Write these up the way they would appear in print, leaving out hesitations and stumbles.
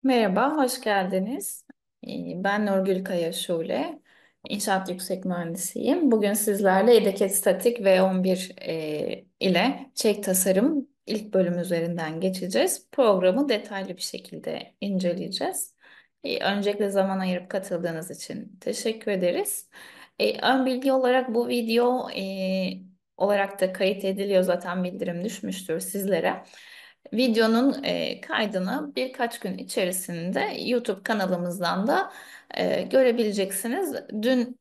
Merhaba, hoş geldiniz. Ben Nurgül Kaya Şule, İnşaat Yüksek Mühendisiyim. Bugün sizlerle İDEKET Statik V11 ile çek tasarım ilk bölüm üzerinden geçeceğiz. Programı detaylı bir şekilde inceleyeceğiz. Öncelikle zaman ayırıp katıldığınız için teşekkür ederiz. Ön bilgi olarak bu video olarak da kayıt ediliyor, zaten bildirim düşmüştür sizlere. Videonun kaydını birkaç gün içerisinde YouTube kanalımızdan da görebileceksiniz. Dün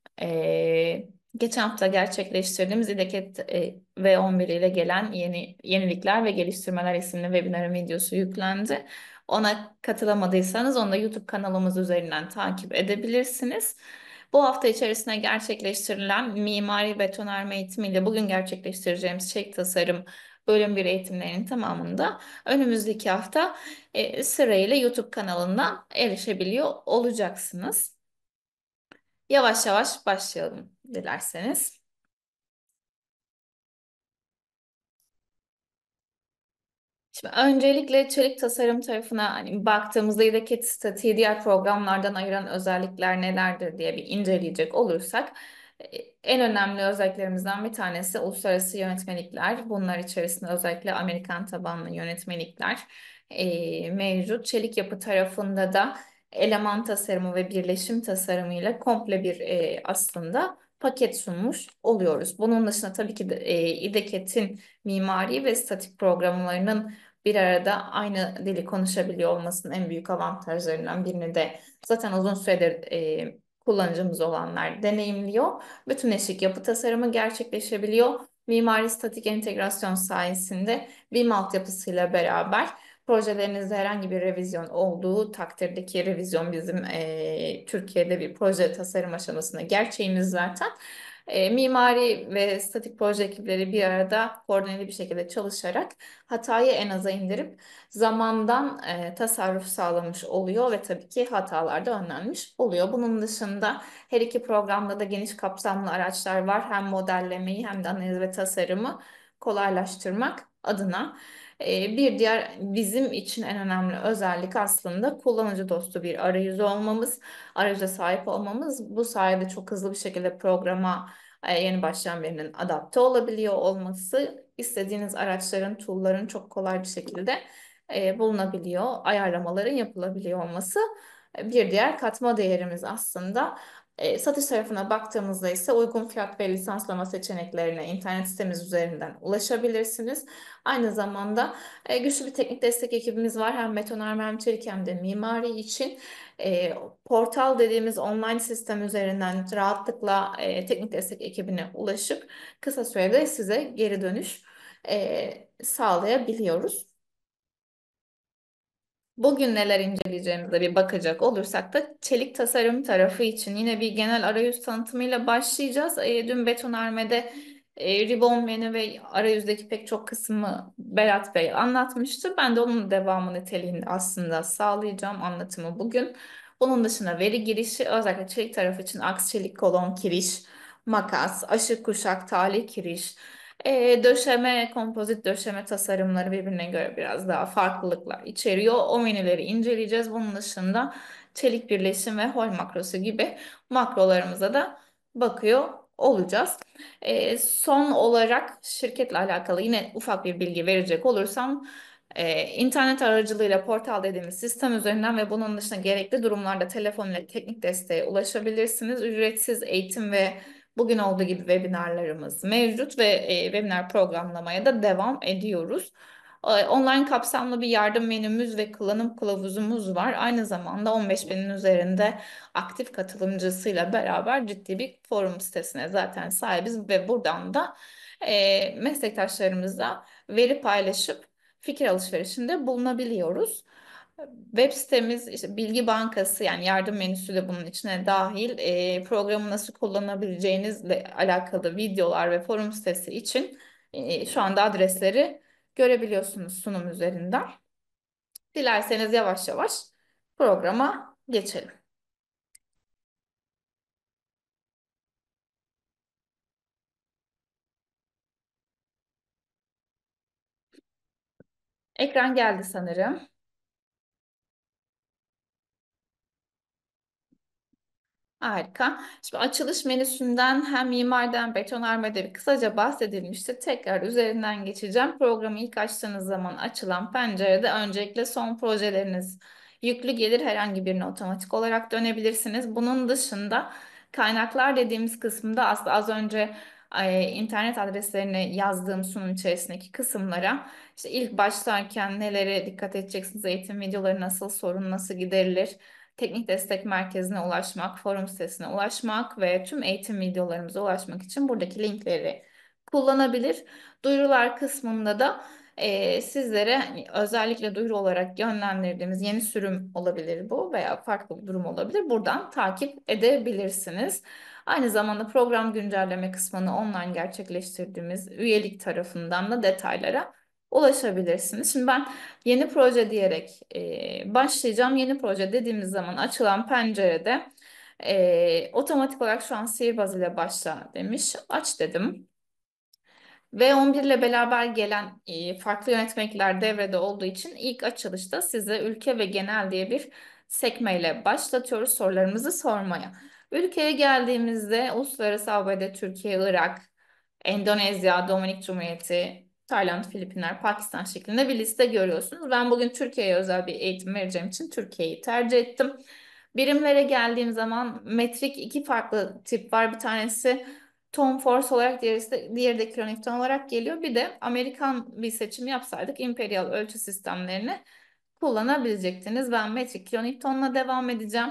geçen hafta gerçekleştirdiğimiz İDEKET V11 ile gelen yenilikler ve geliştirmeler isimli webinarın videosu yüklendi. Ona katılamadıysanız onu da YouTube kanalımız üzerinden takip edebilirsiniz. Bu hafta içerisinde gerçekleştirilen mimari betonarme eğitimiyle bugün gerçekleştireceğimiz çek tasarım bölüm bir eğitimlerinin tamamında önümüzdeki hafta sırayla YouTube kanalından erişebiliyor olacaksınız. Yavaş yavaş başlayalım dilerseniz. Şimdi öncelikle çelik tasarım tarafına hani baktığımızda İDEKET statiği diğer programlardan ayıran özellikler nelerdir diye bir inceleyecek olursak en önemli özelliklerimizden bir tanesi uluslararası yönetmelikler. Bunlar içerisinde özellikle Amerikan tabanlı yönetmelikler mevcut. Çelik yapı tarafında da eleman tasarımı ve birleşim tasarımıyla komple bir aslında paket sunmuş oluyoruz. Bunun dışında tabii ki de, İDEKET'in mimari ve statik programlarının bir arada aynı dili konuşabiliyor olmasının en büyük avantajlarından birini de zaten uzun süredir kullanıcımız olanlar deneyimliyor. Bütün eşik yapı tasarımı gerçekleşebiliyor. Mimari statik entegrasyon sayesinde BIM altyapısıyla beraber projelerinizde herhangi bir revizyon olduğu takdirdeki revizyon bizim Türkiye'de bir proje tasarım aşamasında gerçeğimiz zaten. Mimari ve statik proje ekipleri bir arada koordineli bir şekilde çalışarak hatayı en aza indirip zamandan tasarruf sağlamış oluyor ve tabii ki hatalar da önlenmiş oluyor. Bunun dışında her iki programda da geniş kapsamlı araçlar var. Hem modellemeyi hem de analiz ve tasarımı kolaylaştırmak adına. Bir diğer bizim için en önemli özellik aslında kullanıcı dostu bir arayüzü olmamız, arayüze sahip olmamız. Bu sayede çok hızlı bir şekilde programa yeni başlayan birinin adapte olabiliyor olması, istediğiniz araçların, tool'ların çok kolay bir şekilde bulunabiliyor, ayarlamaların yapılabiliyor olması bir diğer katma değerimiz aslında. Satış tarafına baktığımızda ise uygun fiyat ve lisanslama seçeneklerine internet sitemiz üzerinden ulaşabilirsiniz. Aynı zamanda güçlü bir teknik destek ekibimiz var. Hem betonarme hem çelik hem de mimari için. E, Portal dediğimiz online sistem üzerinden rahatlıkla teknik destek ekibine ulaşıp kısa sürede size geri dönüş sağlayabiliyoruz. Bugün neler inceleyeceğimize bir bakacak olursak da çelik tasarım tarafı için yine bir genel arayüz tanıtımıyla başlayacağız. Dün betonarmede ribbon menü ve arayüzdeki pek çok kısmı Berat Bey anlatmıştı. Ben de onun devamı niteliğinde aslında sağlayacağım anlatımı bugün. Bunun dışında veri girişi özellikle çelik tarafı için aks çelik kolon kiriş, makas, aşık kuşak, tali kiriş, döşeme, kompozit döşeme tasarımları birbirine göre biraz daha farklılıklar içeriyor. O menüleri inceleyeceğiz. Bunun dışında çelik birleşim ve hol makrosu gibi makrolarımıza da bakıyor olacağız. Son olarak şirketle alakalı yine ufak bir bilgi verecek olursam, internet aracılığıyla portal dediğimiz sistem üzerinden ve bunun dışında gerekli durumlarda telefon ile teknik desteğe ulaşabilirsiniz. Ücretsiz eğitim ve bugün olduğu gibi webinarlarımız mevcut ve webinar programlamaya da devam ediyoruz. Online kapsamlı bir yardım menümüz ve kullanım kılavuzumuz var. Aynı zamanda 15 binin üzerinde aktif katılımcısıyla beraber ciddi bir forum sitesine zaten sahibiz ve buradan da meslektaşlarımızla veri paylaşıp fikir alışverişinde bulunabiliyoruz. Web sitemiz işte bilgi bankası, yani yardım menüsü de bunun içine dahil. Programı nasıl kullanabileceğinizle alakalı videolar ve forum sitesi için şu anda adresleri görebiliyorsunuz sunum üzerinden. Dilerseniz yavaş yavaş programa geçelim. Ekran geldi sanırım. Harika. Şimdi açılış menüsünden hem mimariden betonarmede bir kısaca bahsedilmişti. Tekrar üzerinden geçeceğim. Programı ilk açtığınız zaman açılan pencerede öncelikle son projeleriniz yüklü gelir. Herhangi birine otomatik olarak dönebilirsiniz. Bunun dışında kaynaklar dediğimiz kısımda aslında az önce internet adreslerini yazdığım sunum içerisindeki kısımlara işte ilk başlarken nelere dikkat edeceksiniz, eğitim videoları nasıl, sorun nasıl giderilir, teknik destek merkezine ulaşmak, forum sitesine ulaşmak ve tüm eğitim videolarımıza ulaşmak için buradaki linkleri kullanabilir. Duyurular kısmında da sizlere hani özellikle duyuru olarak yönlendirdiğimiz yeni sürüm olabilir bu veya farklı bir durum olabilir. Buradan takip edebilirsiniz. Aynı zamanda program güncelleme kısmını online gerçekleştirdiğimiz üyelik tarafından da detaylara ulaşabilirsiniz. Şimdi ben yeni proje diyerek başlayacağım. Yeni proje dediğimiz zaman açılan pencerede otomatik olarak şu an sihirbaz ile başla demiş. Aç dedim. V11 ile beraber gelen farklı yönetmelikler devrede olduğu için ilk açılışta size ülke ve genel diye bir sekmeyle başlatıyoruz sorularımızı sormaya. Ülkeye geldiğimizde Uluslararası ABD, Türkiye, Irak, Endonezya, Dominik Cumhuriyeti, Tayland, Filipinler, Pakistan şeklinde bir liste görüyorsunuz. Ben bugün Türkiye'ye özel bir eğitim vereceğim için Türkiye'yi tercih ettim. Birimlere geldiğim zaman metrik iki farklı tip var. Bir tanesi Tom Force olarak diğeri de kilonewton olarak geliyor. Bir de Amerikan bir seçim yapsaydık imperial ölçü sistemlerini kullanabilecektiniz. Ben metrik kilonewtonla devam edeceğim.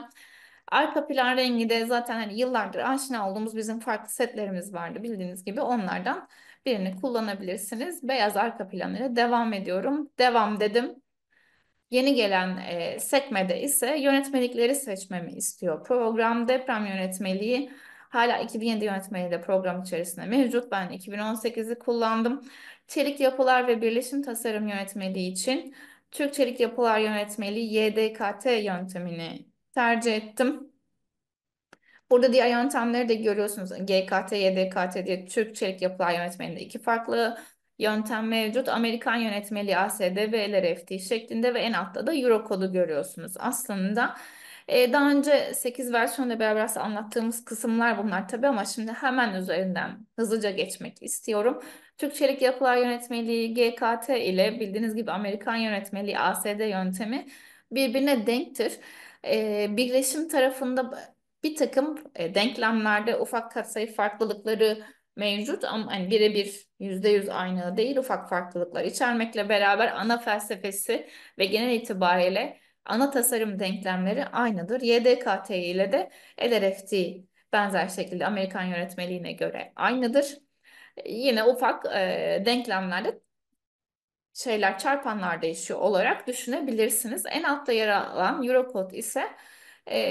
Arka plan rengi de zaten hani yıllardır aşina olduğumuz bizim farklı setlerimiz vardı bildiğiniz gibi onlardan birini kullanabilirsiniz. Beyaz arka planıyla devam ediyorum. Devam dedim. Yeni gelen sekmede ise yönetmelikleri seçmemi istiyor. Program deprem yönetmeliği hala 2007 yönetmeliği de program içerisinde mevcut. Ben 2018'i kullandım. Çelik yapılar ve birleşim tasarım yönetmeliği için Türk Çelik Yapılar Yönetmeliği YDKT yöntemini tercih ettim. Burada diğer yöntemleri de görüyorsunuz. GKT, YDKT diye Türk Çelik Yapılar Yönetmeliğinde iki farklı yöntem mevcut. Amerikan yönetmeliği ASD ve LRFT şeklinde ve en altta da Eurocode'u görüyorsunuz. Aslında daha önce 8 versiyonla beraber aslında anlattığımız kısımlar bunlar tabii ama şimdi hemen üzerinden hızlıca geçmek istiyorum. Türk Çelik Yapılar Yönetmeliği GKT ile bildiğiniz gibi Amerikan yönetmeliği ASD yöntemi birbirine denktir. Birleşim tarafında bir takım denklemlerde ufak katsayı farklılıkları mevcut ama hani birebir %100 aynı değil ufak farklılıklar içermekle beraber ana felsefesi ve genel itibariyle ana tasarım denklemleri aynıdır. YDKT ile de LRFT benzer şekilde Amerikan yönetmeliğine göre aynıdır. Yine ufak denklemlerde çarpanlar değişiyor olarak düşünebilirsiniz. En altta yer alan Eurocode ise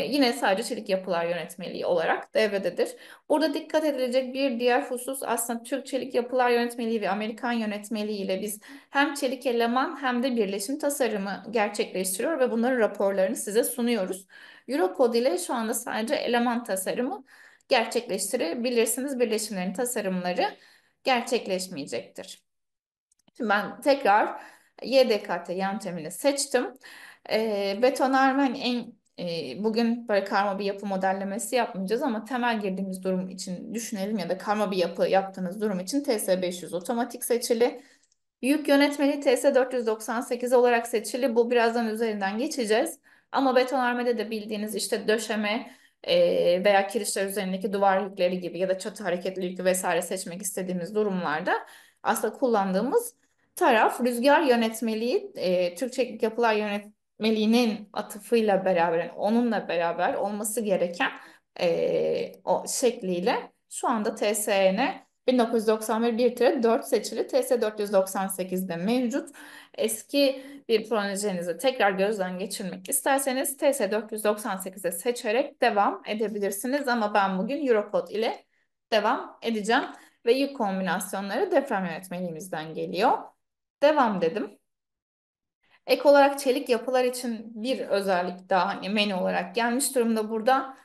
yine sadece çelik yapılar yönetmeliği olarak devrededir. Burada dikkat edilecek bir diğer husus aslında Türk Çelik Yapılar Yönetmeliği ve Amerikan yönetmeliği ile biz hem çelik eleman hem de birleşim tasarımı gerçekleştiriyor ve bunların raporlarını size sunuyoruz. Eurocode ile şu anda sadece eleman tasarımı gerçekleştirebilirsiniz. Birleşimlerin tasarımları gerçekleşmeyecektir. Şimdi ben tekrar YDKT yöntemini seçtim. Betonarme hani bugün böyle karma bir yapı modellemesi yapmayacağız ama temel girdiğimiz durum için düşünelim ya da karma bir yapı yaptığınız durum için TS500 otomatik seçili. Yük yönetmeliği TS498 olarak seçili. Bu birazdan üzerinden geçeceğiz. Ama betonarmede de bildiğiniz işte döşeme veya kirişler üzerindeki duvar yükleri gibi ya da çatı hareketli yükü vesaire seçmek istediğimiz durumlarda aslında kullandığımız taraf rüzgar yönetmeliği Türk Çelik Yapılar Yönetmeliğinin atıfıyla beraber yani onunla beraber olması gereken o şekliyle şu anda TSN 1991 1-4 seçili TS 498'de mevcut. Eski bir projenizi tekrar gözden geçirmek isterseniz TS 498'e seçerek devam edebilirsiniz. Ama ben bugün Eurocode ile devam edeceğim ve yük kombinasyonları deprem yönetmeliğimizden geliyor. Devam dedim. Ek olarak çelik yapılar için bir özellik daha hani menü olarak gelmiş durumda burada.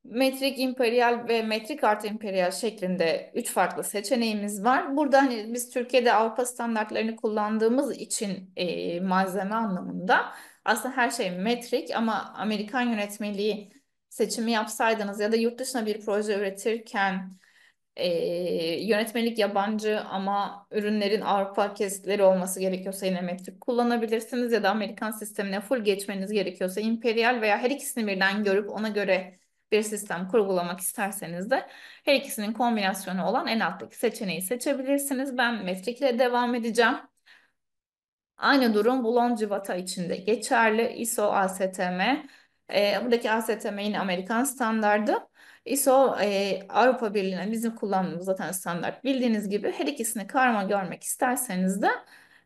Metrik, imperial ve metrik artı imperial şeklinde üç farklı seçeneğimiz var. Burada hani biz Türkiye'de Avrupa standartlarını kullandığımız için malzeme anlamında aslında her şey metrik ama Amerikan yönetmeliği seçimi yapsaydınız ya da yurt dışına bir proje üretirken yönetmelik yabancı ama ürünlerin Avrupa kesitleri olması gerekiyorsa yine metrik kullanabilirsiniz ya da Amerikan sistemine full geçmeniz gerekiyorsa imperial veya her ikisini birden görüp ona göre bir sistem kurgulamak isterseniz de her ikisinin kombinasyonu olan en alttaki seçeneği seçebilirsiniz. Ben metrik ile devam edeceğim. Aynı durum bulon cıvata için de geçerli. ISO ASTM. Buradaki ASTM yine Amerikan standardı. ISO Avrupa Birliği'ne bizim kullandığımız zaten standart. Bildiğiniz gibi her ikisini karma görmek isterseniz de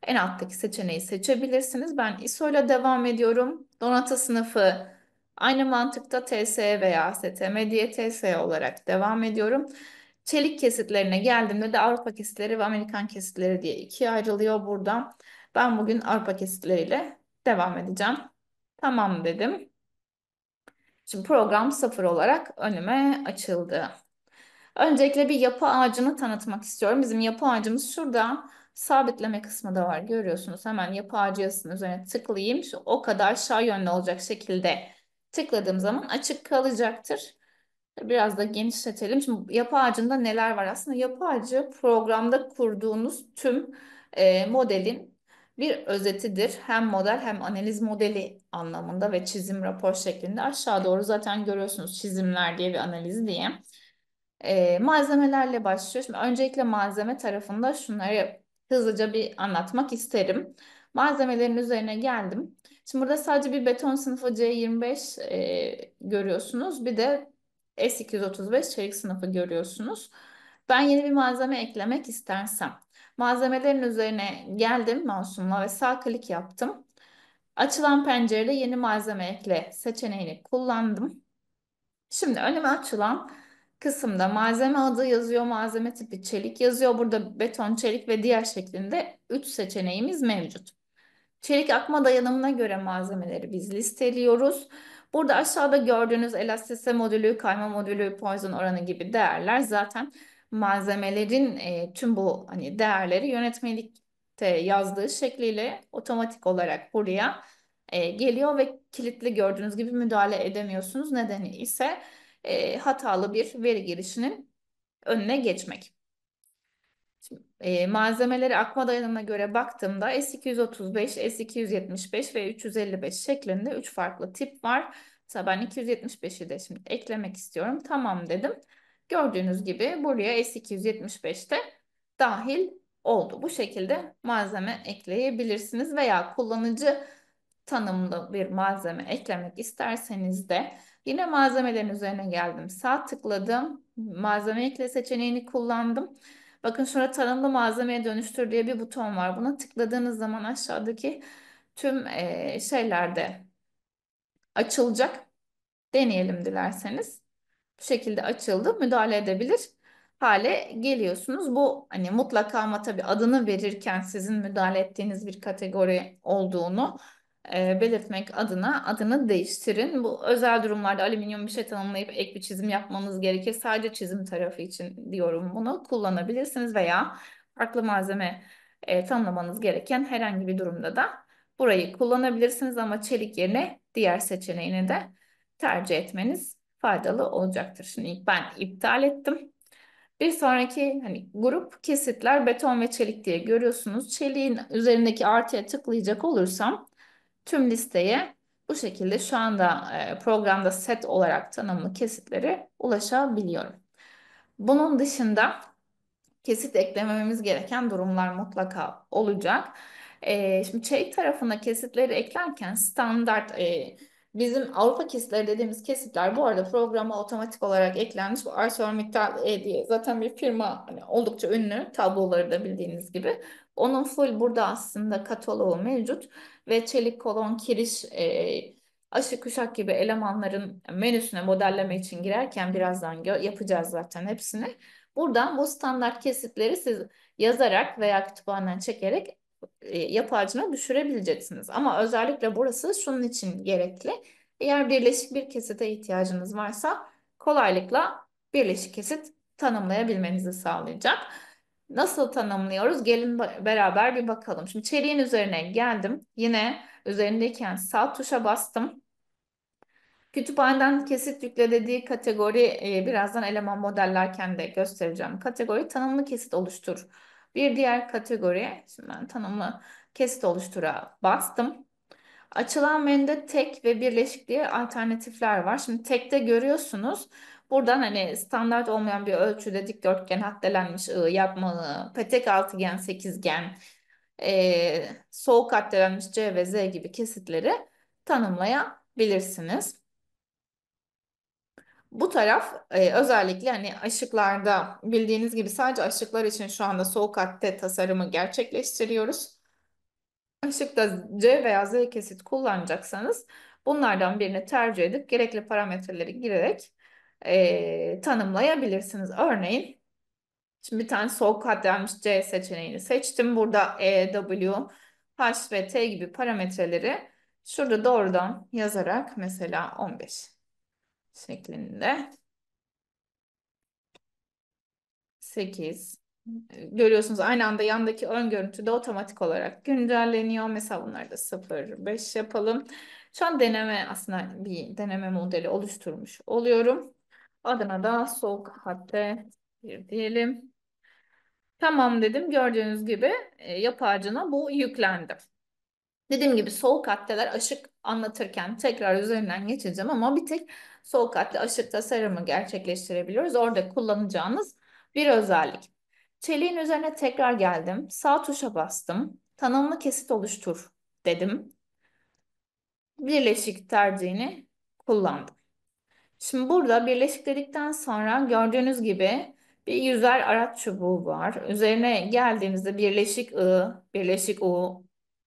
en alttaki seçeneği seçebilirsiniz. Ben ISO ile devam ediyorum. Donatı sınıfı aynı mantıkta TSE veya ASTM diye TSE olarak devam ediyorum. Çelik kesitlerine geldiğimde de Avrupa kesitleri ve Amerikan kesitleri diye ikiye ayrılıyor burada. Ben bugün arpa kesitleriyle devam edeceğim. Tamam dedim. Şimdi program sıfır olarak önüme açıldı. Öncelikle bir yapı ağacını tanıtmak istiyorum. Bizim yapı ağacımız şurada. Sabitleme kısmı da var. Görüyorsunuz. Hemen yapı ağacı yazısının üzerine tıklayayım. Şu o kadar aşağı yönlü olacak şekilde tıkladığım zaman açık kalacaktır. Biraz da genişletelim. Şimdi yapı ağacında neler var? Aslında yapı ağacı programda kurduğunuz tüm modelin bir özetidir. Hem model hem analiz modeli anlamında ve çizim rapor şeklinde. Aşağı doğru zaten görüyorsunuz çizimler diye bir analiz diye. Malzemelerle başlıyor. Şimdi öncelikle malzeme tarafında şunları hızlıca bir anlatmak isterim. Malzemelerin üzerine geldim. Şimdi burada sadece bir beton sınıfı C25 görüyorsunuz. Bir de S235 çelik sınıfı görüyorsunuz. Ben yeni bir malzeme eklemek istersem malzemelerin üzerine geldim mouse'umla ve sağ klik yaptım. Açılan pencerede yeni malzeme ekle seçeneğini kullandım. Şimdi önüme açılan kısımda malzeme adı yazıyor, malzeme tipi çelik yazıyor. Burada beton, çelik ve diğer şeklinde 3 seçeneğimiz mevcut. Çelik akma dayanımına göre malzemeleri biz listeliyoruz. Burada aşağıda gördüğünüz elastisite modülü, kayma modülü, Poisson oranı gibi değerler zaten malzemelerin tüm bu hani değerleri yönetmelikte yazdığı şekliyle otomatik olarak buraya geliyor ve kilitli gördüğünüz gibi müdahale edemiyorsunuz. Nedeni ise hatalı bir veri girişinin önüne geçmek. Malzemeleri akma dayanımına göre baktığımda S235, S275 ve 355 şeklinde 3 farklı tip var. Mesela ben 275'i de şimdi eklemek istiyorum. Tamam dedim. Gördüğünüz gibi buraya S275 de dahil oldu. Bu şekilde malzeme ekleyebilirsiniz veya kullanıcı tanımlı bir malzeme eklemek isterseniz de yine malzemelerin üzerine geldim. Sağ tıkladım. Malzeme ekle seçeneğini kullandım. Bakın şurada tanımlı malzemeye dönüştür diye bir buton var. Buna tıkladığınız zaman aşağıdaki tüm şeylerde açılacak. Deneyelim dilerseniz. Bu şekilde açıldı. Müdahale edebilir hale geliyorsunuz. Bu hani mutlaka ama tabii adını verirken sizin müdahale ettiğiniz bir kategori olduğunu belirtmek adına adını değiştirin. Bu özel durumlarda alüminyum bir şey tanımlayıp ek bir çizim yapmanız gerekir. Sadece çizim tarafı için diyorum bunu kullanabilirsiniz veya farklı malzeme tanımlamanız gereken herhangi bir durumda da burayı kullanabilirsiniz ama çelik yerine diğer seçeneğini de tercih etmeniz faydalı olacaktır. Şimdi ilk ben iptal ettim. Bir sonraki hani grup kesitler beton ve çelik diye görüyorsunuz. Çeliğin üzerindeki artıya tıklayacak olursam tüm listeye bu şekilde şu anda programda set olarak tanımlı kesitlere ulaşabiliyorum. Bunun dışında kesit eklememiz gereken durumlar mutlaka olacak. Şimdi çelik tarafına kesitleri eklerken standart bizim Avrupa kesitleri dediğimiz kesitler bu arada programa otomatik olarak eklenmiş. Bu ArcelorMittal diye zaten bir firma hani oldukça ünlü tabloları da bildiğiniz gibi. Onun full burada aslında kataloğu mevcut ve çelik kolon, kiriş, aşı kuşak gibi elemanların menüsüne modelleme için girerken birazdan yapacağız zaten hepsini. Buradan bu standart kesitleri siz yazarak veya kütüphaneden çekerek yapı ağacına düşürebileceksiniz. Ama özellikle burası şunun için gerekli. Eğer birleşik bir kesite ihtiyacınız varsa kolaylıkla birleşik kesit tanımlayabilmenizi sağlayacak. Nasıl tanımlıyoruz? Gelin beraber bir bakalım. Şimdi çeliğin üzerine geldim. Yine üzerindeyken sağ tuşa bastım. Kütüphaneden kesit yükle dediği kategori birazdan eleman modellerken de göstereceğim. Kategori tanımlı kesit oluştur. Bir diğer kategori, şimdi ben tanımlı kesit oluştura bastım. Açılan menüde tek ve birleşik diye alternatifler var. Şimdi tekte görüyorsunuz. Buradan hani standart olmayan bir ölçüde dikdörtgen, hattelenmiş yapma petek altıgen, sekizgen, soğuk hattelenmiş C ve Z gibi kesitleri tanımlayabilirsiniz. Bu taraf özellikle hani aşıklarda bildiğiniz gibi sadece aşıklar için şu anda soğuk hatte tasarımı gerçekleştiriyoruz. Işıkta C veya Z kesit kullanacaksanız bunlardan birini tercih edip gerekli parametreleri girerek tanımlayabilirsiniz. Örneğin şimdi bir tane soğuk katlanmış C seçeneğini seçtim. Burada E, W, H ve T gibi parametreleri şurada doğrudan yazarak mesela 15 şeklinde 8 görüyorsunuz aynı anda yandaki ön görüntü de otomatik olarak güncelleniyor. Mesela bunları da 0, 5 yapalım. Şu an deneme aslında bir deneme modeli oluşturmuş oluyorum. Adına da soğuk hatta bir diyelim. Tamam dedim. Gördüğünüz gibi yapı ağacına bu yüklendi. Dediğim gibi soğuk hatteler aşık anlatırken tekrar üzerinden geçeceğim ama bir tek soğuk hatte aşık tasarımı gerçekleştirebiliyoruz. Orada kullanacağınız bir özellik. Çeliğin üzerine tekrar geldim. Sağ tuşa bastım. Tanımlı kesit oluştur dedim. Birleşik tercihini kullandım. Şimdi burada birleşik dedikten sonra gördüğünüz gibi bir yüzer araç çubuğu var. Üzerine geldiğinizde birleşik I, birleşik U,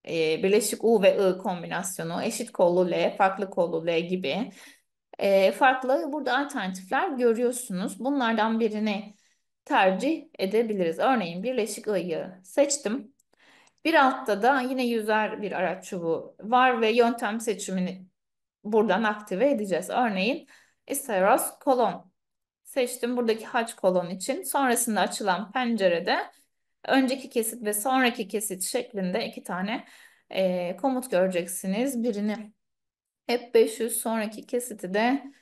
birleşik U ve I kombinasyonu, eşit kollu L, farklı kollu L gibi farklı burada alternatifler görüyorsunuz. Bunlardan birini tercih edebiliriz. Örneğin birleşik I'yı seçtim. Bir altta da yine yüzer bir araç çubuğu var ve yöntem seçimini buradan aktive edeceğiz. Örneğin isteros kolon seçtim buradaki haç kolon için. Sonrasında açılan pencerede önceki kesit ve sonraki kesit şeklinde iki tane komut göreceksiniz. Birini hep 500 sonraki kesiti de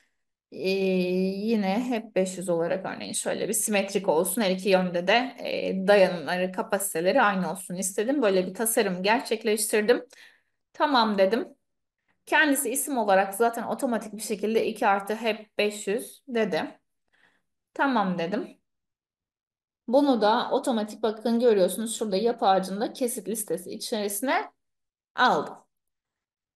yine hep 500 olarak örneğin şöyle bir simetrik olsun. Her iki yönde de dayanımları, kapasiteleri aynı olsun istedim. Böyle bir tasarım gerçekleştirdim. Tamam dedim. Kendisi isim olarak zaten otomatik bir şekilde 2 artı hep 500 dedi. Tamam dedim. Bunu da otomatik bakın görüyorsunuz şurada yapı ağacında kesit listesi içerisine aldım.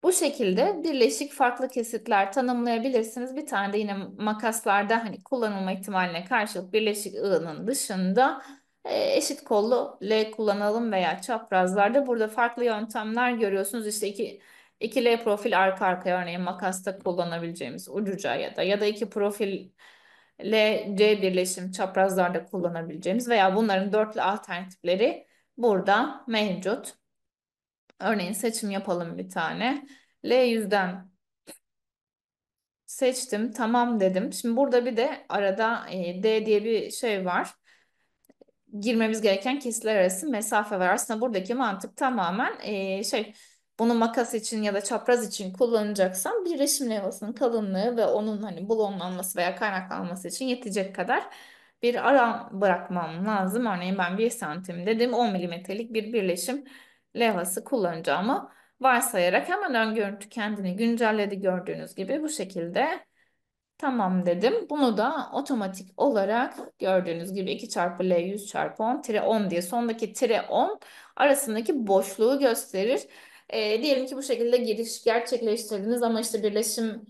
Bu şekilde birleşik farklı kesitler tanımlayabilirsiniz. Bir tane de yine makaslarda hani kullanılma ihtimaline karşılık birleşik ığının dışında eşit kollu L kullanalım veya çaprazlarda. Burada farklı yöntemler görüyorsunuz. İşte iki L profil arka arkaya örneğin makasta kullanabileceğimiz ucuca ya da iki profil L C birleşim çaprazlarda kullanabileceğimiz veya bunların dörtlü alternatifleri burada mevcut. Örneğin seçim yapalım bir tane. L100'den seçtim. Tamam dedim. Şimdi burada bir de arada D diye bir şey var. Girmemiz gereken kesitler arası mesafe var. Aslında buradaki mantık tamamen bunu makas için ya da çapraz için kullanacaksam bir resim levhasının kalınlığı ve onun hani blonlanması veya kaynaklanması için yetecek kadar bir alan bırakmam lazım. Örneğin ben 1 santim dedim 10 milimetrelik bir birleşim levhası kullanacağımı varsayarak hemen ön görüntü kendini güncelledi gördüğünüz gibi bu şekilde. Tamam dedim. Bunu da otomatik olarak gördüğünüz gibi 2 çarpı L 100 çarpı 10 tire 10 diye sondaki tire 10 arasındaki boşluğu gösterir. Diyelim ki bu şekilde giriş gerçekleştirdiniz ama işte birleşim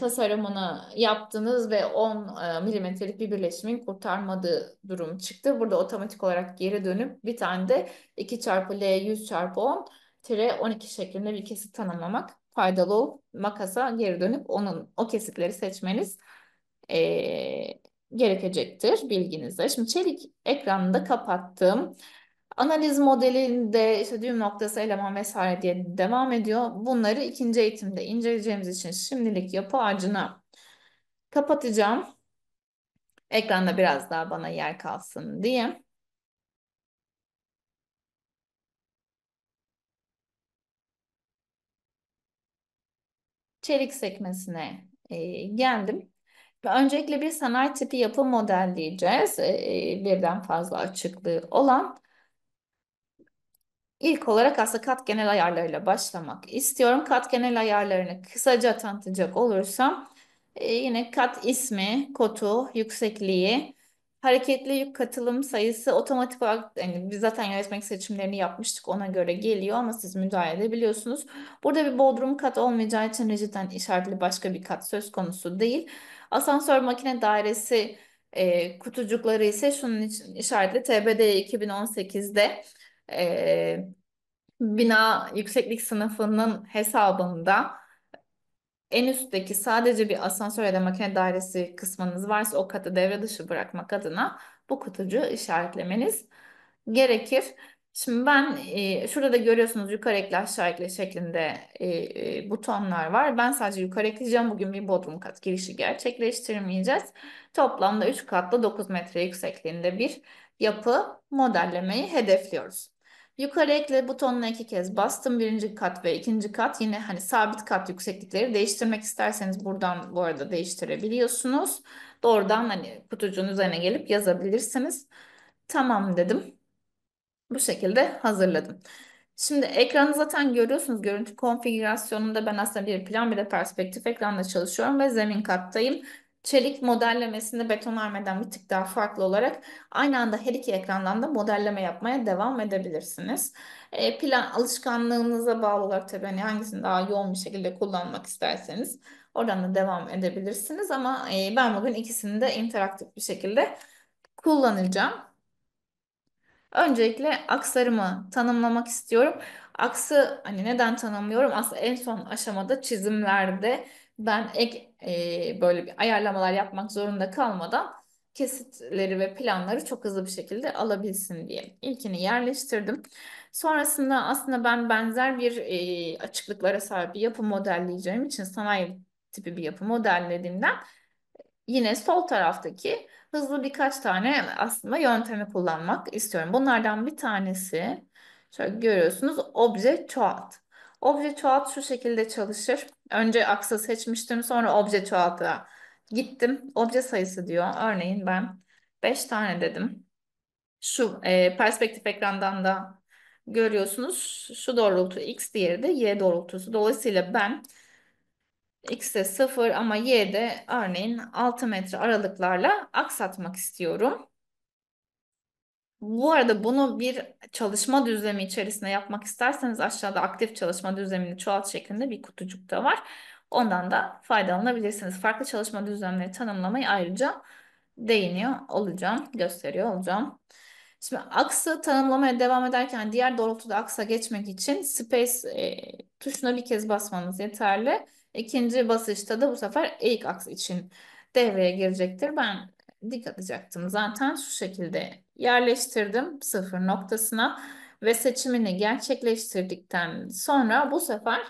tasarımını yaptınız ve 10 milimetrelik bir birleşimin kurtarmadığı durum çıktı. Burada otomatik olarak geri dönüp bir tane de 2 çarpı L 100 çarpı 10 tire 12 şeklinde bir kesit tanımlamak faydalı olup makasa geri dönüp o kesitleri seçmeniz e, gerekecektir bilginizde. Şimdi çelik ekranını da kapattım. Analiz modelinde işte düğüm noktası, eleman vesaire diye devam ediyor. Bunları ikinci eğitimde inceleyeceğimiz için şimdilik yapı ağacına kapatacağım. Ekranda biraz daha bana yer kalsın diye. çelik sekmesine geldim. Ve öncelikle bir sanayi tipi yapı modelleyeceğiz. Birden fazla açıklığı olan. İlk olarak aslında kat genel ayarlarıyla başlamak istiyorum. Kat genel ayarlarını kısaca tanıtacak olursam yine kat ismi, kodu, yüksekliği, hareketli yük katılım sayısı otomatik olarak yani biz zaten yönetmelik seçimlerini yapmıştık ona göre geliyor ama siz müdahale edebiliyorsunuz. Burada bir bodrum kat olmayacağı için rigidden işaretli başka bir kat söz konusu değil. Asansör makine dairesi kutucukları ise şunun için işaretli TBD 2018'de bina yükseklik sınıfının hesabında en üstteki sadece bir asansör ya da makine dairesi kısmınız varsa o katı devre dışı bırakmak adına bu kutucuğu işaretlemeniz gerekir. Şimdi ben şurada da görüyorsunuz yukarı ekle aşağı ekle şeklinde butonlar var. Ben sadece yukarı ekleyeceğim. Bugün bir bodrum kat girişi gerçekleştirmeyeceğiz. Toplamda 3 katlı 9 metre yüksekliğinde bir yapı modellemeyi hedefliyoruz. Yukarı ekle butonuna 2 kez bastım. Birinci kat ve ikinci kat yine hani sabit kat yükseklikleri değiştirmek isterseniz buradan bu arada değiştirebiliyorsunuz. Doğrudan hani kutucuğun üzerine gelip yazabilirsiniz. Tamam dedim. Bu şekilde hazırladım. Şimdi ekranı zaten görüyorsunuz. Görüntü konfigürasyonunda ben aslında bir plan bir de perspektif ekranda çalışıyorum ve zemin kattayım. Çelik modellemesinde betonarmeden bir tık daha farklı olarak aynı anda her iki ekrandan da modelleme yapmaya devam edebilirsiniz. Plan alışkanlığınıza bağlı olarak tabii hani hangisini daha yoğun bir şekilde kullanmak isterseniz oradan da devam edebilirsiniz ama ben bugün ikisini de interaktif bir şekilde kullanacağım. Öncelikle aksarımı tanımlamak istiyorum. Aksı hani neden tanımlıyorum? Aslında en son aşamada çizimlerde ben ek böyle bir ayarlamalar yapmak zorunda kalmadan kesitleri ve planları çok hızlı bir şekilde alabilsin diye. İlkini yerleştirdim. Sonrasında aslında ben benzer bir açıklıklara sahip bir yapı modelleyeceğim için sanayi tipi bir yapı modellediğimden yine sol taraftaki hızlı birkaç tane aslında yöntemi kullanmak istiyorum. Bunlardan bir tanesi şöyle görüyorsunuz obje çoğalt. Obje çoğalt şu şekilde çalışır. Önce aksı seçmiştim sonra obje çoğalta gittim. Obje sayısı diyor. Örneğin ben 5 tane dedim. Şu perspektif ekrandan da görüyorsunuz. Şu doğrultu x diğeri de y doğrultusu. Dolayısıyla ben X'de 0 ama Y'de örneğin 6 metre aralıklarla aksatmak istiyorum. Bu arada bunu bir çalışma düzlemi içerisinde yapmak isterseniz aşağıda aktif çalışma düzlemini çoğalt şeklinde bir kutucuk da var. Ondan da faydalanabilirsiniz. Farklı çalışma düzlemleri tanımlamayı ayrıca değiniyor olacağım, gösteriyor olacağım. Şimdi aksı tanımlamaya devam ederken diğer doğrultuda aksa geçmek için space tuşuna 1 kez basmanız yeterli. İkinci basışta da bu sefer eğik aks için devreye girecektir. Ben dik atacaktım zaten şu şekilde yerleştirdim sıfır noktasına ve seçimini gerçekleştirdikten sonra bu sefer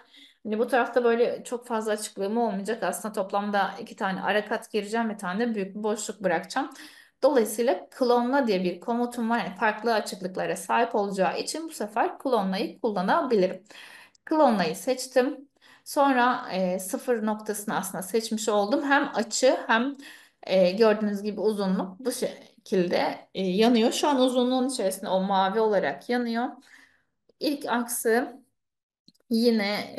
hani bu tarafta böyle çok fazla açıklığım olmayacak. Aslında toplamda 2 tane ara kat gireceğim, bir tane de büyük bir boşluk bırakacağım. Dolayısıyla klonla diye bir komutum var. Yani farklı açıklıklara sahip olacağı için bu sefer klonlayı kullanabilirim. Klonlayı seçtim. Sonra sıfır noktasını aslında seçmiş oldum. Hem açı hem gördüğünüz gibi uzunluk bu şekilde yanıyor. Şu an uzunluğun içerisinde o mavi olarak yanıyor. İlk aksı yine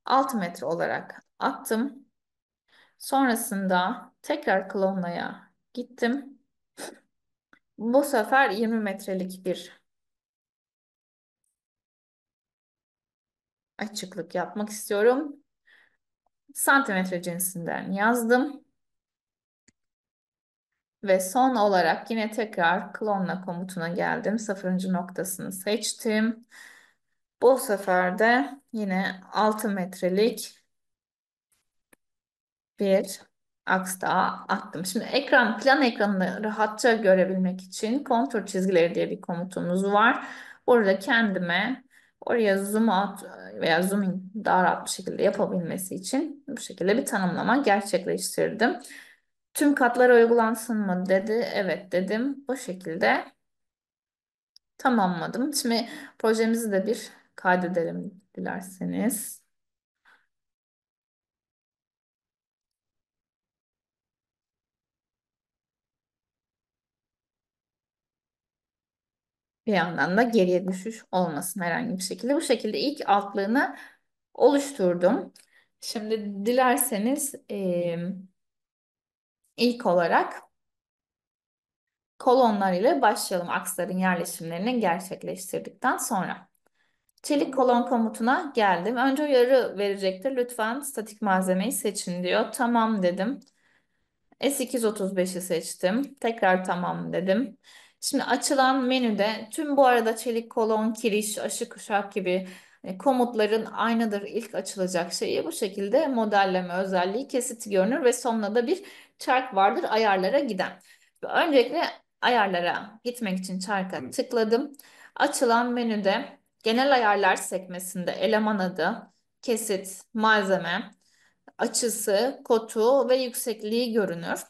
6 metre olarak attım. Sonrasında tekrar klonlaya gittim. Bu sefer 20 metrelik bir açıklık yapmak istiyorum. Santimetre cinsinden yazdım. Ve son olarak yine tekrar klonla komutuna geldim. Sıfırıncı noktasını seçtim. Bu sefer de yine 6 metrelik bir aks daha attım. Şimdi plan ekranını rahatça görebilmek için kontrol çizgileri diye bir komutumuz var. Orada kendime oraya zoom out veya zoom in daha rahat bir şekilde yapabilmesi için bu şekilde bir tanımlama gerçekleştirdim. Tüm katlara uygulansın mı dedi. Evet dedim. Bu şekilde tamamladım. Şimdi projemizi de bir kaydedelim dilerseniz. Bir yandan da geriye düşüş olmasın herhangi bir şekilde. Bu şekilde ilk altlığını oluşturdum. Şimdi dilerseniz ilk olarak kolonlar ile başlayalım aksların yerleşimlerini gerçekleştirdikten sonra. Çelik kolon komutuna geldim. Önce uyarı verecektir. Lütfen statik malzemeyi seçin diyor. Tamam dedim. S235'i seçtim. Tekrar tamam dedim. Şimdi açılan menüde tüm bu arada çelik kolon, kiriş, aşı kuşak gibi komutların aynıdır ilk açılacak şeyi. Bu şekilde modelleme özelliği kesiti görünür ve sonuna da bir çark vardır ayarlara giden. Öncelikle ayarlara gitmek için çarka tıkladım. Açılan menüde genel ayarlar sekmesinde eleman adı, kesit, malzeme, açısı, kotu ve yüksekliği görünür.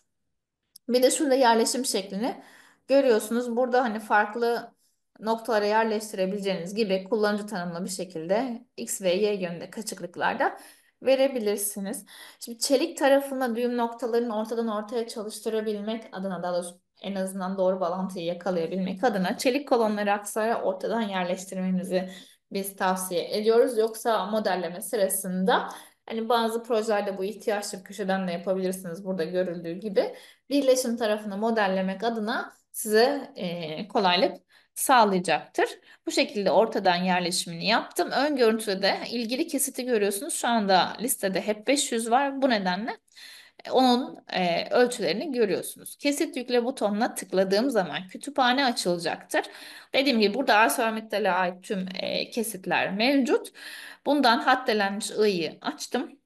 Bir de şurada yerleşim şeklini görüyorsunuz. Burada hani farklı noktalara yerleştirebileceğiniz gibi kullanıcı tanımlı bir şekilde X ve Y yönünde kaçıklıklarda verebilirsiniz. Şimdi çelik tarafında düğüm noktalarını ortadan ortaya çalıştırabilmek adına, daha doğrusu en azından doğru bağlantıyı yakalayabilmek adına çelik kolonları aksara ortadan yerleştirmenizi biz tavsiye ediyoruz. Yoksa modelleme sırasında hani bazı projelerde bu ihtiyaçlı köşeden de yapabilirsiniz burada görüldüğü gibi birleşim tarafını modellemek adına size kolaylık sağlayacaktır. Bu şekilde ortadan yerleşimini yaptım. Ön görüntüde de ilgili kesiti görüyorsunuz. Şu anda listede hep 500 var. Bu nedenle onun ölçülerini görüyorsunuz. Kesit yükle butonuna tıkladığım zaman kütüphane açılacaktır. Dediğim gibi burada ArcelorMittal'e ait tüm kesitler mevcut. Bundan haddelenmiş I'yı açtım.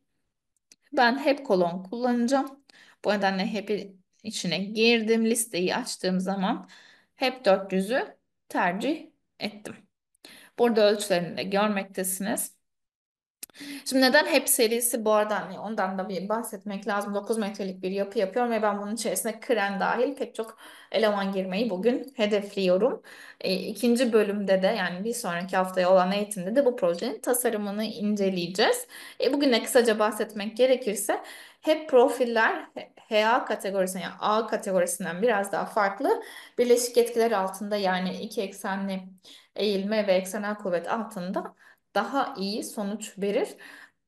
Ben hep kolon kullanacağım. Bu nedenle hep içine girdim. Listeyi açtığım zaman hep 400'ü tercih ettim. Burada ölçülerini de görmektesiniz. Şimdi neden hep serisi, bu arada hani ondan da bir bahsetmek lazım. 9 metrelik bir yapı yapıyorum ve ben bunun içerisine kren dahil pek çok eleman girmeyi bugün hedefliyorum. İkinci bölümde de, yani bir sonraki haftaya olan eğitimde de bu projenin tasarımını inceleyeceğiz. Bugün de kısaca bahsetmek gerekirse hep profiller HA kategorisine, yani A kategorisinden biraz daha farklı birleşik etkiler altında, yani iki eksenli eğilme ve eksenel kuvvet altında daha iyi sonuç verir.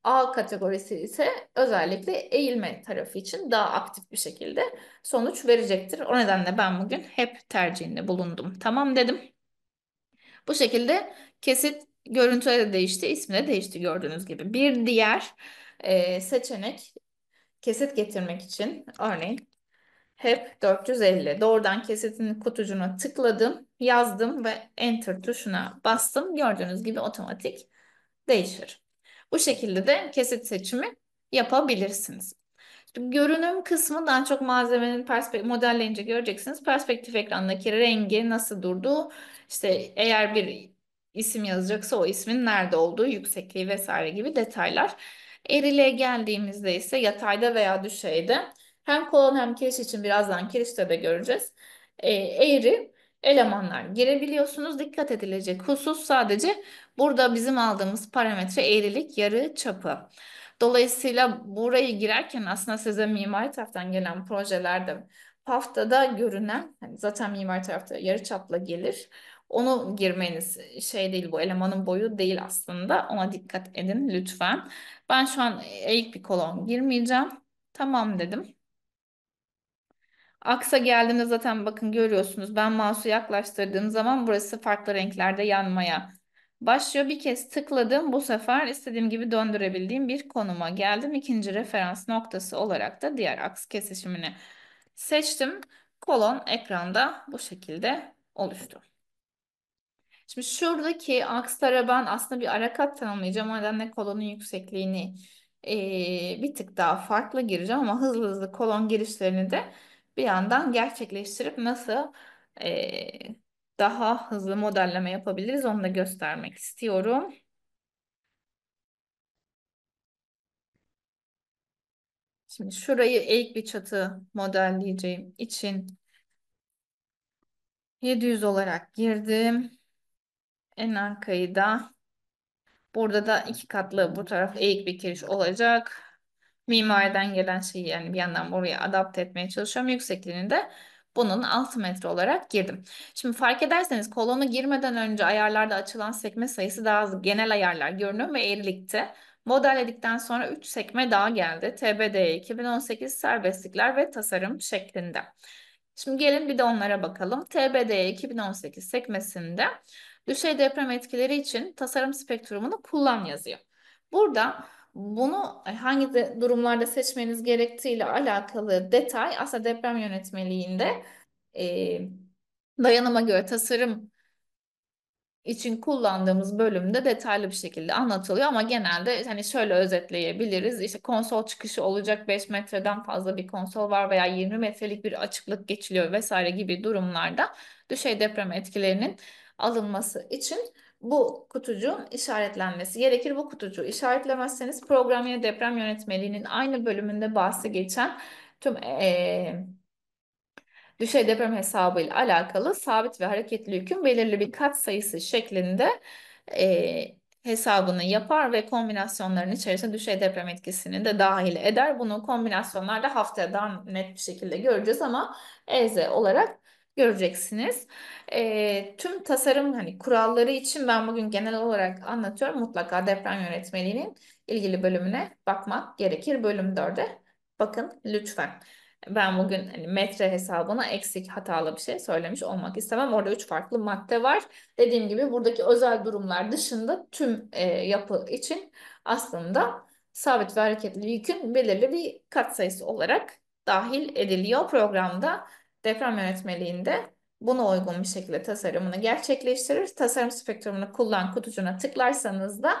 A kategorisi ise özellikle eğilme tarafı için daha aktif bir şekilde sonuç verecektir. O nedenle ben bugün hep tercihinde bulundum. Tamam dedim. Bu şekilde kesit görüntüleri de değişti, ismi de değişti gördüğünüz gibi. Bir diğer seçenek kesit getirmek için, örneğin hep 450. Doğrudan kesitin kutucuğuna tıkladım, yazdım ve Enter tuşuna bastım. Gördüğünüz gibi otomatik değişir. Bu şekilde de kesit seçimi yapabilirsiniz. Şimdi görünüm kısmı daha çok malzemenin modelleyince göreceksiniz. Perspektif ekrandaki rengi nasıl durduğu, işte eğer bir isim yazacaksa o ismin nerede olduğu, yüksekliği vesaire gibi detaylar. Eğriliğe geldiğimizde ise yatayda veya düşeyde hem kolon hem kiriş için, birazdan kirişte de göreceğiz. Eğri elemanlar girebiliyorsunuz. Dikkat edilecek husus sadece burada bizim aldığımız parametre eğrilik yarı çapı. Dolayısıyla burayı girerken aslında size mimari taraftan gelen projelerde haftada görünen, hani zaten mimari tarafta yarıçapla gelir. Onu girmeniz şey değil, bu elemanın boyu değil aslında. Ona dikkat edin lütfen. Ben şu an eğik bir kolon girmeyeceğim. Tamam dedim. Aksa geldiğinde zaten bakın görüyorsunuz. Ben mouse'u yaklaştırdığım zaman burası farklı renklerde yanmaya başlıyor. Bir kez tıkladım. Bu sefer istediğim gibi döndürebildiğim bir konuma geldim. İkinci referans noktası olarak da diğer aks kesişimini seçtim. Kolon ekranda bu şekilde oluştu. Şimdi şuradaki akslara ben aslında bir ara kat tanımlayacağım. O nedenle kolonun yüksekliğini bir tık daha farklı gireceğim ama hızlı hızlı kolon girişlerini de bir yandan gerçekleştirip nasıl daha hızlı modelleme yapabiliriz onu da göstermek istiyorum. Şimdi şurayı eğik bir çatı modelleyeceğim için 700 olarak girdim. En arkayı da, burada da iki katlı, bu taraf eğik bir kiriş olacak. Mimariden gelen şeyi yani bir yandan buraya adapte etmeye çalışıyorum. Yüksekliğini de bunun 6 metre olarak girdim. Şimdi fark ederseniz kolonu girmeden önce ayarlarda açılan sekme sayısı daha az, genel ayarlar görünüm ve eğrilikti. Modelledikten sonra 3 sekme daha geldi. TBD 2018 serbestlikler ve tasarım şeklinde. Şimdi gelin bir de onlara bakalım. TBD 2018 sekmesinde düşey deprem etkileri için tasarım spektrumunu kullan yazıyor. Burada bunu hangi durumlarda seçmeniz gerektiğiyle alakalı detay aslında deprem yönetmeliğinde e, dayanıma göre tasarım için kullandığımız bölümde detaylı bir şekilde anlatılıyor ama genelde hani şöyle özetleyebiliriz. İşte konsol çıkışı olacak, 5 metreden fazla bir konsol var veya 20 metrelik bir açıklık geçiliyor vesaire gibi durumlarda düşey deprem etkilerinin alınması için bu kutucuğun işaretlenmesi gerekir. Bu kutucuğu işaretlemezseniz program yine deprem yönetmeliğinin aynı bölümünde bahsi geçen tüm düşey deprem hesabı ile alakalı sabit ve hareketli yükün belirli bir katsayısı şeklinde hesabını yapar ve kombinasyonların içerisine düşey deprem etkisini de dahil eder. Bunu kombinasyonlarda haftaya daha net bir şekilde göreceğiz ama EZ olarak göreceksiniz. Tüm tasarım hani kuralları için ben bugün genel olarak anlatıyorum. Mutlaka deprem yönetmeliğinin ilgili bölümüne bakmak gerekir. Bölüm 4'e bakın lütfen. Ben bugün hani metre hesabına eksik hatalı bir şey söylemiş olmak istemem. Orada 3 farklı madde var. Dediğim gibi buradaki özel durumlar dışında tüm yapı için aslında sabit ve hareketli yükün belirli bir katsayısı olarak dahil ediliyor programda. Deprem yönetmeliğinde buna uygun bir şekilde tasarımını gerçekleştirir. Tasarım spektrumunu kullan kutucuğuna tıklarsanız da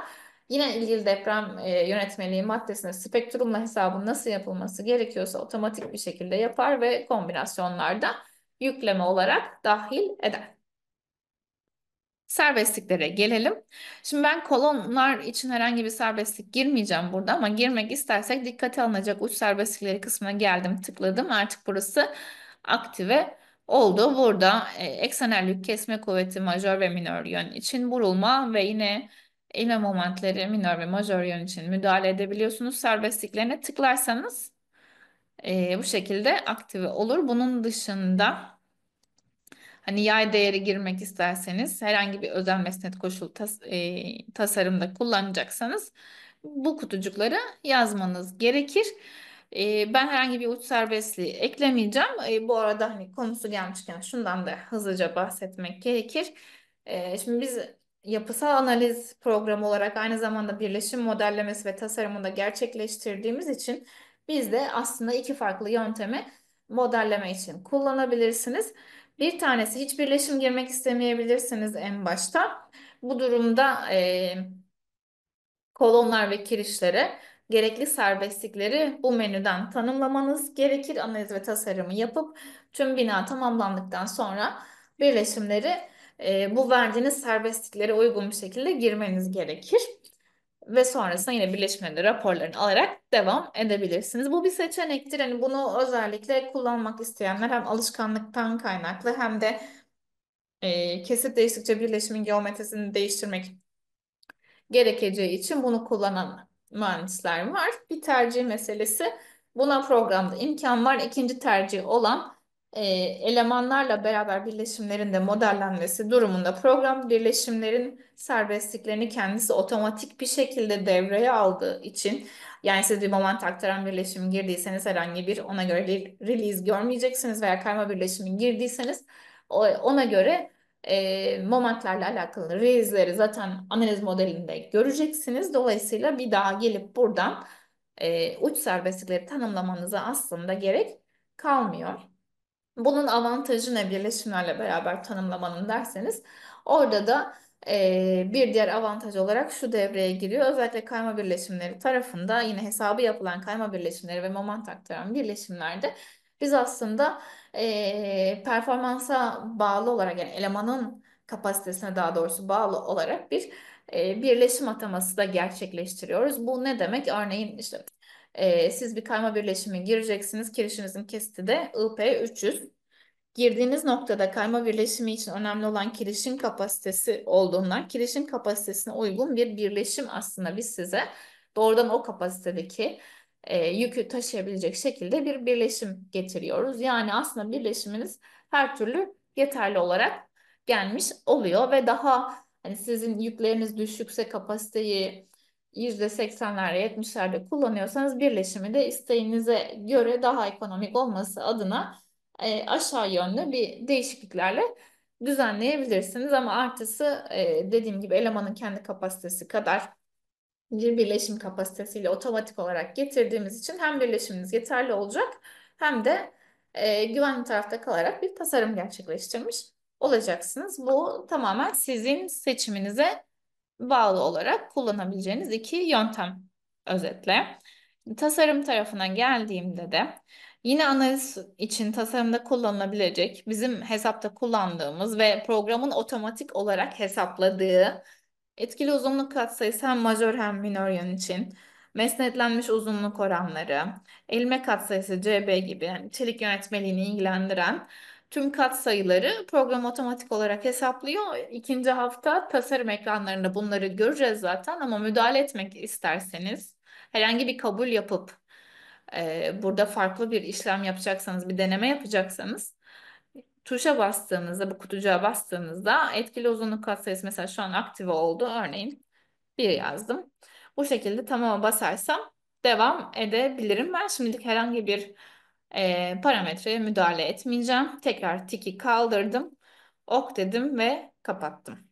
yine ilgili deprem yönetmeliği maddesinde spektrumla hesabın nasıl yapılması gerekiyorsa otomatik bir şekilde yapar ve kombinasyonlarda yükleme olarak dahil eder. Serbestliklere gelelim. Şimdi ben kolonlar için herhangi bir serbestlik girmeyeceğim burada ama girmek istersek dikkate alınacak uç serbestlikleri kısmına geldim, tıkladım. Artık burası aktive oldu. Burada eksenel yük kesme kuvveti majör ve minör yön için vurulma ve yine ivme momentleri minör ve majör yön için müdahale edebiliyorsunuz. Serbestliklerine tıklarsanız bu şekilde aktive olur. Bunun dışında hani yay değeri girmek isterseniz herhangi bir özel mesnet koşul tasarımda kullanacaksanız bu kutucukları yazmanız gerekir. Ben herhangi bir uç serbestliği eklemeyeceğim. Bu arada hani konusu gelmişken şundan da hızlıca bahsetmek gerekir. Şimdi biz yapısal analiz programı olarak aynı zamanda birleşim modellemesi ve tasarımını da gerçekleştirdiğimiz için biz de aslında iki farklı yöntemi modelleme için kullanabilirsiniz. Bir tanesi hiç birleşim girmek istemeyebilirsiniz en başta. Bu durumda kolonlar ve kirişlere gerekli serbestlikleri bu menüden tanımlamanız gerekir. Analiz ve tasarımı yapıp tüm bina tamamlandıktan sonra birleşimleri bu verdiğiniz serbestliklere uygun bir şekilde girmeniz gerekir. Ve sonrasında yine birleşimleri raporlarını alarak devam edebilirsiniz. Bu bir seçenektir. Hani bunu özellikle kullanmak isteyenler hem alışkanlıktan kaynaklı hem de kesit değiştikçe birleşimin geometrisini değiştirmek gerekeceği için bunu kullanan mühendisler var. Bir tercih meselesi. Buna programda imkan var. İkinci tercih olan elemanlarla beraber birleşimlerin de modellenmesi durumunda program birleşimlerin serbestliklerini kendisi otomatik bir şekilde devreye aldığı için yani siz bir moment aktaran birleşim girdiyseniz herhangi bir ona göre release görmeyeceksiniz veya kayma birleşimi girdiyseniz ona göre momentlerle alakalı release'leri zaten analiz modelinde göreceksiniz. Dolayısıyla bir daha gelip buradan uç serbestlikleri tanımlamanıza aslında gerek kalmıyor. Bunun avantajı ne birleşimlerle beraber tanımlamanın derseniz orada da bir diğer avantaj olarak şu devreye giriyor. Özellikle kayma birleşimleri tarafında yine hesabı yapılan kayma birleşimleri ve moment aktaran birleşimlerde biz aslında performansa bağlı olarak yani elemanın kapasitesine daha doğrusu bağlı olarak bir birleşim ataması da gerçekleştiriyoruz. Bu ne demek? Örneğin işte siz bir kayma birleşimi gireceksiniz. Kirişinizin kesiti de IP300. Girdiğiniz noktada kayma birleşimi için önemli olan kirişin kapasitesi olduğundan kirişin kapasitesine uygun bir birleşim aslında biz size doğrudan o kapasitedeki yükü taşıyabilecek şekilde bir birleşim getiriyoruz. Yani aslında birleşiminiz her türlü yeterli olarak gelmiş oluyor ve daha hani sizin yükleriniz düşükse kapasiteyi %80'lerde 70'lerde kullanıyorsanız birleşimi de isteğinize göre daha ekonomik olması adına aşağı yönlü bir değişikliklerle düzenleyebilirsiniz. Ama artısı dediğim gibi elemanın kendi kapasitesi kadar bir birleşim kapasitesiyle otomatik olarak getirdiğimiz için hem birleşiminiz yeterli olacak hem de güvenli tarafta kalarak bir tasarım gerçekleştirmiş olacaksınız. Bu tamamen sizin seçiminize bağlı olarak kullanabileceğiniz iki yöntem özetle. Tasarım tarafına geldiğimde de yine analiz için tasarımda kullanılabilecek bizim hesapta kullandığımız ve programın otomatik olarak hesapladığı etkili uzunluk katsayısı hem majör hem minör yön için, mesnetlenmiş uzunluk oranları, eğilme katsayısı CB gibi yani çelik yönetmeliğini ilgilendiren tüm katsayıları program otomatik olarak hesaplıyor. İkinci hafta tasarım ekranlarında bunları göreceğiz zaten ama müdahale etmek isterseniz herhangi bir kabul yapıp burada farklı bir işlem yapacaksanız, bir deneme yapacaksanız tuşa bastığınızda, bu kutucuğa bastığınızda etkili uzunluk katsayısı mesela şu an aktive oldu. Örneğin bir yazdım. Bu şekilde tamama basarsam devam edebilirim. Ben şimdilik herhangi bir parametreye müdahale etmeyeceğim. Tekrar tiki kaldırdım. Ok dedim ve kapattım.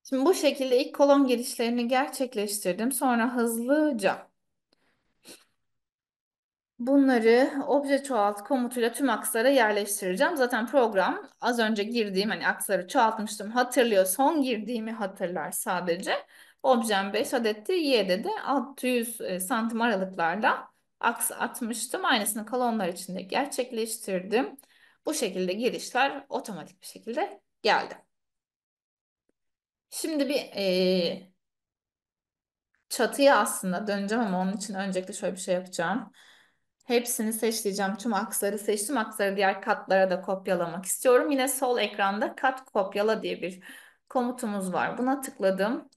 Şimdi bu şekilde ilk kolon girişlerini gerçekleştirdim. Sonra hızlıca bunları obje çoğalt komutuyla tüm akslara yerleştireceğim. Zaten program az önce girdiğim hani aksları çoğaltmıştım hatırlıyor. Son girdiğimi hatırlar sadece. Objem 5 adetti. Y'de de 600 santim aralıklarla aks atmıştım. Aynısını kolonlar içinde gerçekleştirdim. Bu şekilde girişler otomatik bir şekilde geldi. Şimdi bir çatıya aslında döneceğim ama onun için öncelikle şöyle bir şey yapacağım. Hepsini seçeceğim. Tüm aksları seçtim. Aksları diğer katlara da kopyalamak istiyorum. Yine sol ekranda kat kopyala diye bir komutumuz var. Buna tıkladım.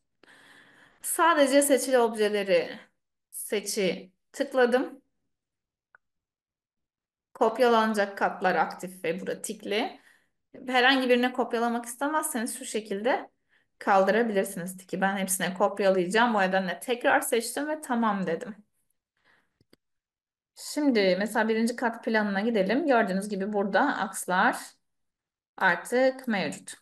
Sadece seçili objeleri tıkladım. Kopyalanacak katlar aktif ve burada tikli. Herhangi birine kopyalamak istemezseniz şu şekilde kaldırabilirsiniz tiki. Ben hepsine kopyalayacağım. Bu nedenle tekrar seçtim ve tamam dedim. Şimdi mesela birinci kat planına gidelim. Gördüğünüz gibi burada akslar artık mevcut.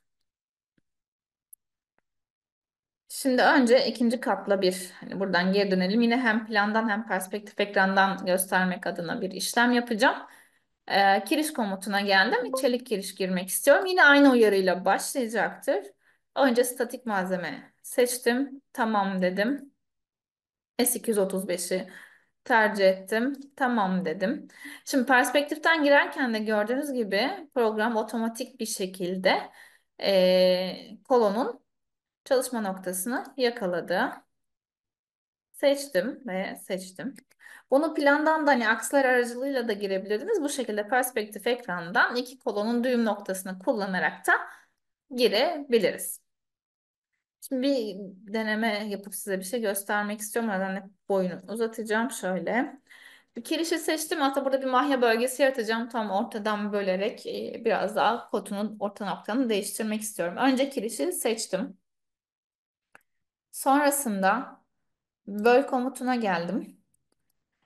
Şimdi önce ikinci katla bir hani buradan geri dönelim. Yine hem plandan hem perspektif ekrandan göstermek adına bir işlem yapacağım. Kiriş komutuna geldim. Çelik kiriş girmek istiyorum. Yine aynı uyarıyla başlayacaktır. Önce statik malzeme seçtim. Tamam dedim. S235'i tercih ettim. Tamam dedim. Şimdi perspektiften girerken de gördüğünüz gibi program otomatik bir şekilde kolonun çalışma noktasını yakaladı. Seçtim ve seçtim. Bunu plandan da hani akslar aracılığıyla da girebilirdiniz. Bu şekilde perspektif ekranından iki kolonun düğüm noktasını kullanarak da girebiliriz. Şimdi bir deneme yapıp size bir şey göstermek istiyorum. O nedenle boyunu uzatacağım şöyle. Bir kirişi seçtim. Hatta burada bir mahya bölgesi yaratacağım. Tam ortadan bölerek biraz daha kotunun orta noktanı değiştirmek istiyorum. Önce kirişi seçtim. Sonrasında böl komutuna geldim.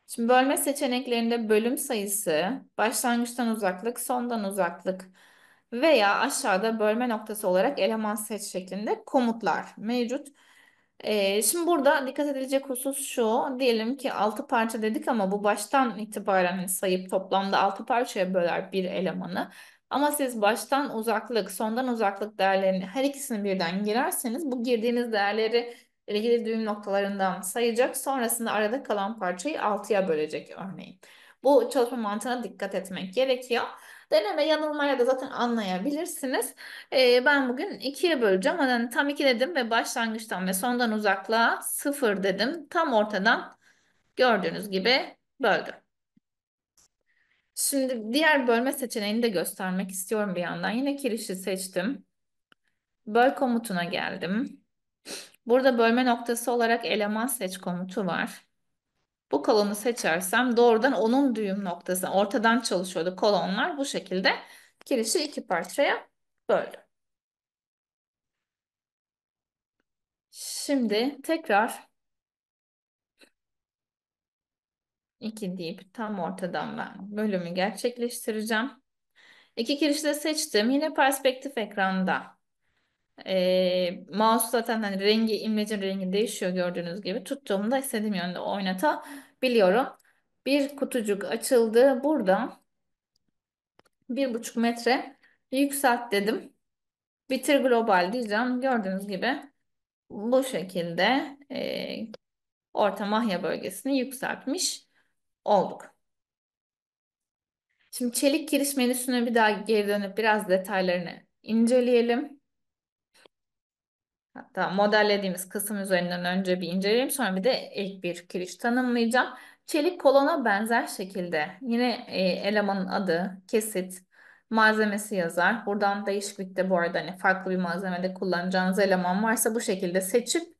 Şimdi bölme seçeneklerinde bölüm sayısı, başlangıçtan uzaklık, sondan uzaklık veya aşağıda bölme noktası olarak eleman seç şeklinde komutlar mevcut. Şimdi burada dikkat edilecek husus şu. Diyelim ki 6 parça dedik ama bu baştan itibaren hani sayıp toplamda 6 parçaya böler bir elemanı. Ama siz baştan uzaklık, sondan uzaklık değerlerini her ikisini birden girerseniz bu girdiğiniz değerleri ilgili düğüm noktalarından sayacak. Sonrasında arada kalan parçayı 6'ya bölecek örneğin. Bu çalışma mantığına dikkat etmek gerekiyor. Deneme yanılmaya da zaten anlayabilirsiniz. Ben bugün ikiye böleceğim. Yani tam 2 dedim ve başlangıçtan ve sondan uzaklığa 0 dedim. Tam ortadan gördüğünüz gibi böldüm. Şimdi diğer bölme seçeneğini de göstermek istiyorum bir yandan. Yine kirişi seçtim. Böl komutuna geldim. Burada bölme noktası olarak eleman seç komutu var. Bu kolonu seçersem doğrudan onun düğüm noktası ortadan çalışıyordu kolonlar. Bu şekilde kirişi iki parçaya böldüm. Şimdi tekrar 2 deyip tam ortadan ben bölümü gerçekleştireceğim. İki kirişi de seçtim. Yine perspektif ekranda. Mouse zaten hani rengi, imlecin rengi değişiyor gördüğünüz gibi. Tuttuğumda istediğim yönde oynatabiliyorum. Bir kutucuk açıldı. Burada 1,5 metre yükselt dedim. Bitir global diyeceğim. Gördüğünüz gibi bu şekilde orta mahya bölgesini yükseltmiş olduk. Şimdi çelik kiriş menüsüne bir daha geri dönüp biraz detaylarını inceleyelim. Hatta modellediğimiz kısım üzerinden önce bir inceleyelim. Sonra bir de ek bir kiriş tanımlayacağım. Çelik kolona benzer şekilde yine elemanın adı, kesit, malzemesi yazar. Buradan değişiklikte bu arada hani farklı bir malzemede kullanacağınız eleman varsa bu şekilde seçip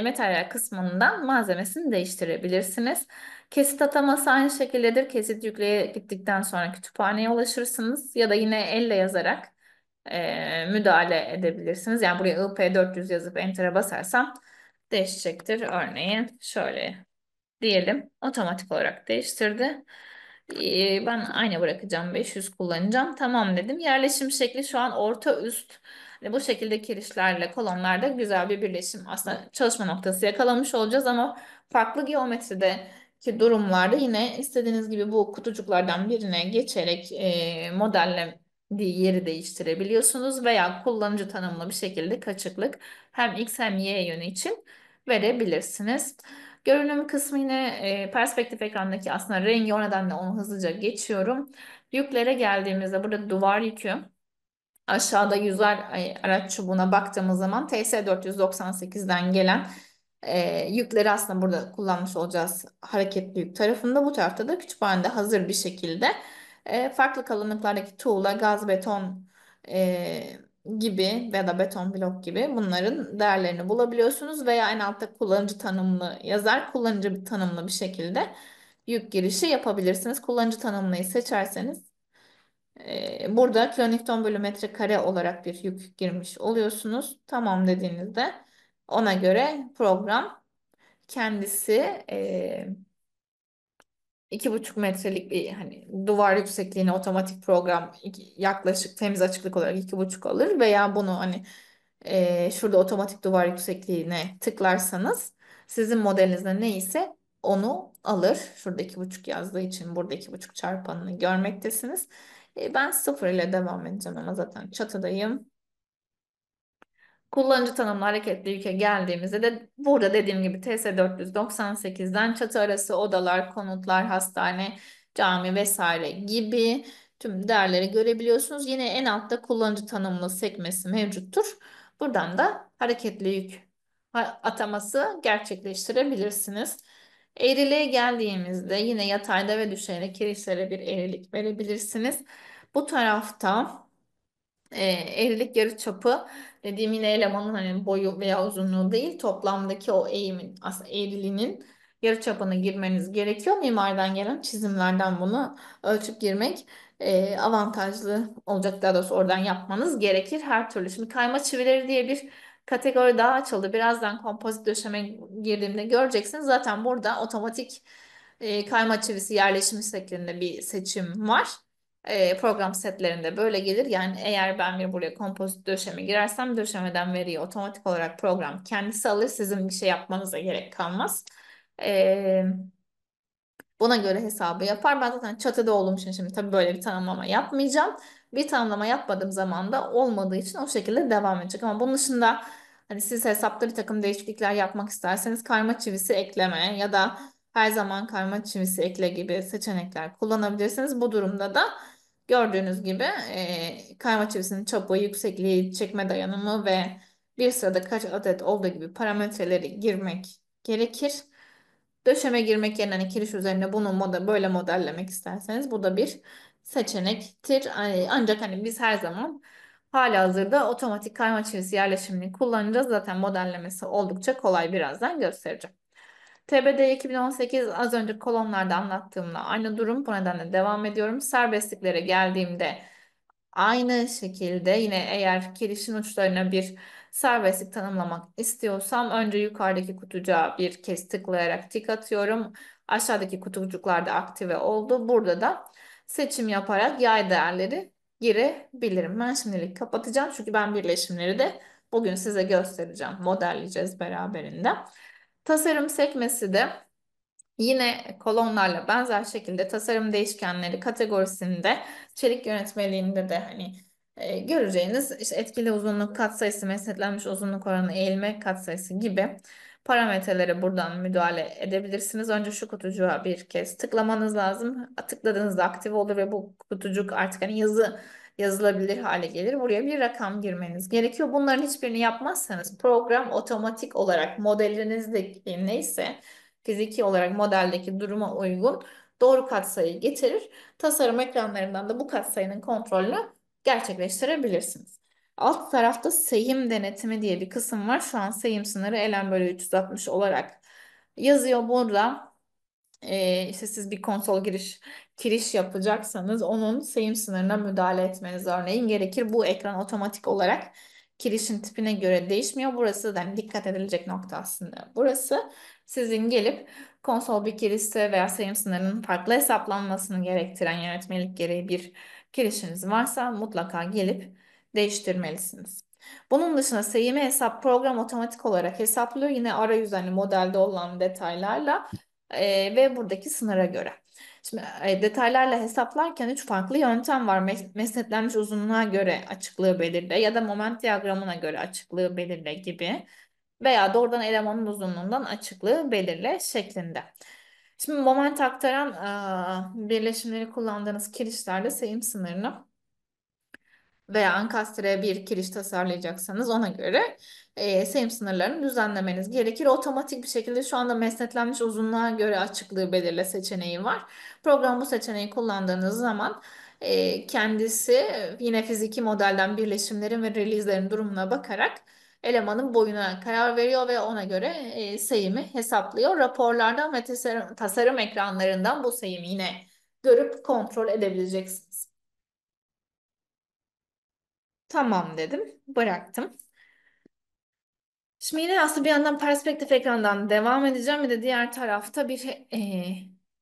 materyal kısmından malzemesini değiştirebilirsiniz. Kesit ataması aynı şekildedir. Kesit yükleye gittikten sonra kütüphaneye ulaşırsınız ya da yine elle yazarak müdahale edebilirsiniz. Yani buraya IP400 yazıp Enter'a basarsam değişecektir. Örneğin şöyle diyelim otomatik olarak değiştirdi. Ben aynı bırakacağım 500 kullanacağım. Tamam dedim. Yerleşim şekli şu an orta üst. Hani bu şekilde kirişlerle kolonlarda güzel bir birleşim. Aslında çalışma noktası yakalamış olacağız ama farklı geometrideki durumlarda yine istediğiniz gibi bu kutucuklardan birine geçerek modellediği yeri değiştirebiliyorsunuz veya kullanıcı tanımlı bir şekilde kaçıklık hem X hem Y yönü için verebilirsiniz. Görünüm kısmı yine perspektif ekrandaki aslında rengi o nedenle onu hızlıca geçiyorum. Yüklere geldiğimizde burada duvar yükü. Aşağıda yüzer araç çubuğuna baktığımız zaman TS498'den gelen yükleri aslında burada kullanmış olacağız hareketli yük tarafında. Bu tarafta da kütüphanede hazır bir şekilde farklı kalınlıklardaki tuğla, gaz, beton e, gibi ya da beton blok gibi bunların değerlerini bulabiliyorsunuz veya en altta kullanıcı tanımlı yazar kullanıcı tanımlı bir şekilde yük girişi yapabilirsiniz. Kullanıcı tanımlıyı seçerseniz burada kilonewton bölü metrekare olarak bir yük girmiş oluyorsunuz. Tamam dediğinizde ona göre program kendisi 2,5 metrelik bir hani duvar yüksekliğine otomatik program yaklaşık temiz açıklık olarak 2,5 alır veya bunu hani şurada otomatik duvar yüksekliğine tıklarsanız sizin modelinizde neyse onu alır. Şurada 2,5 yazdığı için burada 2,5 çarpanını görmektesiniz. Ben sıfır ile devam edeceğim ama zaten çatıdayım. Kullanıcı tanımlı hareketli yüke geldiğimizde de burada dediğim gibi TS498'den çatı arası odalar, konutlar, hastane, cami vesaire gibi tüm değerleri görebiliyorsunuz. Yine en altta kullanıcı tanımlı sekmesi mevcuttur. Buradan da hareketli yük ataması gerçekleştirebilirsiniz. Eğriliğe geldiğimizde yine yatayda ve düşeyde kirişlere bir eğrilik verebilirsiniz. Bu tarafta eğrilik yarıçapı dediğim yine elemanın hani boyu veya uzunluğu değil toplamdaki o eğimin aslında eğriliğinin yarıçapını girmeniz gerekiyor. Mimariden gelen çizimlerden bunu ölçüp girmek avantajlı olacak. Daha doğrusu oradan yapmanız gerekir her türlü. Şimdi kayma çivileri diye bir kategori daha açıldı. Birazdan kompozit döşeme girdiğimde göreceksiniz. Zaten burada otomatik kayma çivisi yerleşimi şeklinde bir seçim var. Program setlerinde böyle gelir. Yani eğer ben bir buraya kompozit döşeme girersem döşemeden veriyi otomatik olarak program kendisi alır. Sizin bir şey yapmanıza gerek kalmaz. E, Buna göre hesabı yapar. Ben zaten çatıda olduğum için şimdi tabii böyle bir tanımlama yapmayacağım. Bir tanımlama yapmadığım zaman da olmadığı için o şekilde devam edecek. Ama bunun dışında hani siz hesapta bir takım değişiklikler yapmak isterseniz karma çivisi ekleme ya da her zaman karma çivisi ekle gibi seçenekler kullanabilirsiniz. Bu durumda da gördüğünüz gibi karma çivisinin çapı, yüksekliği, çekme dayanımı ve bir sırada kaç adet olduğu gibi parametreleri girmek gerekir. Döşeme girmek yerine hani kiriş üzerine bunu böyle modellemek isterseniz bu da bir seçenektir. Ancak hani biz her zaman halihazırda otomatik kayma çivisi yerleşimini kullanacağız. Zaten modellemesi oldukça kolay birazdan göstereceğim. TBD 2018 az önce kolonlarda anlattığımla aynı durum. Bu nedenle devam ediyorum. Serbestliklere geldiğimde aynı şekilde yine eğer kirişin uçlarına bir serbestlik tanımlamak istiyorsam önce yukarıdaki kutucuğa bir kez tıklayarak tik atıyorum. Aşağıdaki kutucuklar da aktive oldu. Burada da seçim yaparak yay değerleri girebilirim. Ben şimdilik kapatacağım çünkü ben birleşimleri de bugün size göstereceğim. Modelleyeceğiz beraberinde. Tasarım sekmesi de yine kolonlarla benzer şekilde tasarım değişkenleri kategorisinde çelik yönetmeliğinde de hani göreceğiniz işte etkili uzunluk katsayısı, mesnetlenmiş uzunluk oranı, eğilme katsayısı gibi parametrelere buradan müdahale edebilirsiniz. Önce şu kutucuğa bir kez tıklamanız lazım. Tıkladığınızda aktif olur ve bu kutucuk artık hani yazılabilir hale gelir. Buraya bir rakam girmeniz gerekiyor. Bunların hiçbirini yapmazsanız program otomatik olarak modelinizdeki neyse fiziki olarak modeldeki duruma uygun doğru katsayıyı getirir. Tasarım ekranlarından da bu katsayının kontrolünü gerçekleştirebilirsiniz. Alt tarafta seyim denetimi diye bir kısım var. Şu an seyim sınırı ln bölü 360 olarak yazıyor burada. İşte siz bir konsol giriş yapacaksanız onun seyim sınırına müdahale etmeniz örneğin gerekir. Bu ekran otomatik olarak kirişin tipine göre değişmiyor. Burası da hani dikkat edilecek nokta aslında. Burası sizin gelip konsol bir kirişte veya seyim sınırının farklı hesaplanmasını gerektiren yönetmelik gereği bir kirişiniz varsa mutlaka gelip değiştirmelisiniz. Bunun dışında seyimi hesap program otomatik olarak hesaplıyor. Yine arayüz hani modelde olan detaylarla ve buradaki sınıra göre. Şimdi detaylarla hesaplarken üç farklı yöntem var. Mesnetlenmiş uzunluğa göre açıklığı belirle ya da moment diyagramına göre açıklığı belirle gibi veya doğrudan elemanın uzunluğundan açıklığı belirle şeklinde. Şimdi moment aktaran birleşimleri kullandığınız kirişlerde sayım sınırını veya ankastre bir kiriş tasarlayacaksanız ona göre sayım sınırlarını düzenlemeniz gerekir. Otomatik bir şekilde şu anda mesnetlenmiş uzunluğa göre açıklığı belirle seçeneği var. Program bu seçeneği kullandığınız zaman kendisi yine fiziki modelden birleşimlerin ve release'lerin durumuna bakarak elemanın boyuna karar veriyor ve ona göre sayımı hesaplıyor. Raporlardan ve tasarım ekranlarından bu sayımı yine görüp kontrol edebileceksiniz. Tamam dedim. Bıraktım. Şimdi yine aslında bir yandan perspektif ekrandan devam edeceğim. Bir de diğer tarafta bir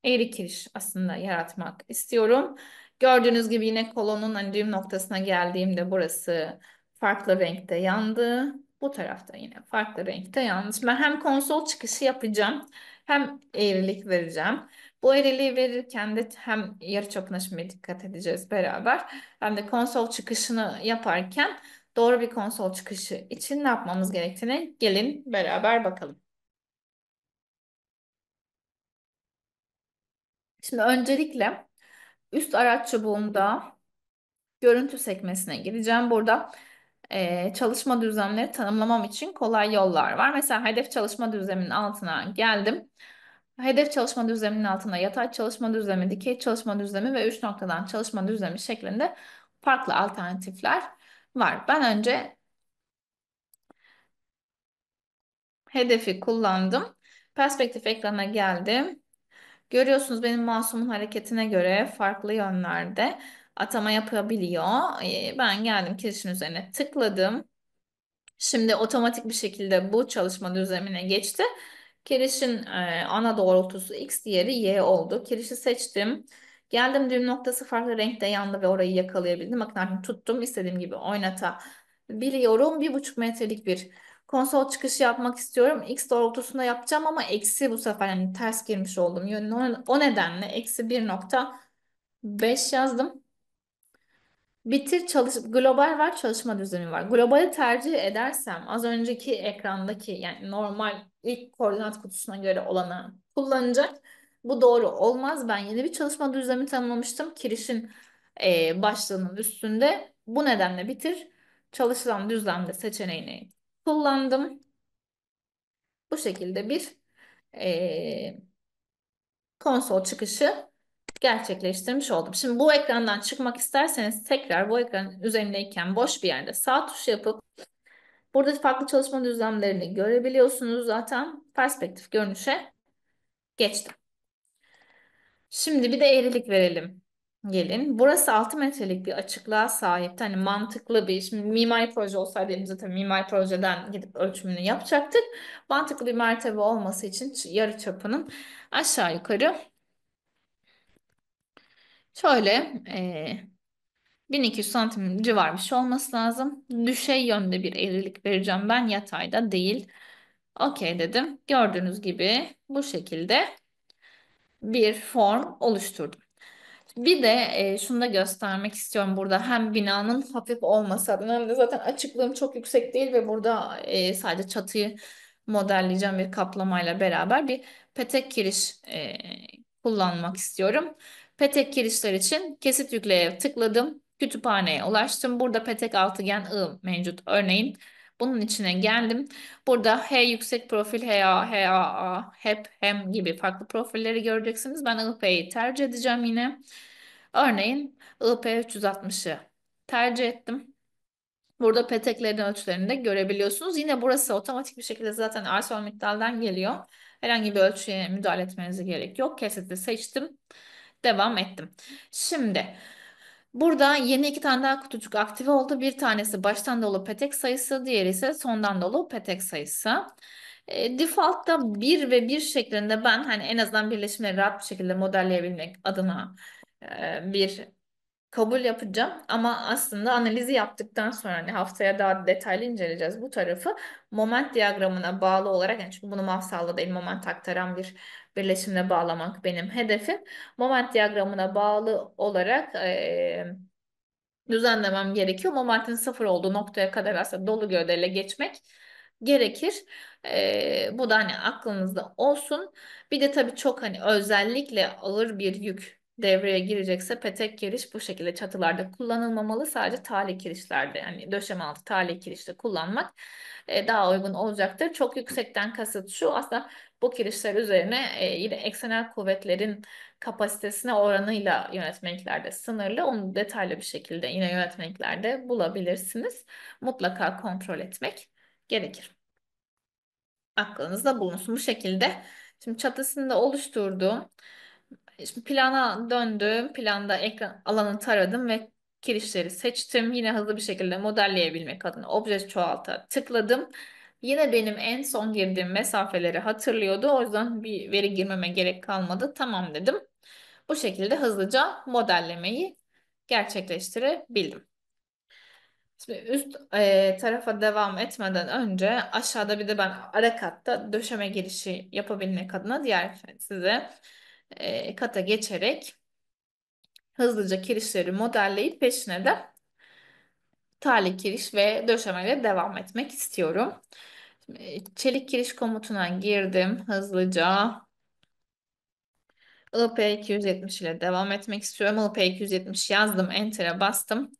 eğri kiriş aslında yaratmak istiyorum. Gördüğünüz gibi yine kolonun hani düğüm noktasına geldiğimde burası farklı renkte yandı. Bu tarafta yine farklı renkte yandı. Şimdi ben hem konsol çıkışı yapacağım hem eğrilik vereceğim. Bu eğriliği verirken de hem yarıçapına şimdi dikkat edeceğiz beraber. Hem de konsol çıkışını yaparken doğru bir konsol çıkışı için ne yapmamız gerektiğini gelin beraber bakalım. Şimdi öncelikle üst araç çubuğumda görüntü sekmesine gireceğim. Burada çalışma düzlemleri tanımlamam için kolay yollar var. Mesela hedef çalışma düzleminin altına geldim. Hedef çalışma düzleminin altına yatay çalışma düzlemi, dikey çalışma düzlemi ve üç noktadan çalışma düzlemi şeklinde farklı alternatifler var. Ben önce hedefi kullandım. Perspektif ekranına geldim. Görüyorsunuz benim mouse'umun hareketine göre farklı yönlerde atama yapabiliyor. Ben geldim kirişin üzerine tıkladım. Şimdi otomatik bir şekilde bu çalışma düzlemine geçti. Kirişin ana doğrultusu X, diğeri Y oldu. Kirişi seçtim. Geldim düğüm noktası farklı renkte yandı ve orayı yakalayabildim. Bakın artık tuttum. İstediğim gibi oynatabiliyorum. 1,5 metrelik bir konsol çıkışı yapmak istiyorum. X doğrultusunda yapacağım ama eksi bu sefer yani ters girmiş oldum yönüne. O nedenle eksi 1,5 yazdım. Bitir çalış global var çalışma düzeni var. Globali tercih edersem az önceki ekrandaki yani normal ilk koordinat kutusuna göre olanı kullanacak. Bu doğru olmaz. Ben yeni bir çalışma düzlemi tanımlamıştım. Kirişin başlığının üstünde. Bu nedenle bitir çalışılan düzlemde seçeneğini kullandım. Bu şekilde bir e, konsol çıkışı gerçekleştirmiş oldum. Şimdi bu ekrandan çıkmak isterseniz tekrar bu ekranın üzerindeyken boş bir yerde sağ tuş yapıp burada farklı çalışma düzlemlerini görebiliyorsunuz zaten perspektif görünüşe Geçtim. Şimdi bir de eğrilik verelim. Gelin. Burası 6 metrelik bir açıklığa sahip. Hani mantıklı bir, şimdi mimari proje olsaydı elimizde tabii mimari projeden gidip ölçümünü yapacaktık. Mantıklı bir mertebe olması için yarı çapının aşağı yukarı şöyle 1200 santim civar bir şey olması lazım. Düşey yönde bir eğrilik vereceğim ben, yatayda değil. Okey dedim. Gördüğünüz gibi bu şekilde bir form oluşturdum. Bir de şunu da göstermek istiyorum burada. Hem binanın hafif olması adına hem de zaten açıklığım çok yüksek değil ve burada sadece çatıyı modelleyeceğim bir kaplamayla beraber bir petek kiriş kullanmak istiyorum. Petek kirişler için kesit yükleye tıkladım. Kütüphaneye ulaştım. Burada petek altıgen I mevcut. Örneğin bunun içine geldim. Burada H yüksek profil, HA, HAA, HEP, HEM gibi farklı profilleri göreceksiniz. Ben IP'yi tercih edeceğim yine. Örneğin IP 360'ı tercih ettim. Burada peteklerin ölçülerini de görebiliyorsunuz. Yine burası otomatik bir şekilde zaten Arsenal miktardan geliyor. Herhangi bir ölçüye müdahale etmenize gerek yok. Kesiti seçtim. Devam ettim. Şimdi burada yeni iki tane daha kutucuk aktive oldu. Bir tanesi baştan dolu petek sayısı, diğeri ise sondan dolu petek sayısı. Default'ta bir ve bir şeklinde ben hani en azından birleşimleri rahat bir şekilde modelleyebilmek adına bir kabul yapacağım. Ama aslında analizi yaptıktan sonra hani haftaya daha detaylı inceleyeceğiz bu tarafı. Moment diyagramına bağlı olarak, yani çünkü bunu mafsalda değil moment aktaran bir birleşimle bağlamak benim hedefim. Moment diyagramına bağlı olarak düzenlemem gerekiyor. Momentin sıfır olduğu noktaya kadar aslında dolu gövdeyle geçmek gerekir. Bu da hani aklınızda olsun. Bir de tabii çok hani özellikle ağır bir yük devreye girecekse petek kiriş bu şekilde çatılarda kullanılmamalı. Sadece tali kirişlerde, yani döşeme altı tali kirişte kullanmak daha uygun olacaktır. Çok yüksekten kasıt şu, aslında bu kirişler üzerine yine eksenel kuvvetlerin kapasitesine oranıyla yönetmeliklerde sınırlı. Onu detaylı bir şekilde yine yönetmeliklerde bulabilirsiniz. Mutlaka kontrol etmek gerekir. Aklınızda bulunsun bu şekilde. Şimdi çatısını da oluşturdum. Şimdi plana döndüm. Planda ekran alanı taradım ve kirişleri seçtim. Yine hızlı bir şekilde modelleyebilmek adına obje çoğalta tıkladım. Yine benim en son girdiğim mesafeleri hatırlıyordu. O yüzden bir veri girmeme gerek kalmadı. Tamam dedim. Bu şekilde hızlıca modellemeyi gerçekleştirebildim. Şimdi üst tarafa devam etmeden önce aşağıda bir de ben ara katta döşeme girişi yapabilmek adına diğer size kata geçerek hızlıca kirişleri modelleyip peşine de tali kiriş ve döşemeyle devam etmek istiyorum. Şimdi, çelik kiriş komutuna girdim hızlıca. IP270 ile devam etmek istiyorum. IP270 yazdım, Enter'e bastım.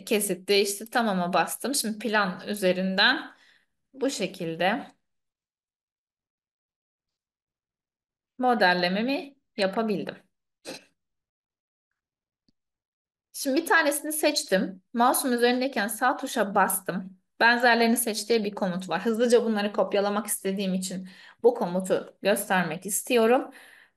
Kesit değişti, tamama bastım. Şimdi plan üzerinden bu şekilde modellememi yapabildim. Şimdi bir tanesini seçtim. Mouse'um üzerindeyken sağ tuşa bastım. Benzerlerini seç diye bir komut var. Hızlıca bunları kopyalamak istediğim için bu komutu göstermek istiyorum.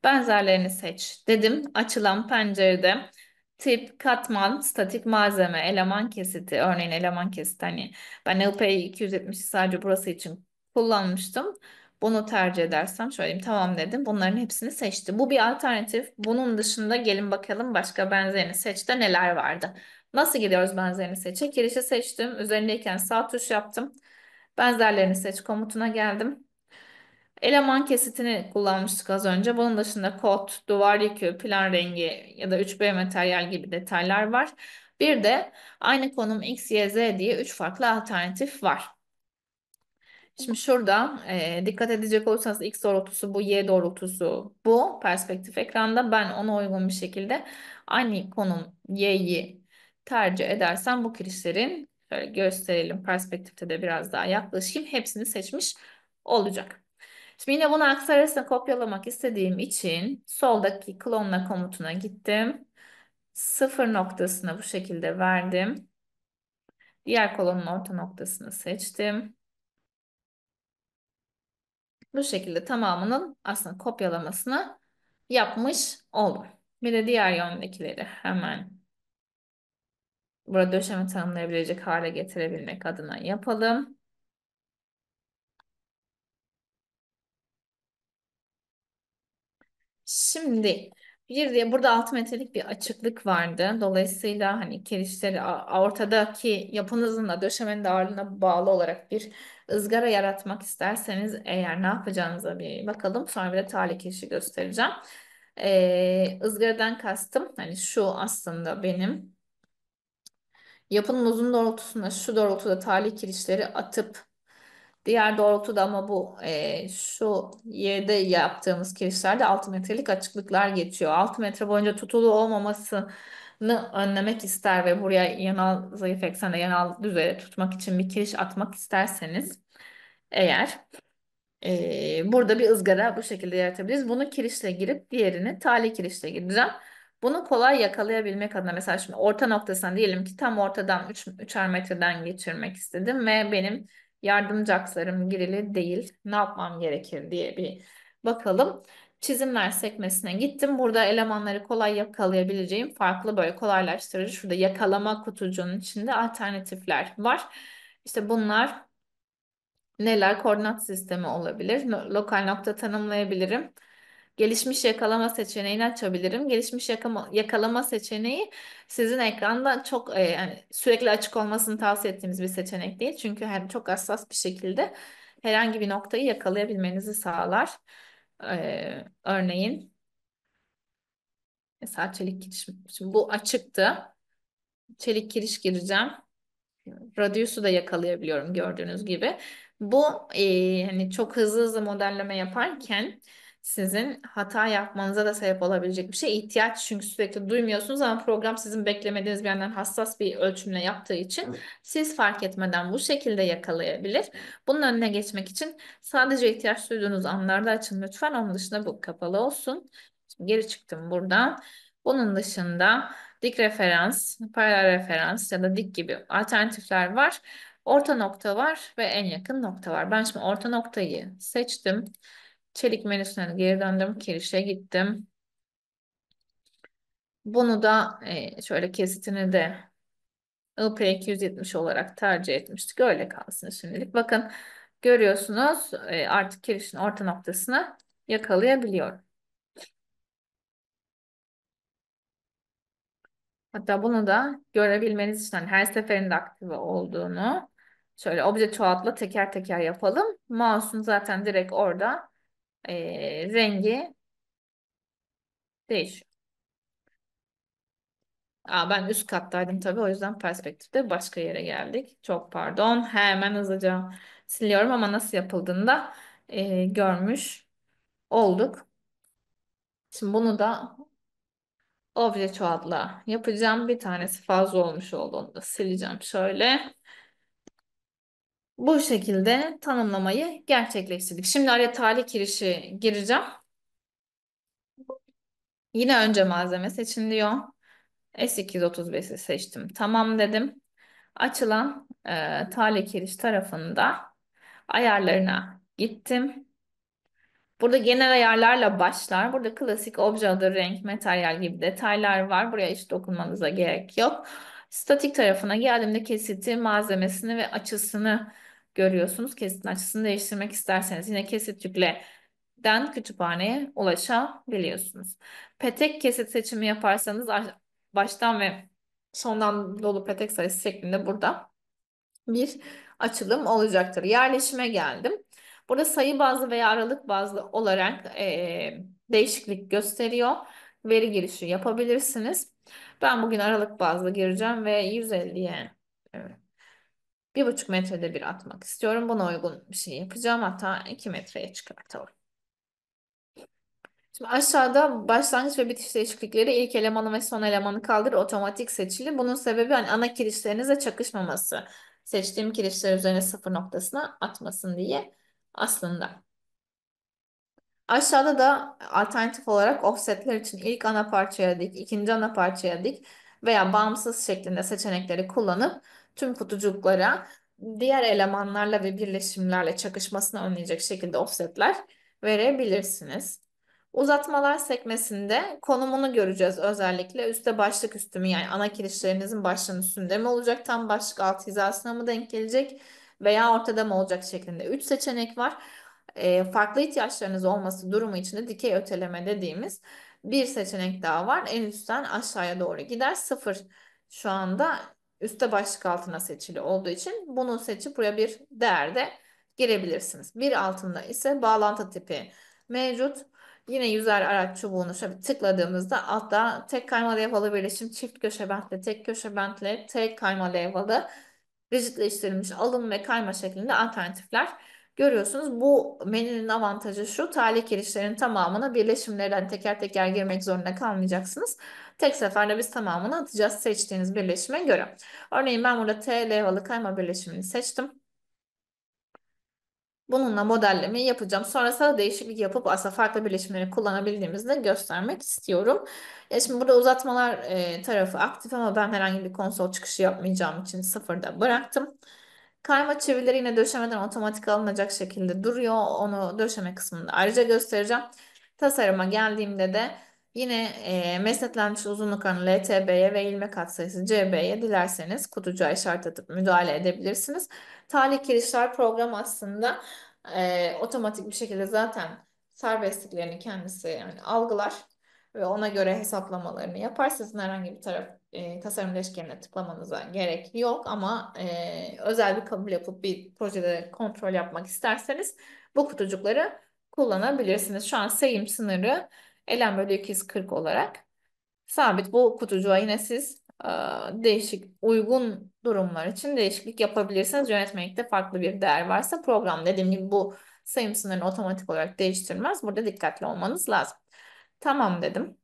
Benzerlerini seç dedim. Açılan pencerede tip, katman, statik malzeme, eleman kesiti. Örneğin eleman kesiti, hani ben LPI 270'i sadece burası için kullanmıştım. Bunu tercih edersem şöyle diyeyim, tamam dedim. Bunların hepsini seçti. Bu bir alternatif. Bunun dışında gelin bakalım başka benzerini seçte neler vardı. Nasıl gidiyoruz benzerini seçe? Girişi seçtim. Üzerindeyken sağ tuş yaptım. Benzerlerini seç komutuna geldim. Eleman kesitini kullanmıştık az önce. Bunun dışında kod, duvar yükü, plan rengi ya da 3B materyal gibi detaylar var. Bir de aynı konum X, Y, Z diye 3 farklı alternatif var. Şimdi şurada dikkat edecek olursanız X doğrultusu bu, Y doğrultusu bu. Perspektif ekranda ben ona uygun bir şekilde aynı konum Y'yi tercih edersem bu kirişlerin, şöyle gösterelim, perspektifte de biraz daha yaklaşayım, hepsini seçmiş olacak. Şimdi yine bunu aktarırsa kopyalamak istediğim için soldaki klonla komutuna gittim. Sıfır noktasına bu şekilde verdim. Diğer kolonun orta noktasını seçtim. Bu şekilde tamamının aslında kopyalamasını yapmış oldum. Bir de diğer yöndekileri hemen burada döşeme tanımlayabilecek hale getirebilmek adına yapalım. Şimdi bir diye burada 6 metrelik bir açıklık vardı. Dolayısıyla hani kirişleri ortadaki yapınızın da döşemenin de ağırlığına bağlı olarak bir ızgara yaratmak isterseniz eğer ne yapacağınıza bir bakalım. Sonra bir de tali kirişi göstereceğim. Izgaradan kastım hani şu aslında benim yapının uzun doğrultusunda şu doğrultuda tali kirişleri atıp diğer doğrultuda ama bu şu yerde yaptığımız kirişlerde 6 metrelik açıklıklar geçiyor. 6 metre boyunca tutulu olmamasını önlemek ister ve buraya yanal zayıf eksende yanal düzeyde tutmak için bir kiriş atmak isterseniz eğer burada bir ızgara bu şekilde yaratabiliriz. Bunu kirişle girip diğerini tali kirişle gireceğim. Bunu kolay yakalayabilmek adına mesela şimdi orta noktasına diyelim ki tam ortadan 3'er metreden geçirmek istedim ve benim yardımcı aksarım girili değil. Ne yapmam gerekir diye bir bakalım. Çizimler sekmesine gittim. Burada elemanları kolay yakalayabileceğim farklı böyle kolaylaştırıcı şurada yakalama kutucuğunun içinde alternatifler var. İşte bunlar neler? Koordinat sistemi olabilir. Lokal nokta tanımlayabilirim. Gelişmiş yakalama seçeneğini açabilirim. Gelişmiş yakalama seçeneği sizin ekranda çok yani sürekli açık olmasını tavsiye ettiğimiz bir seçenek değil. Çünkü hem çok hassas bir şekilde herhangi bir noktayı yakalayabilmenizi sağlar. Örneğin mesela çelik giriş. Şimdi bu açıktı. Çelik giriş gireceğim. Radius'u da yakalayabiliyorum gördüğünüz gibi. Bu hani çok hızlı hızlı modelleme yaparken sizin hata yapmanıza da sebep olabilecek bir şey. İhtiyaç çünkü sürekli duymuyorsunuz ama program sizin beklemediğiniz bir yandan hassas bir ölçümle yaptığı için siz fark etmeden bu şekilde yakalayabilir. Bunun önüne geçmek için sadece ihtiyaç duyduğunuz anlarda açın lütfen. Onun dışında bu kapalı olsun. Şimdi geri çıktım buradan. Bunun dışında dik referans, paralel referans ya da dik gibi alternatifler var. Orta nokta var ve en yakın nokta var. Ben şimdi orta noktayı seçtim. Çelik menüsüne geri döndüm. Kirişe gittim. Bunu da şöyle kesitini de IP270 olarak tercih etmiştik. Öyle kalsın şimdilik. Bakın görüyorsunuz artık kirişin orta noktasını yakalayabiliyorum. Hatta bunu da görebilmeniz için hani her seferinde aktive olduğunu şöyle obje çoğaltla teker teker yapalım. Mouse'un zaten direkt orada rengi değişiyor. Ben üst kattaydım tabii o yüzden perspektifte başka yere geldik. Çok pardon. Hemen hızlıca siliyorum ama nasıl yapıldığını da görmüş olduk. Şimdi bunu da obje çoğaltla yapacağım. Bir tanesi fazla olmuş oldu. Onu da sileceğim şöyle. Bu şekilde tanımlamayı gerçekleştirdik. Şimdi araya tali kirişi gireceğim. Yine önce malzeme seçin diyor. S235'i seçtim. Tamam dedim. Açılan tali kiriş tarafında ayarlarına gittim. Burada genel ayarlarla başlar. Burada klasik obje adı, renk, materyal gibi detaylar var. Buraya hiç dokunmanıza gerek yok. Statik tarafına geldiğimde kesiti, malzemesini ve açısını görüyorsunuz. Kesitin açısını değiştirmek isterseniz yine kesit yükle'den kütüphaneye ulaşabiliyorsunuz. Petek kesit seçimi yaparsanız baştan ve sondan dolu petek sayısı şeklinde burada bir açılım olacaktır. Yerleşime geldim. Burada sayı bazlı veya aralık bazlı olarak değişiklik gösteriyor. Veri girişi yapabilirsiniz. Ben bugün aralık bazlı gireceğim ve 150'ye 1,5 metrede bir atmak istiyorum. Buna uygun bir şey yapacağım. Hatta 2 metreye çıkartalım. Şimdi aşağıda başlangıç ve bitiş değişiklikleri ilk elemanı ve son elemanı kaldır otomatik seçili. Bunun sebebi hani ana kirişlerinizle çakışmaması. Seçtiğim kirişler üzerine sıfır noktasına atmasın diye aslında. Aşağıda da alternatif olarak offsetler için ilk ana parçaya dik, ikinci ana parçaya dik veya bağımsız şeklinde seçenekleri kullanıp tüm kutucuklara diğer elemanlarla ve birleşimlerle çakışmasını önleyecek şekilde offsetler verebilirsiniz. Uzatmalar sekmesinde konumunu göreceğiz özellikle. Üste başlık üstü mü, yani ana kirişlerinizin başlığının üstünde mi olacak? Tam başlık alt hizasına mı denk gelecek? Veya ortada mı olacak şeklinde 3 seçenek var. Farklı ihtiyaçlarınız olması durumu için de dikey öteleme dediğimiz bir seçenek daha var. En üstten aşağıya doğru gider. Sıfır şu anda üstte başlık altına seçili olduğu için bunu seçip buraya bir değer de girebilirsiniz. Bir altında ise bağlantı tipi mevcut. Yine yüzer araç çubuğunu şöyle tıkladığımızda altta tek kayma levhalı birleşim, çift köşe bentli, tek köşe bentli, tek kayma levhalı, rigidleştirilmiş alım ve kayma şeklinde alternatifler görüyorsunuz. Bu menünün avantajı şu: tali kirişlerin tamamına birleşimlerden teker teker girmek zorunda kalmayacaksınız. Tek seferde biz tamamını atacağız seçtiğiniz birleşime göre. Örneğin ben burada T levhalı kayma birleşimini seçtim. Bununla modellemeyi yapacağım. Sonrasında değişiklik yapıp aslında farklı birleşimleri kullanabildiğimizi de göstermek istiyorum. Şimdi burada uzatmalar tarafı aktif ama ben herhangi bir konsol çıkışı yapmayacağım için sıfırda bıraktım. Kayma çivileri yine döşemeden otomatik alınacak şekilde duruyor. Onu döşeme kısmında ayrıca göstereceğim. Tasarıma geldiğimde de yine mesnetlenmiş uzunluk alanı LTB'ye ve ilmek katsayısı CB'ye dilerseniz kutucuğa işaret atıp müdahale edebilirsiniz. Talih kirişler program aslında otomatik bir şekilde zaten serbestliklerini kendisi yani algılar ve ona göre hesaplamalarını yapar. Sizin herhangi bir tasarım değişkenine tıklamanıza gerek yok ama özel bir kabul yapıp bir projede kontrol yapmak isterseniz bu kutucukları kullanabilirsiniz. Şu an sayım sınırı ln/240 olarak sabit. Bu kutucuğa yine siz değişik uygun durumlar için değişiklik yapabilirsiniz. Yönetmelikte farklı bir değer varsa program dediğim gibi bu sayım sınırını otomatik olarak değiştirmez. Burada dikkatli olmanız lazım. Tamam dedim.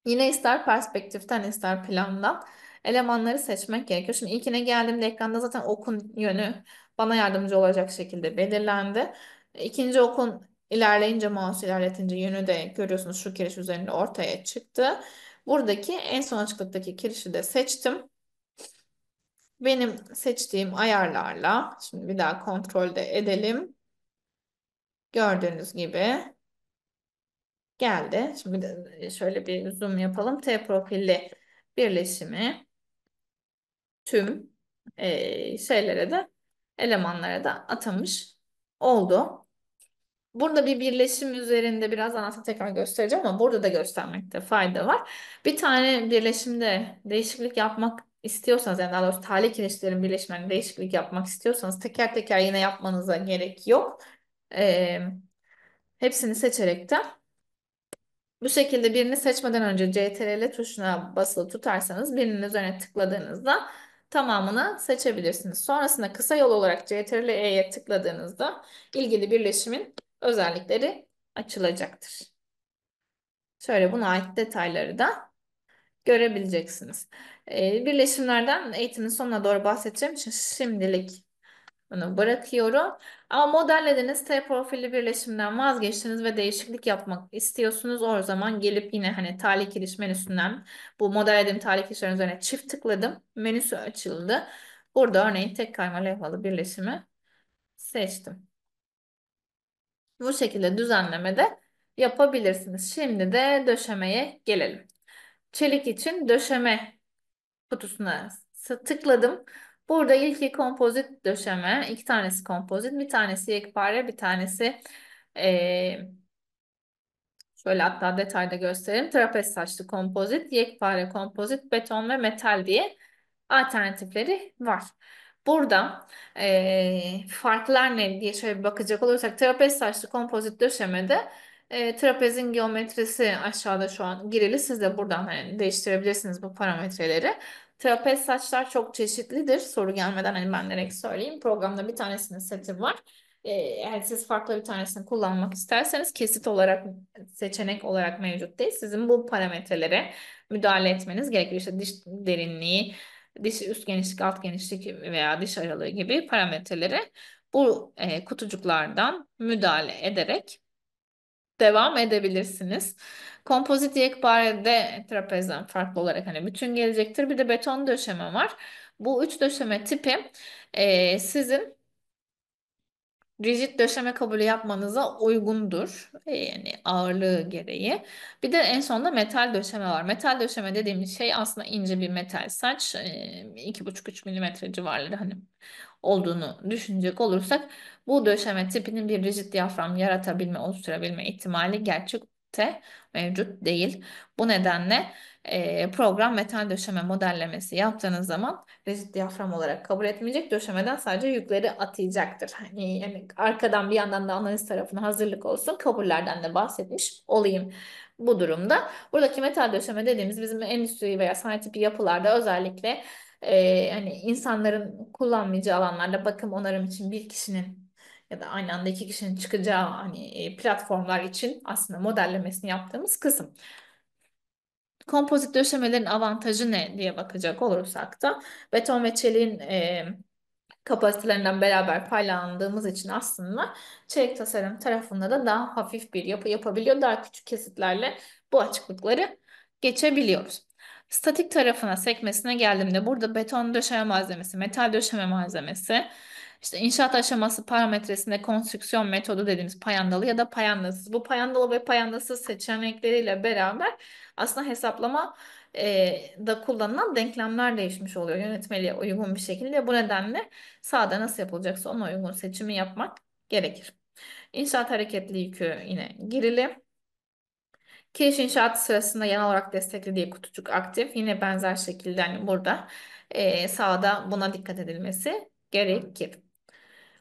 Yine ister perspektiften ister plandan elemanları seçmek gerekiyor. Şimdi ilkine geldiğimde ekranda zaten okun yönü bana yardımcı olacak şekilde belirlendi. İkinci okun ilerleyince, mouse ilerletince yönü de görüyorsunuz şu kiriş üzerinde ortaya çıktı. Buradaki en son açıklıktaki kirişi de seçtim. Benim seçtiğim ayarlarla şimdi bir daha kontrol de edelim. Gördüğünüz gibi geldi. Şimdi de şöyle bir zoom yapalım. T profilli birleşimi tüm şeylere de elemanlara da atamış oldu. Burada bir birleşim üzerinde birazdan aslında tekrar göstereceğim ama burada da göstermekte fayda var. Bir tane birleşimde değişiklik yapmak istiyorsanız, yani daha doğrusu talih kireçlerin birleşimlerinde değişiklik yapmak istiyorsanız teker teker yine yapmanıza gerek yok. E, hepsini seçerek de bu şekilde birini seçmeden önce CTRL tuşuna basılı tutarsanız birinin üzerine tıkladığınızda tamamını seçebilirsiniz. Sonrasında kısa yol olarak CTRL-E'ye tıkladığınızda ilgili birleşimin özellikleri açılacaktır. Şöyle buna ait detayları da görebileceksiniz. Birleşimlerden eğitimin sonuna doğru bahsedeceğim için şimdilik bunu bırakıyorum. Ama modellediğiniz T profilli birleşimden vazgeçtiniz ve değişiklik yapmak istiyorsunuz. O zaman gelip yine hani talih kiriş menüsünden bu modellediğim talih kirişlerin üzerine çift tıkladım. Menüsü açıldı. Burada örneğin tek kayma levhalı birleşimi seçtim. Bu şekilde düzenleme de yapabilirsiniz. Şimdi de döşemeye gelelim. Çelik için döşeme kutusuna tıkladım. Burada ilki kompozit döşeme. İki tanesi kompozit. Bir tanesi yekpare, bir tanesi eee, şöyle hatta detayda göstereyim. Trapez saçlı kompozit, yekpare kompozit, beton ve metal diye alternatifleri var. Burada farklar ne diye şöyle bir bakacak olursak trapez saçlı kompozit döşemede trapezin geometrisi aşağıda şu an girili. Siz de buradan hani değiştirebilirsiniz bu parametreleri. Trapez saçlar çok çeşitlidir. Soru gelmeden hani ben direkt söyleyeyim. Programda bir tanesinin seti var. Eğer siz farklı bir tanesini kullanmak isterseniz kesit olarak seçenek olarak mevcut değil. Sizin bu parametrelere müdahale etmeniz gerekiyor. İşte diş derinliği, diş üst genişlik, alt genişlik veya diş aralığı gibi parametrelere bu kutucuklardan müdahale ederek devam edebilirsiniz. Kompozit yekparede trapezden farklı olarak hani bütün gelecektir. Bir de beton döşeme var. Bu üç döşeme tipi sizin rigid döşeme kabulü yapmanıza uygundur. Yani ağırlığı gereği. Bir de en sonunda metal döşeme var. Metal döşeme dediğimiz şey aslında ince bir metal saç. 2,5-3 milimetre civarları hani olduğunu düşünecek olursak bu döşeme tipinin bir rigid diyafram yaratabilme, oluşturabilme ihtimali gerçekte mevcut değil. Bu nedenle program metal döşeme modellemesi yaptığınız zaman rigid diyafram olarak kabul etmeyecek, döşemeden sadece yükleri atayacaktır. Hani yani arkadan bir yandan da analiz tarafına hazırlık olsun. Kabullerden de bahsetmiş olayım bu durumda. Buradaki metal döşeme dediğimiz bizim endüstri veya sanayi tipi yapılarda özellikle hani insanların kullanmayacağı alanlarda bakım onarım için bir kişinin ya da aynı anda iki kişinin çıkacağı hani platformlar için aslında modellemesini yaptığımız kısım. Kompozit döşemelerin avantajı ne diye bakacak olursak da beton ve çeliğin kapasitelerinden beraber faydalandığımız için aslında çelik tasarım tarafında da daha hafif bir yapı yapabiliyor. Daha küçük kesitlerle bu açıklıkları geçebiliyoruz. Statik tarafına sekmesine geldiğimde burada beton döşeme malzemesi, metal döşeme malzemesi, işte inşaat aşaması parametresinde konstrüksiyon metodu dediğimiz payandalı ya da payandasız. Bu payandalı ve payandasız seçenekleriyle beraber aslında hesaplama da kullanılan denklemler değişmiş oluyor yönetmeliğe uygun bir şekilde. Bu nedenle sahada nasıl yapılacaksa ona uygun seçimi yapmak gerekir. İnşaat hareketli yükü yine girili. Kiriş inşaatı sırasında yanal olarak desteklediği kutucuk aktif. Yine benzer şekilde hani burada sahada buna dikkat edilmesi gerekir.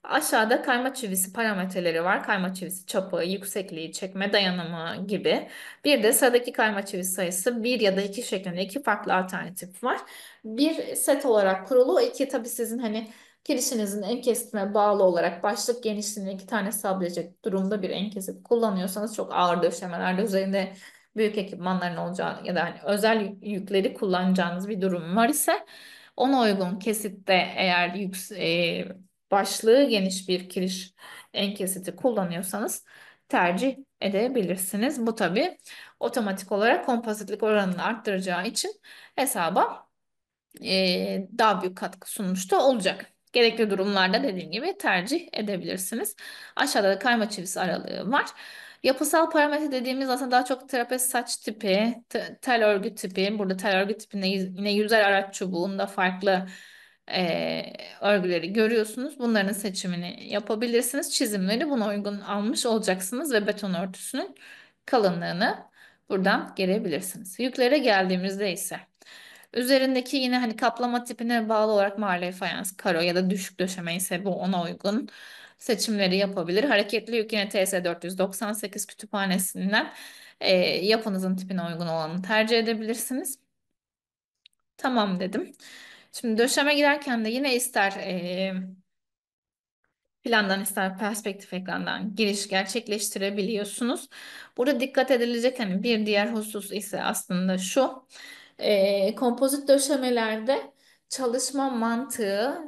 Aşağıda kayma çivisi parametreleri var. Kayma çivisi çapı, yüksekliği, çekme dayanımı gibi. Bir de sıradaki kayma çivisi sayısı bir ya da 2 şeklinde iki farklı alternatif var. Bir set olarak kurulu, iki tabii sizin hani kirişinizin en kesitine bağlı olarak başlık genişliğini iki tane sağlayacak durumda bir en kesit kullanıyorsanız çok ağır döşemelerde üzerinde büyük ekipmanların olacağı ya da hani özel yükleri kullanacağınız bir durum var ise ona uygun kesitte eğer başlığı geniş bir kiriş en kesiti kullanıyorsanız tercih edebilirsiniz. Bu tabii otomatik olarak kompozitlik oranını arttıracağı için hesaba daha büyük katkı sunmuş da olacak. Gerekli durumlarda dediğim gibi tercih edebilirsiniz. Aşağıda da kayma çivisi aralığı var. Yapısal parametre dediğimiz aslında daha çok trapez saç tipi, tel örgü tipi. Burada tel örgü tipinde yine yüzer araç çubuğunda farklı örgüleri görüyorsunuz. Bunların seçimini yapabilirsiniz. Çizimleri buna uygun almış olacaksınız ve beton örtüsünün kalınlığını buradan görebilirsiniz. Yüklere geldiğimizde ise üzerindeki yine hani kaplama tipine bağlı olarak marley fayans, karo ya da düşük döşeme ise bu ona uygun seçimleri yapabilir. Hareketli yük yine TS498 kütüphanesinden yapınızın tipine uygun olanı tercih edebilirsiniz. Tamam dedim. Şimdi döşeme girerken de yine ister plandan ister perspektif ekrandan giriş gerçekleştirebiliyorsunuz. Burada dikkat edilecek hani bir diğer husus ise aslında şu. Kompozit döşemelerde çalışma mantığı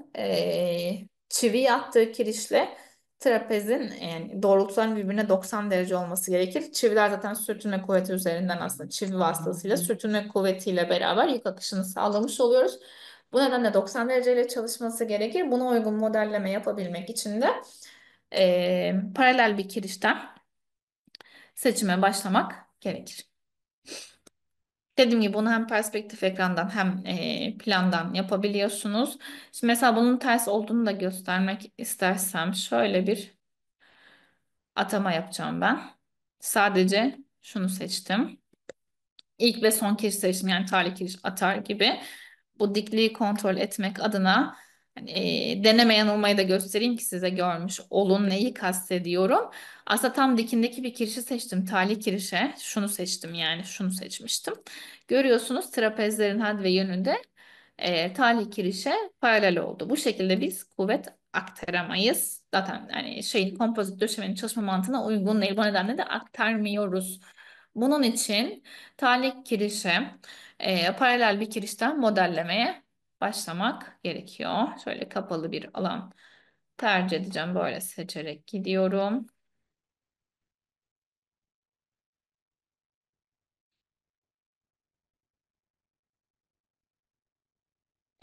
çivi yattığı kirişle trapezin yani doğrultuların birbirine 90 derece olması gerekir. Çiviler zaten sürtünme kuvveti üzerinden aslında çivi vasıtasıyla sürtünme kuvvetiyle beraber yük akışını sağlamış oluyoruz. Bu nedenle 90 dereceyle çalışması gerekir. Buna uygun modelleme yapabilmek için de paralel bir kirişten seçime başlamak gerekir. Dediğim gibi bunu hem perspektif ekrandan hem plandan yapabiliyorsunuz. Şimdi mesela bunun ters olduğunu da göstermek istersem şöyle bir atama yapacağım ben. Sadece şunu seçtim. İlk ve son kiriş seçtim yani talih kiriş atar gibi. Bu dikliği kontrol etmek adına hani, deneme yanılmayı da göstereyim ki size görmüş olun neyi kastediyorum. Aslında tam dikindeki bir kirişi seçtim. Talih kirişe şunu seçtim yani şunu seçmiştim. Görüyorsunuz trapezlerin had ve yönünde talih kirişe paralel oldu. Bu şekilde biz kuvvet aktaramayız. Zaten yani şeyin kompozit döşemenin çalışma mantığına uygun değil. Bu nedenle de aktarmıyoruz. Bunun için talih kirişe paralel bir kirişten modellemeye başlamak gerekiyor. Şöyle kapalı bir alan tercih edeceğim. Böyle seçerek gidiyorum.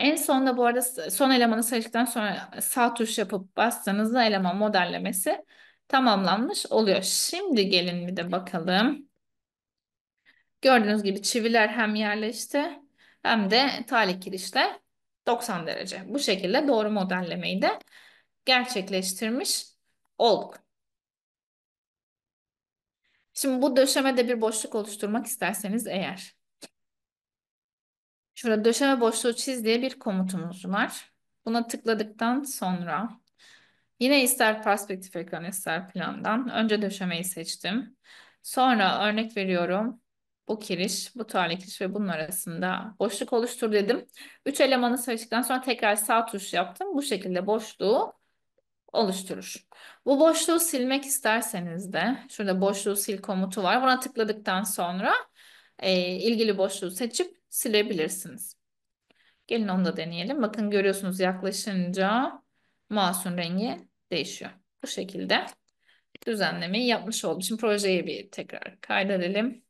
En sonda bu arada son elemanı seçtikten sonra sağ tuş yapıp bastığınızda eleman modellemesi tamamlanmış oluyor. Şimdi gelin bir de bakalım. Gördüğünüz gibi çiviler hem yerleşti hem de talih kirişle 90 derece. Bu şekilde doğru modellemeyi de gerçekleştirmiş olduk. Şimdi bu döşemede bir boşluk oluşturmak isterseniz eğer. Şurada döşeme boşluğu çiz diye bir komutumuz var. Buna tıkladıktan sonra yine ister perspektif ekranı ister plandan önce döşemeyi seçtim. Sonra örnek veriyorum. Bu kiriş, bu tuvalet kiriş ve bunun arasında boşluk oluştur dedim. Üç elemanı seçtikten sonra tekrar sağ tuş yaptım. Bu şekilde boşluğu oluşturur. Bu boşluğu silmek isterseniz de şurada boşluğu sil komutu var. Buna tıkladıktan sonra ilgili boşluğu seçip silebilirsiniz. Gelin onu da deneyelim. Bakın görüyorsunuz yaklaşınca mouse'un rengi değişiyor. Bu şekilde düzenlemeyi yapmış oldum. Şimdi projeyi bir tekrar kaydedelim.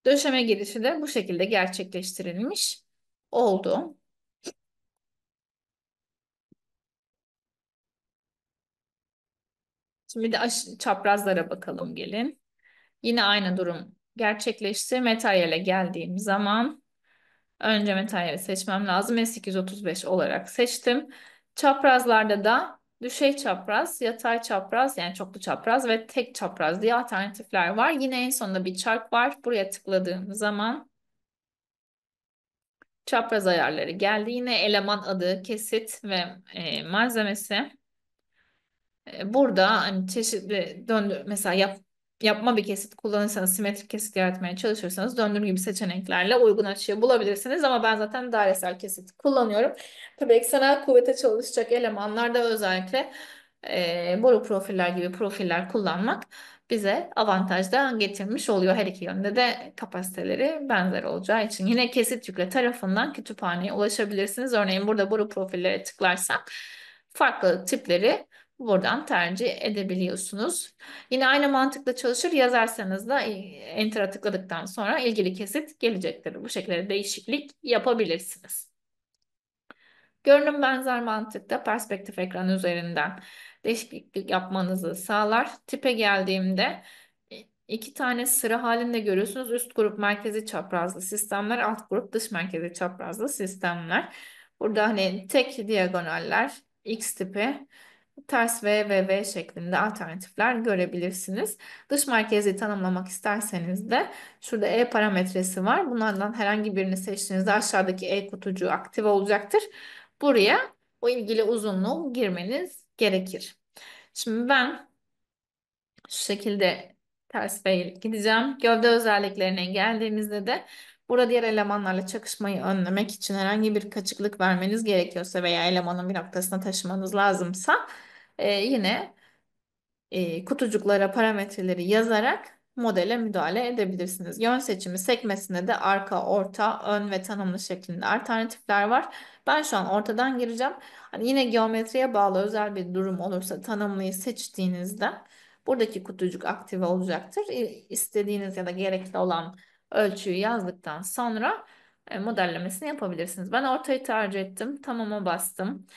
Döşeme girişi de bu şekilde gerçekleştirilmiş oldu. Şimdi de çaprazlara bakalım gelin. Yine aynı durum gerçekleşti. Materyale geldiğim zaman önce materyali seçmem lazım. S235 olarak seçtim. Çaprazlarda da düşey çapraz, yatay çapraz yani çoklu çapraz ve tek çapraz diye alternatifler var. Yine en sonunda bir çark var. Buraya tıkladığım zaman çapraz ayarları geldi. Yine eleman adı, kesit ve malzemesi. Burada hani çeşitli döndür mesela yapma bir kesit kullanırsanız simetrik kesit yaratmaya çalışırsanız döndürüm gibi seçeneklerle uygun açıyı bulabilirsiniz ama ben zaten dairesel kesit kullanıyorum. Tabii eksenel kuvvete çalışacak elemanlarda özellikle boru profiller gibi profiller kullanmak bize avantaj da getirmiş oluyor. Her iki yönde de kapasiteleri benzer olacağı için. Yine kesit yükle tarafından kütüphaneye ulaşabilirsiniz. Örneğin burada boru profillere tıklarsam farklı tipleri buradan tercih edebiliyorsunuz. Yine aynı mantıkla çalışır yazarsanız da Enter'a tıkladıktan sonra ilgili kesit gelecektir. Bu şekilde değişiklik yapabilirsiniz. Görünüm benzer mantıkta perspektif ekran üzerinden değişiklik yapmanızı sağlar. Tipe geldiğimde iki tane sıra halinde görüyorsunuz. Üst grup merkezi çaprazlı sistemler, alt grup dış merkezi çaprazlı sistemler. Burada hani tek diagonaller, X tipi, ters V ve V şeklinde alternatifler görebilirsiniz. Dış merkezi tanımlamak isterseniz de şurada E parametresi var. Bunlardan herhangi birini seçtiğinizde aşağıdaki E kutucuğu aktif olacaktır. Buraya o ilgili uzunluğu girmeniz gerekir. Şimdi ben şu şekilde ters V ile gideceğim. Gövde özelliklerine geldiğimizde de burada diğer elemanlarla çakışmayı önlemek için herhangi bir kaçıklık vermeniz gerekiyorsa veya elemanın bir noktasına taşımanız lazımsa yine kutucuklara parametreleri yazarak modele müdahale edebilirsiniz. Yön seçimi sekmesinde de arka, orta, ön ve tanımlı şeklinde alternatifler var. Ben şu an ortadan gireceğim. Hani yine geometriye bağlı özel bir durum olursa tanımlıyı seçtiğinizde buradaki kutucuk aktive olacaktır. İstediğiniz ya da gerekli olan ölçüyü yazdıktan sonra modellemesini yapabilirsiniz. Ben ortayı tercih ettim. Tamam'a bastım.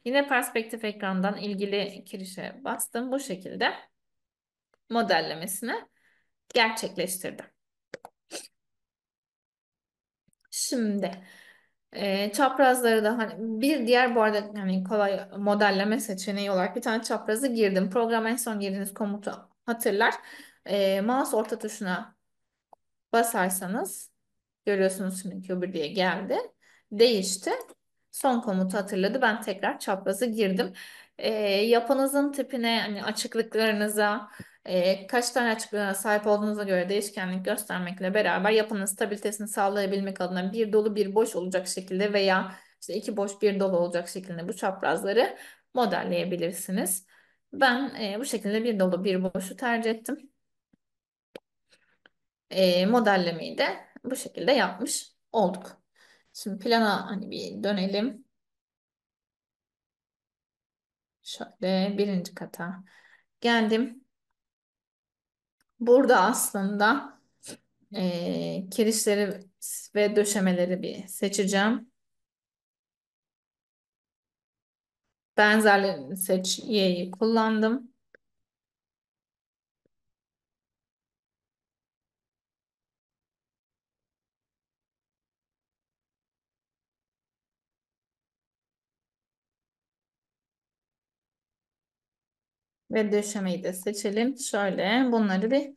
Yine perspektif ekrandan ilgili kirişe bastım. Bu şekilde modellemesini gerçekleştirdim. Şimdi çaprazları da hani bir diğer bu arada hani kolay modelleme seçeneği olarak bir tane çaprazı girdim. Program en son girdiğiniz komutu hatırlar. Mouse orta tuşuna basarsanız görüyorsunuz şimdi Q1 diye geldi. Değişti. Son komutu hatırladı. Ben tekrar çaprazı girdim. Yapınızın tipine, hani açıklıklarınıza, kaç tane açıklığına sahip olduğunuza göre değişkenlik göstermekle beraber yapının stabilitesini sağlayabilmek adına bir dolu bir boş olacak şekilde veya işte iki boş bir dolu olacak şekilde bu çaprazları modelleyebilirsiniz. Ben bu şekilde bir dolu bir boşu tercih ettim. Modellemeyi de bu şekilde yapmış olduk. Şimdi plana hani bir dönelim. Şöyle birinci kata geldim. Burada aslında Kirişleri ve döşemeleri bir seçeceğim. Benzerlerini seç, Y'yi kullandım. Ve döşemeyi de seçelim. Şöyle bunları bir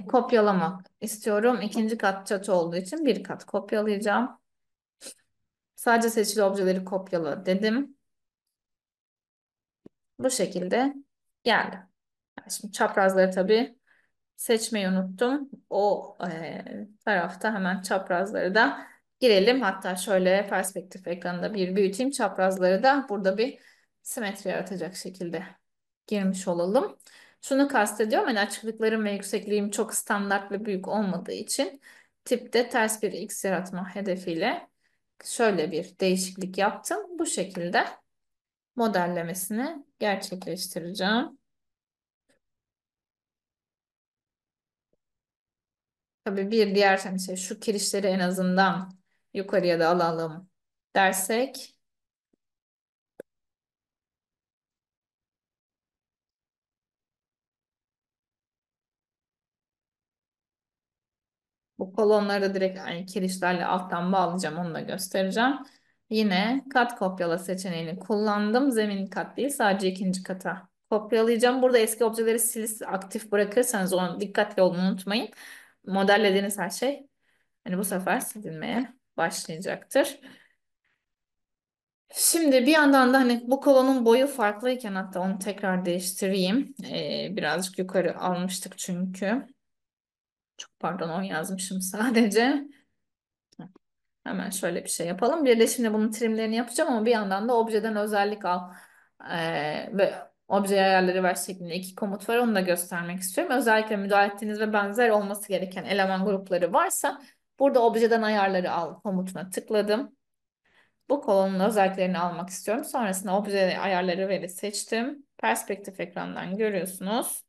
kopyalamak istiyorum. İkinci kat çatı olduğu için bir kat kopyalayacağım. Sadece seçili objeleri kopyala dedim. Bu şekilde geldi. Yani şimdi çaprazları tabii seçmeyi unuttum. O tarafta hemen çaprazları da girelim. Hatta şöyle perspektif ekranında bir büyüteyim. Çaprazları da burada bir simetri yaratacak şekilde girmiş olalım. Şunu kastediyorum. Hani açıklıklarım ve yüksekliğim çok standart ve büyük olmadığı için tipte ters bir X yaratma hedefiyle şöyle bir değişiklik yaptım. Bu şekilde modellemesini gerçekleştireceğim. Tabii bir diğer hani şey şu kirişleri en azından yukarıya da alalım dersek bu kolonları da direkt aynı kirişlerle alttan bağlayacağım, onu da göstereceğim. Yine kat kopyala seçeneğini kullandım. Zemin kat değil, sadece ikinci kata kopyalayacağım. Burada eski objeleri aktif bırakırsanız onu dikkatli olun, unutmayın. Modellediğiniz her şey hani bu sefer silinmeye başlayacaktır. Şimdi bir yandan da hani bu kolonun boyu farklıyken hatta onu tekrar değiştireyim. Birazcık yukarı almıştık çünkü. Çok pardon, 10 yazmışım sadece. Hemen şöyle bir şey yapalım. Bir de şimdi bunun trimlerini yapacağım ama bir yandan da objeden özellik al ve obje ayarları ver şeklinde iki komut var. Onu da göstermek istiyorum. Özellikle müdahale ettiğiniz ve benzer olması gereken eleman grupları varsa burada objeden ayarları al komutuna tıkladım. Bu kolonun özelliklerini almak istiyorum. Sonrasında obje ayarları veri seçtim. Perspektif ekrandan görüyorsunuz.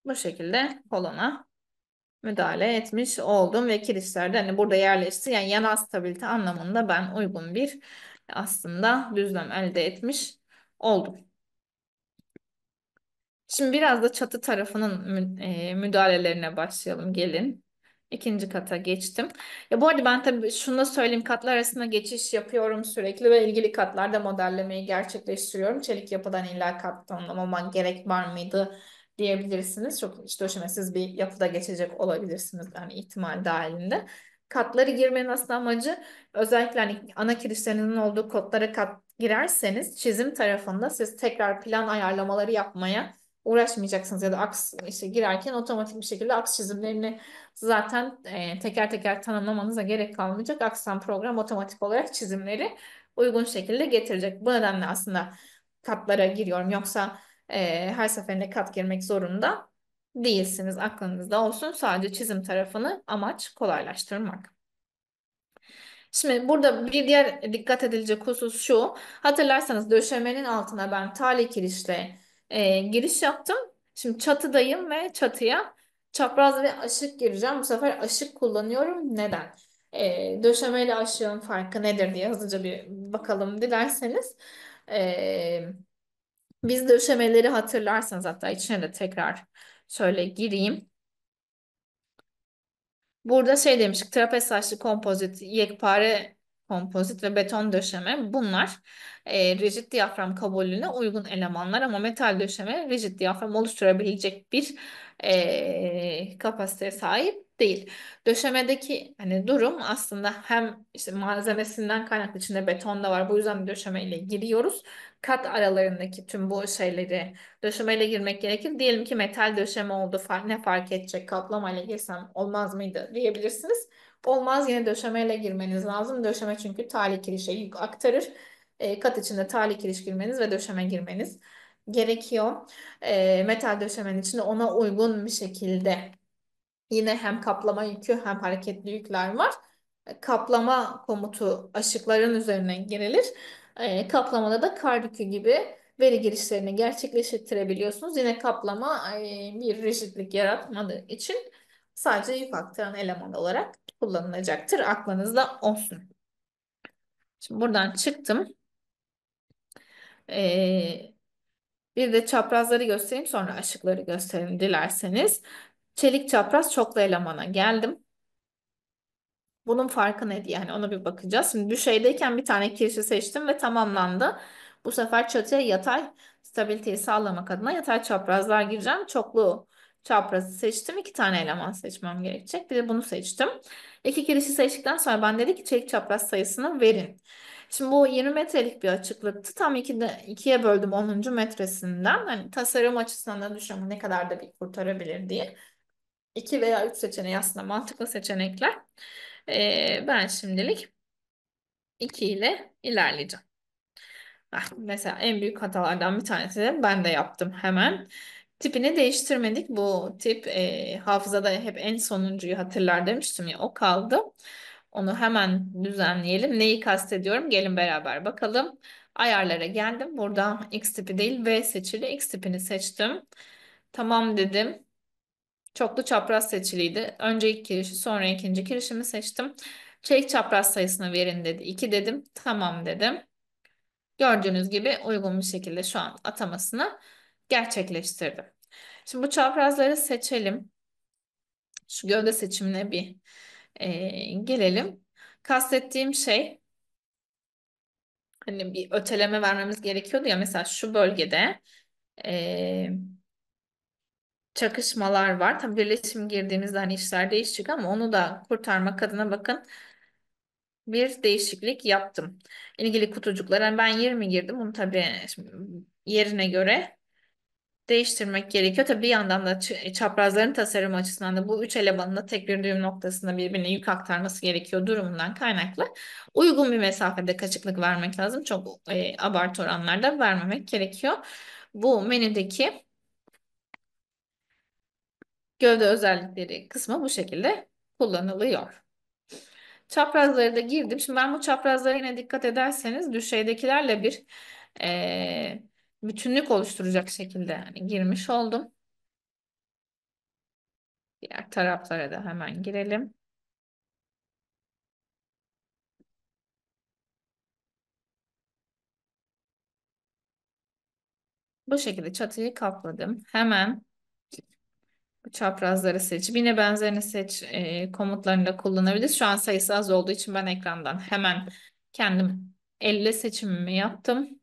Bu şekilde kolona müdahale etmiş oldum ve kirişler de hani burada yerleşti. Yani yanal stabilite anlamında ben uygun bir aslında düzlem elde etmiş oldum. Şimdi biraz da çatı tarafının müdahalelerine başlayalım. Gelin. İkinci kata geçtim. Ya bu arada ben tabii şunu da söyleyeyim. Katlar arasında geçiş yapıyorum sürekli ve ilgili katlarda modellemeyi gerçekleştiriyorum. Çelik yapıdan illa kat tanımlamak gerek var mıydı diyebilirsiniz. Çok iç döşemesiz bir yapıda geçecek olabilirsiniz. Yani ihtimal dahilinde. Katları girmenin aslında amacı özellikle hani ana kirişlerinin olduğu kodlara kat girerseniz çizim tarafında siz tekrar plan ayarlamaları yapmaya uğraşmayacaksınız ya da aks işte girerken otomatik bir şekilde aks çizimlerini zaten teker teker tanımlamanıza gerek kalmayacak. Aksam program otomatik olarak çizimleri uygun şekilde getirecek. Bu nedenle aslında katlara giriyorum. Yoksa her seferinde kat girmek zorunda değilsiniz. Aklınızda olsun. Sadece çizim tarafını amaç kolaylaştırmak. Şimdi burada bir diğer dikkat edilecek husus şu. Hatırlarsanız döşemenin altına ben tali kirişle giriş yaptım. Şimdi çatıdayım ve çatıya çapraz ve aşık gireceğim. Bu sefer aşık kullanıyorum. Neden? Döşemeyle aşığın farkı nedir diye hızlıca bir bakalım dilerseniz. E, Biz döşemeleri hatırlarsanız hatta içine de tekrar şöyle gireyim. Burada şey demiştik, trapez taşlı kompozit, yekpare kompozit ve beton döşeme bunlar rigid diyafram kabulüne uygun elemanlar ama metal döşeme rigid diyafram oluşturabilecek bir kapasiteye sahip değil. Döşemedeki hani durum aslında hem işte malzemesinden kaynaklı, içinde beton da var, bu yüzden döşemeyle giriyoruz. Kat aralarındaki tüm bu şeyleri döşemeyle girmek gerekir. Diyelim ki metal döşeme oldu. Ne fark edecek? Kaplamayla girsem olmaz mıydı diyebilirsiniz. Olmaz, yine döşemeyle girmeniz lazım. Döşeme çünkü tali kirişe yük aktarır. Kat içinde tali kiriş girmeniz ve döşeme girmeniz gerekiyor. Metal döşemenin içinde ona uygun bir şekilde yine hem kaplama yükü hem hareketli yükler var. Kaplama komutu aşıkların üzerine girilir. Kaplamada da kar yükü gibi veri girişlerini gerçekleştirebiliyorsunuz. Yine kaplama bir rigidlik yaratmadığı için sadece yük aktaran eleman olarak kullanılacaktır. Aklınızda olsun. Şimdi buradan çıktım. E, Bir de çaprazları göstereyim, sonra aşıkları göstereyim dilerseniz. Çelik çapraz çoklu elemana geldim. Bunun farkı ne diye, yani ona bir bakacağız. Şimdi düşeydeyken bir tane kirişi seçtim ve tamamlandı. Bu sefer çatıya yatay stabiliteyi sağlamak adına yatay çaprazlar gireceğim. Çoklu çaprazı seçtim. İki tane eleman seçmem gerekecek. Bir de bunu seçtim. İki kirişi seçtikten sonra ben dedi ki çelik çapraz sayısını verin. Şimdi bu 20 metrelik bir açıklıktı. Tam ikiye böldüm 10. metresinden. Hani tasarım açısından da düşün ama ne kadar da bir kurtarabilir diye. 2 veya 3 seçeneği aslında mantıklı seçenekler. Ben şimdilik 2 ile ilerleyeceğim. Mesela en büyük hatalardan bir tanesi de ben de yaptım hemen. Tipini değiştirmedik. Bu tip hafızada hep en sonuncuyu hatırlar demiştim ya, o kaldı. Onu hemen düzenleyelim. Neyi kastediyorum? Gelin beraber bakalım. Ayarlara geldim. Burada X tipi değil V seçili. X tipini seçtim. Tamam dedim. Çoklu çapraz seçiliydi. Önce ilk kirişi, sonra ikinci kirişimi seçtim. Çelik çapraz sayısını verin dedi. 2 dedim. Tamam dedim. Gördüğünüz gibi uygun bir şekilde şu an atamasını gerçekleştirdim. Şimdi bu çaprazları seçelim. Şu gövde seçimine bir gelelim. Kastettiğim şey, hani bir öteleme vermemiz gerekiyordu ya, mesela şu bölgede e, çakışmalar var. Tabii birleşim girdiğimizde hani işler değişecek ama onu da kurtarmak adına bakın bir değişiklik yaptım. İlgili kutucuklara yani ben 20 girdim. Bunu tabii şimdi yerine göre değiştirmek gerekiyor. Tabii bir yandan da çaprazların tasarım açısından da bu üç elemanın da tek bir düğüm noktasında birbirine yük aktarması gerekiyor durumundan kaynaklı. Uygun bir mesafede kaçıklık vermek lazım. Çok abartı oranlarda vermemek gerekiyor. Bu menüdeki gövde özellikleri kısmı bu şekilde kullanılıyor. Çaprazları da girdim. Şimdi ben bu çaprazlara yine dikkat ederseniz düşeydekilerle bir e, bütünlük oluşturacak şekilde yani girmiş oldum. Diğer taraflara da hemen girelim. Bu şekilde çatıyı kapladım. Hemen bu çaprazları seç. Yine benzerini seç komutlarını da kullanabiliriz. Şu an sayısı az olduğu için ben ekrandan hemen kendim elle seçimimi yaptım.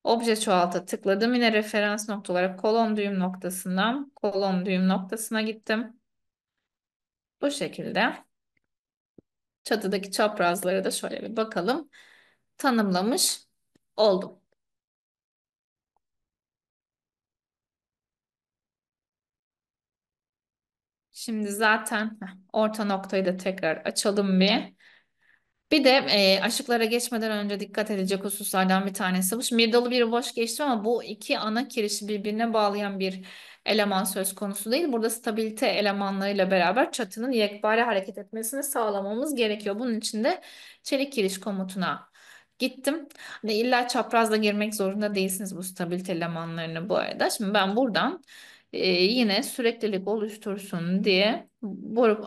Obje çoğalta tıkladım. Yine referans nokta olarak kolon düğüm noktasından kolon düğüm noktasına gittim. Bu şekilde çatıdaki çaprazları da şöyle bir bakalım. Tanımlamış oldum. Şimdi zaten orta noktayı da tekrar açalım bir. Bir de aşıklara geçmeden önce dikkat edecek hususlardan bir tanesi bu. Şimdi bir dolu bir boş geçti ama bu iki ana kirişi birbirine bağlayan bir eleman söz konusu değil. Burada stabilite elemanlarıyla beraber çatının yekpare hareket etmesini sağlamamız gerekiyor. Bunun için de çelik kiriş komutuna gittim. Hani illa çaprazla girmek zorunda değilsiniz bu stabilite elemanlarını bu arada. Şimdi ben buradan yine süreklilik oluştursun diye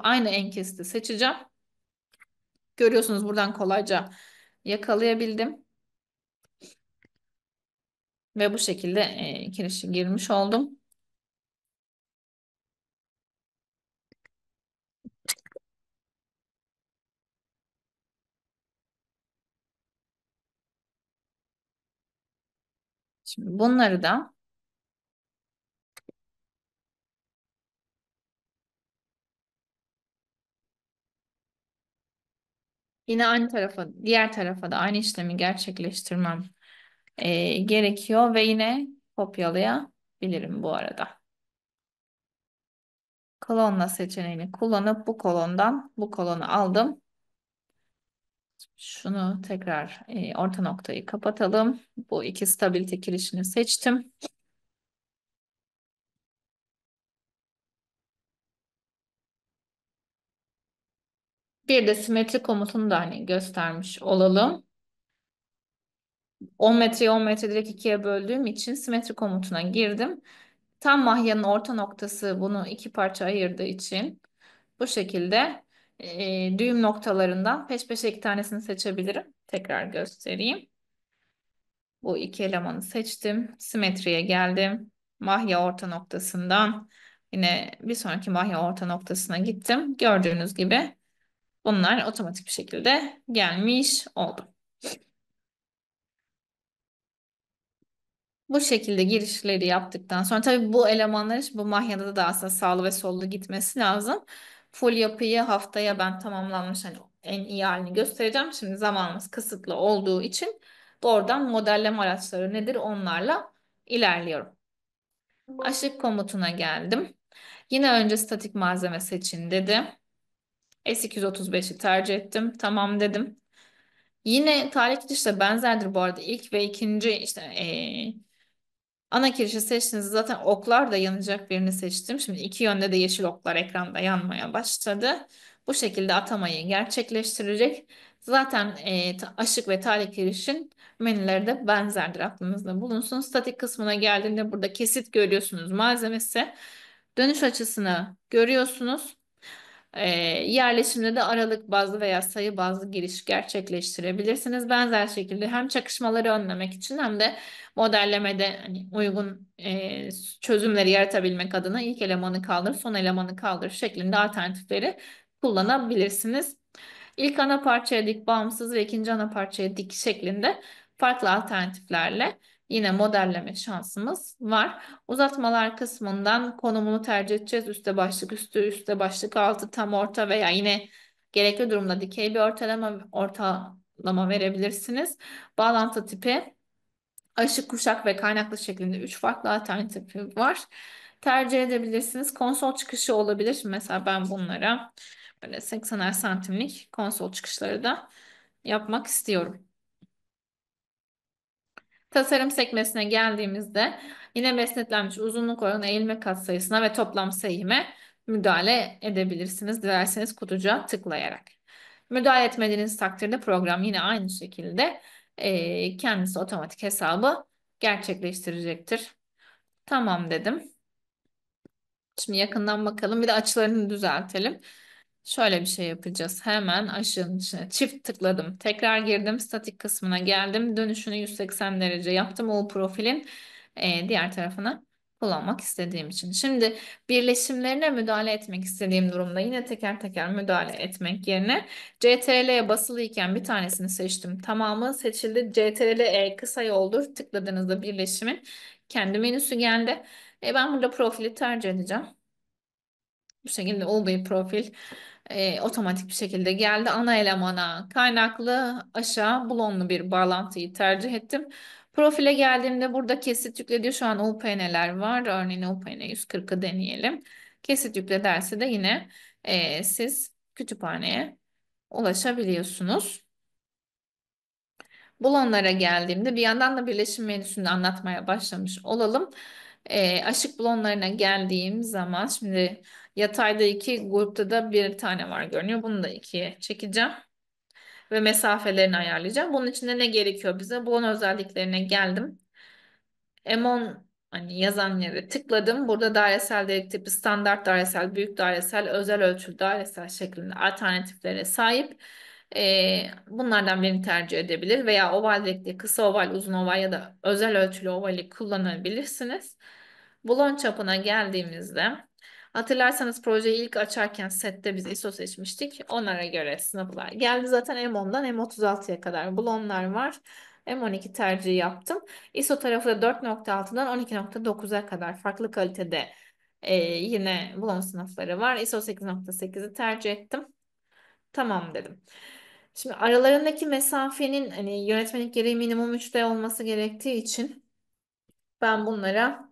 aynı enkesti seçeceğim. Görüyorsunuz buradan kolayca yakalayabildim ve bu şekilde kirişi girmiş oldum. Şimdi bunları da yine aynı tarafa, diğer tarafa da aynı işlemi gerçekleştirmem gerekiyor ve yine kopyalayabilirim bu arada. Kolonla seçeneğini kullanıp bu kolondan bu kolonu aldım. Şunu tekrar orta noktayı kapatalım. Bu iki stabilite kirişini seçtim. Bir de simetri komutunu da hani göstermiş olalım. 10 metreyi 10 metre direkt ikiye böldüğüm için simetri komutuna girdim. Tam mahyanın orta noktası bunu iki parça ayırdığı için bu şekilde düğüm noktalarından peş peşe iki tanesini seçebilirim. Tekrar göstereyim. Bu iki elemanı seçtim. Simetriye geldim. Mahya orta noktasından yine bir sonraki mahya orta noktasına gittim. Gördüğünüz gibi bunlar otomatik bir şekilde gelmiş oldu. Bu şekilde girişleri yaptıktan sonra tabii bu elemanların bu mahyada da aslında sağlı ve sollu gitmesi lazım. Full yapıyı haftaya ben tamamlanmış hani en iyi halini göstereceğim. Şimdi zamanımız kısıtlı olduğu için doğrudan modelleme araçları nedir onlarla ilerliyorum. Aşık komutuna geldim. Yine önce statik malzeme seçin dedi. S235'i tercih ettim. Tamam dedim. Yine talih işte benzerdir bu arada. İlk ve ikinci işte ana kirişi seçtiğinizde zaten oklar da yanacak birini seçtim. Şimdi iki yönde de yeşil oklar ekranda yanmaya başladı. Bu şekilde atamayı gerçekleştirecek. Zaten aşık ve talih kirişin menüleri de benzerdir aklınızda bulunsun. Statik kısmına geldiğinde burada kesit görüyorsunuz malzemesi. Dönüş açısını görüyorsunuz. Yerleşimde de aralık bazlı veya sayı bazlı giriş gerçekleştirebilirsiniz. Benzer şekilde hem çakışmaları önlemek için hem de modellemede hani uygun çözümleri yaratabilmek adına ilk elemanı kaldır, son elemanı kaldır şeklinde alternatifleri kullanabilirsiniz. İlk ana parçaya dik bağımsız ve ikinci ana parçaya dik şeklinde farklı alternatiflerle yine modelleme şansımız var. Uzatmalar kısmından konumunu tercih edeceğiz. Üste başlık üstü, üste başlık altı, tam orta veya yine gerekli durumda dikey bir ortalama verebilirsiniz. Bağlantı tipi aşık, kuşak ve kaynaklı şeklinde 3 farklı alternatifi var. Tercih edebilirsiniz. Konsol çıkışı olabilir. Mesela ben bunlara böyle 80'er santimlik konsol çıkışları da yapmak istiyorum. Tasarım sekmesine geldiğimizde yine mesnetlenmiş uzunluk oranı eğilme katsayısına ve toplam sayıme müdahale edebilirsiniz. Dilerseniz kutucuğa tıklayarak. Müdahale etmediğiniz takdirde program yine aynı şekilde kendisi otomatik hesabı gerçekleştirecektir. Tamam dedim. Şimdi yakından bakalım. Bir de açılarını düzeltelim. Şöyle bir şey yapacağız. Hemen aşığın içine çift tıkladım. Tekrar girdim. Statik kısmına geldim. Dönüşünü 180 derece yaptım. O profilin diğer tarafına kullanmak istediğim için. Şimdi birleşimlerine müdahale etmek istediğim durumda yine teker teker müdahale etmek yerine CTRL'ye basılıyken bir tanesini seçtim. Tamamı seçildi. CTRL-E kısa yoldur. Tıkladığınızda birleşimin kendi menüsü geldi. Ben burada profili tercih edeceğim. Bu şekilde UV profil otomatik bir şekilde geldi. Ana elemana kaynaklı aşağı blonlu bir bağlantıyı tercih ettim. Profile geldiğimde burada kesit yüklediği şu an UPN'ler var. Örneğin UPN 140'ı deneyelim. Kesit yükle derse de yine siz kütüphaneye ulaşabiliyorsunuz. Blonlara geldiğimde bir yandan da birleşim menüsünde anlatmaya başlamış olalım. Aşık blonlarına geldiğim zaman şimdi yatayda iki grupta da bir tane var görünüyor. Bunu da ikiye çekeceğim ve mesafelerini ayarlayacağım. Bunun için de ne gerekiyor bize? Blon özelliklerine geldim. Emon hani yazan yere tıkladım. Burada dairesel delik tipi, standart dairesel, büyük dairesel, özel ölçülü dairesel şeklinde alternatiflere sahip. Bunlardan birini tercih edebilir veya oval delikli, kısa oval, uzun oval ya da özel ölçülü ovali kullanabilirsiniz. Bulon çapına geldiğimizde hatırlarsanız projeyi ilk açarken sette biz ISO seçmiştik. Onlara göre sınıflar geldi. Zaten M10'dan M36'ya kadar bulonlar var. M12 tercihi yaptım. ISO tarafı da 4.6'dan 12.9'a kadar farklı kalitede yine bulon sınıfları var. ISO 8.8'i tercih ettim. Tamam dedim. Şimdi aralarındaki mesafenin hani yönetmelik gereği minimum 3D olması gerektiği için ben bunlara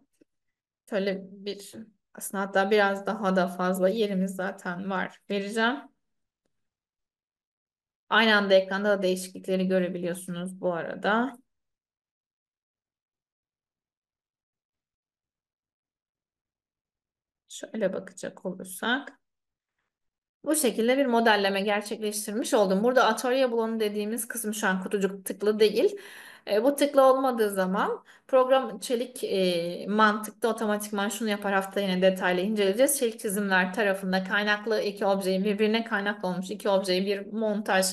şöyle bir aslında hatta biraz daha da fazla yerimiz zaten var vereceğim. Aynı anda ekranda da değişiklikleri görebiliyorsunuz bu arada. Şöyle bakacak olursak. Bu şekilde bir modelleme gerçekleştirmiş oldum. Burada atölye bloğu dediğimiz kısım şu an kutucuk tıklı değil. Bu tıklı olmadığı zaman program çelik mantıkta otomatikman şunu yapar. Hafta yine detaylı inceleyeceğiz. Çelik çizimler tarafında kaynaklı iki objeyi birbirine kaynaklı olmuş iki objeyi bir montaj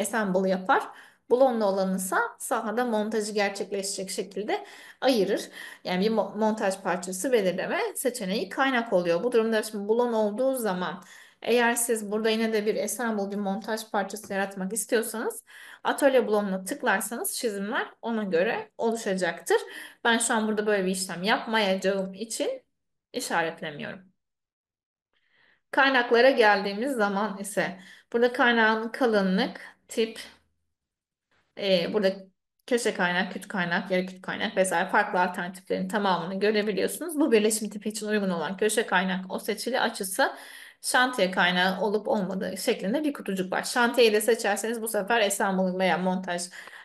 assemble yapar. Bloğunda olanınsa sahada montajı gerçekleşecek şekilde ayırır. Yani bir montaj parçası belirleme seçeneği kaynak oluyor. Bu durumda şimdi bloğun olduğu zaman eğer siz burada yine de bir assemble bir montaj parçası yaratmak istiyorsanız atölye bloğuna tıklarsanız çizimler ona göre oluşacaktır. Ben şu an burada böyle bir işlem yapmayacağım için işaretlemiyorum. Kaynaklara geldiğimiz zaman ise burada kaynağın kalınlık, tip, burada köşe kaynak, küt kaynak, yarı küt kaynak vesaire farklı alternatiflerin tamamını görebiliyorsunuz. Bu birleşim tipi için uygun olan köşe kaynak o seçili açısı şantiye kaynağı olup olmadığı şeklinde bir kutucuk var. Şantiyeyi de seçerseniz bu sefer assembling veya montaj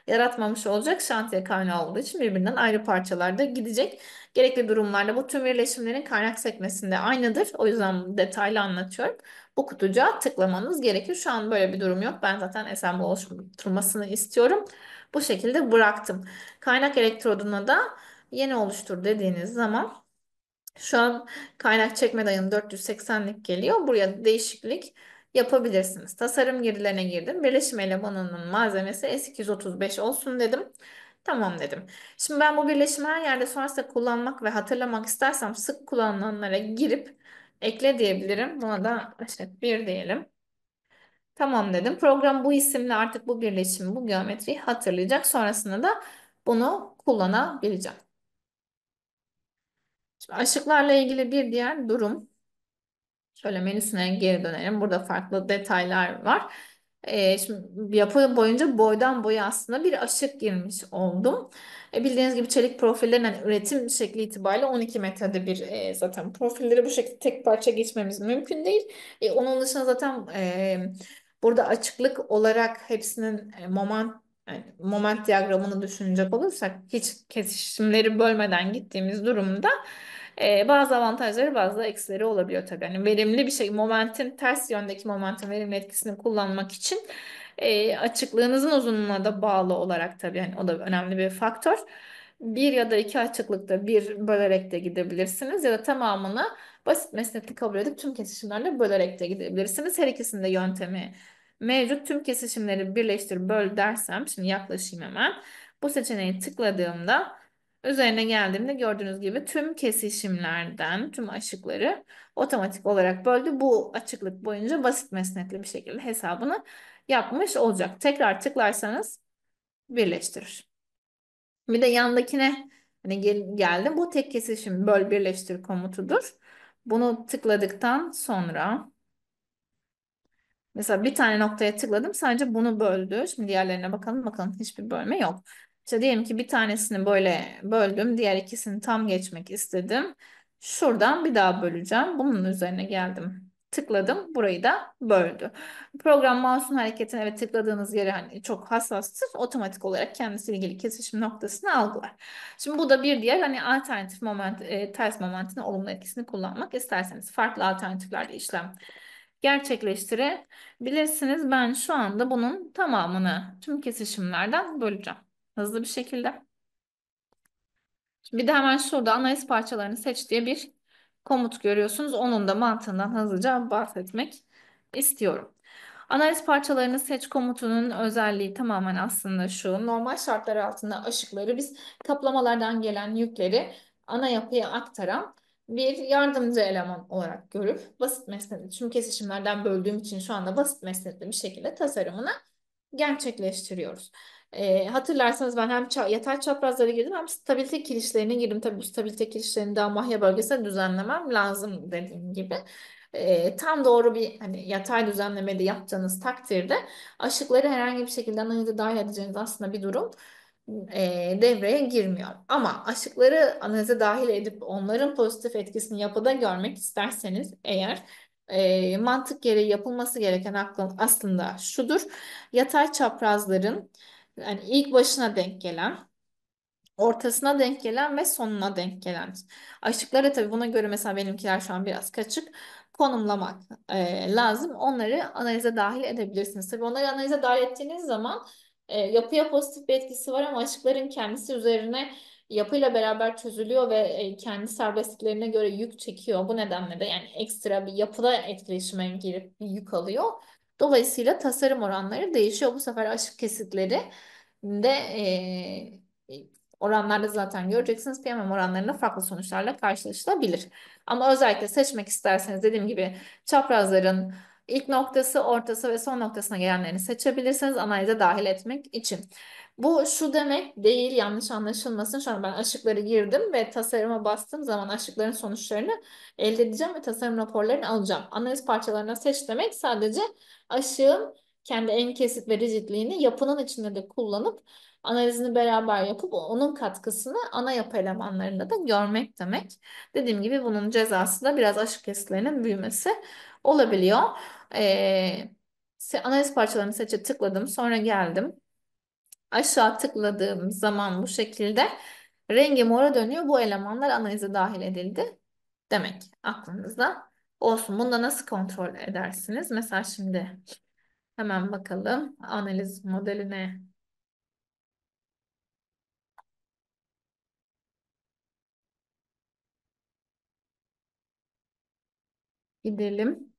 yaratmamış olacak. Şantiye kaynağı olduğu için birbirinden ayrı parçalarda gidecek. Gerekli durumlarda bu tüm birleşimlerin kaynak sekmesinde aynıdır. O yüzden detaylı anlatıyorum. Bu kutucuğa tıklamanız gerekir. Şu an böyle bir durum yok. Ben zaten assembly oluşturmasını istiyorum. Bu şekilde bıraktım. Kaynak elektroduna da yeni oluştur dediğiniz zaman şu an kaynak çekme dayanım 480'lik geliyor. Buraya değişiklik yapabilirsiniz. Tasarım girilerine girdim. Birleşim elemanının malzemesi S235 olsun dedim. Tamam dedim. Şimdi ben bu birleşimi her yerde sonrasında kullanmak ve hatırlamak istersem sık kullanılanlara girip ekle diyebilirim. Buna da işte bir diyelim. Tamam dedim. Program bu isimle artık bu birleşimi, bu geometriyi hatırlayacak. Sonrasında da bunu kullanabileceğim. Şimdi aşıklarla ilgili bir diğer durum. Şöyle menüsüne geri dönelim. Burada farklı detaylar var. Şimdi yapı boyunca boydan boya aslında bir aşık girmiş oldum. Bildiğiniz gibi çelik profillerin hani üretim şekli itibariyle 12 metrede bir zaten profilleri bu şekilde tek parça geçmemiz mümkün değil. Onun dışında zaten burada açıklık olarak hepsinin moment diyagramını düşünecek olursak hiç kesişimleri bölmeden gittiğimiz durumda bazı avantajları bazı da eksileri olabiliyor tabii. Yani verimli bir şey momentin ters yöndeki momentin verimli etkisini kullanmak için açıklığınızın uzunluğuna da bağlı olarak tabii yani o da önemli bir faktör. Bir ya da iki açıklıkta bir bölerek de gidebilirsiniz ya da tamamını basit mesnetli kabul edip tüm kesişimlerle bölerek de gidebilirsiniz. Her ikisinde yöntemi mevcut. Tüm kesişimleri birleştir böl dersem şimdi yaklaşayım hemen. Bu seçeneği tıkladığımda üzerine geldiğimde gördüğünüz gibi tüm kesişimlerden tüm aşıkları otomatik olarak böldü. Bu açıklık boyunca basit mesnetli bir şekilde hesabını yapmış olacak. Tekrar tıklarsanız birleştirir. Bir de yandakine hani geldim. Bu tek kesişim böl birleştir komutudur. Bunu tıkladıktan sonra mesela bir tane noktaya tıkladım sadece bunu böldü. Şimdi diğerlerine bakalım bakalım hiçbir bölme yok. İşte diyelim ki bir tanesini böyle böldüm. Diğer ikisini tam geçmek istedim. Şuradan bir daha böleceğim. Bunun üzerine geldim. Tıkladım. Burayı da böldü. Program mouse'un hareketine ve tıkladığınız yere hani çok hassastır. Otomatik olarak kendisiyle ilgili kesişim noktasını algılar. Şimdi bu da bir diğer hani alternatif moment, ters momentin olumlu etkisini kullanmak isterseniz farklı alternatiflerle işlem gerçekleştirebilirsiniz. Ben şu anda bunun tamamını tüm kesişimlerden böleceğim. Hızlı bir şekilde. Bir de hemen şurada analiz parçalarını seç diye bir komut görüyorsunuz. Onun da mantığından hızlıca bahsetmek istiyorum. Analiz parçalarını seç komutunun özelliği tamamen aslında şu. Normal şartlar altında aşıkları biz kaplamalardan gelen yükleri ana yapıya aktaran bir yardımcı eleman olarak görüp basit mesnetli tüm kesişimlerden böldüğüm için şu anda basit mesnetli bir şekilde tasarımını gerçekleştiriyoruz. Hatırlarsanız ben hem yatay çaprazlara girdim hem stabilite kirişlerine girdim. Tabii bu stabilite kirişlerini daha mahya bölgesine düzenlemem lazım dediğim gibi. Tam doğru bir hani yatay düzenlemede yaptığınız takdirde aşıkları herhangi bir şekilde analize dahil edeceğiniz aslında bir durum devreye girmiyor. Ama aşıkları analize dahil edip onların pozitif etkisini yapıda görmek isterseniz eğer mantık gereği yapılması gereken aslında şudur. Yatay çaprazların yani ilk başına denk gelen, ortasına denk gelen ve sonuna denk gelen. Aşıkları tabii buna göre mesela benimkiler şu an biraz kaçık. konumlamak lazım. Onları analize dahil edebilirsiniz. Tabii onları analize dahil ettiğiniz zaman yapıya pozitif bir etkisi var ama aşıkların kendisi üzerine yapıyla beraber çözülüyor ve kendi serbestliklerine göre yük çekiyor. Bu nedenle de yani ekstra bir yapıda etkileşime girip bir yük alıyor. Dolayısıyla tasarım oranları değişiyor. Bu sefer aşık kesitleri de oranlarda zaten göreceksiniz. PMM oranlarında farklı sonuçlarla karşılaşılabilir. Ama özellikle seçmek isterseniz dediğim gibi çaprazların ilk noktası, ortası ve son noktasına gelenlerini seçebilirsiniz analize dahil etmek için. Bu şu demek değil, yanlış anlaşılmasın. Şu an ben aşıkları girdim ve tasarıma bastığım zaman aşıkların sonuçlarını elde edeceğim ve tasarım raporlarını alacağım. Analiz parçalarına seç demek sadece aşığın kendi en kesit ve rigidliğini yapının içinde de kullanıp analizini beraber yapıp onun katkısını ana yapı elemanlarında da görmek demek. Dediğim gibi bunun cezası da biraz aşık kesitlerinin büyümesi olabiliyor. Analiz parçalarını seçe tıkladım. Sonra geldim. Aşağı tıkladığım zaman bu şekilde rengi mora dönüyor. Bu elemanlar analize dahil edildi demek aklınızda olsun. Bunda nasıl kontrol edersiniz? Mesela şimdi hemen bakalım analiz modeline gidelim.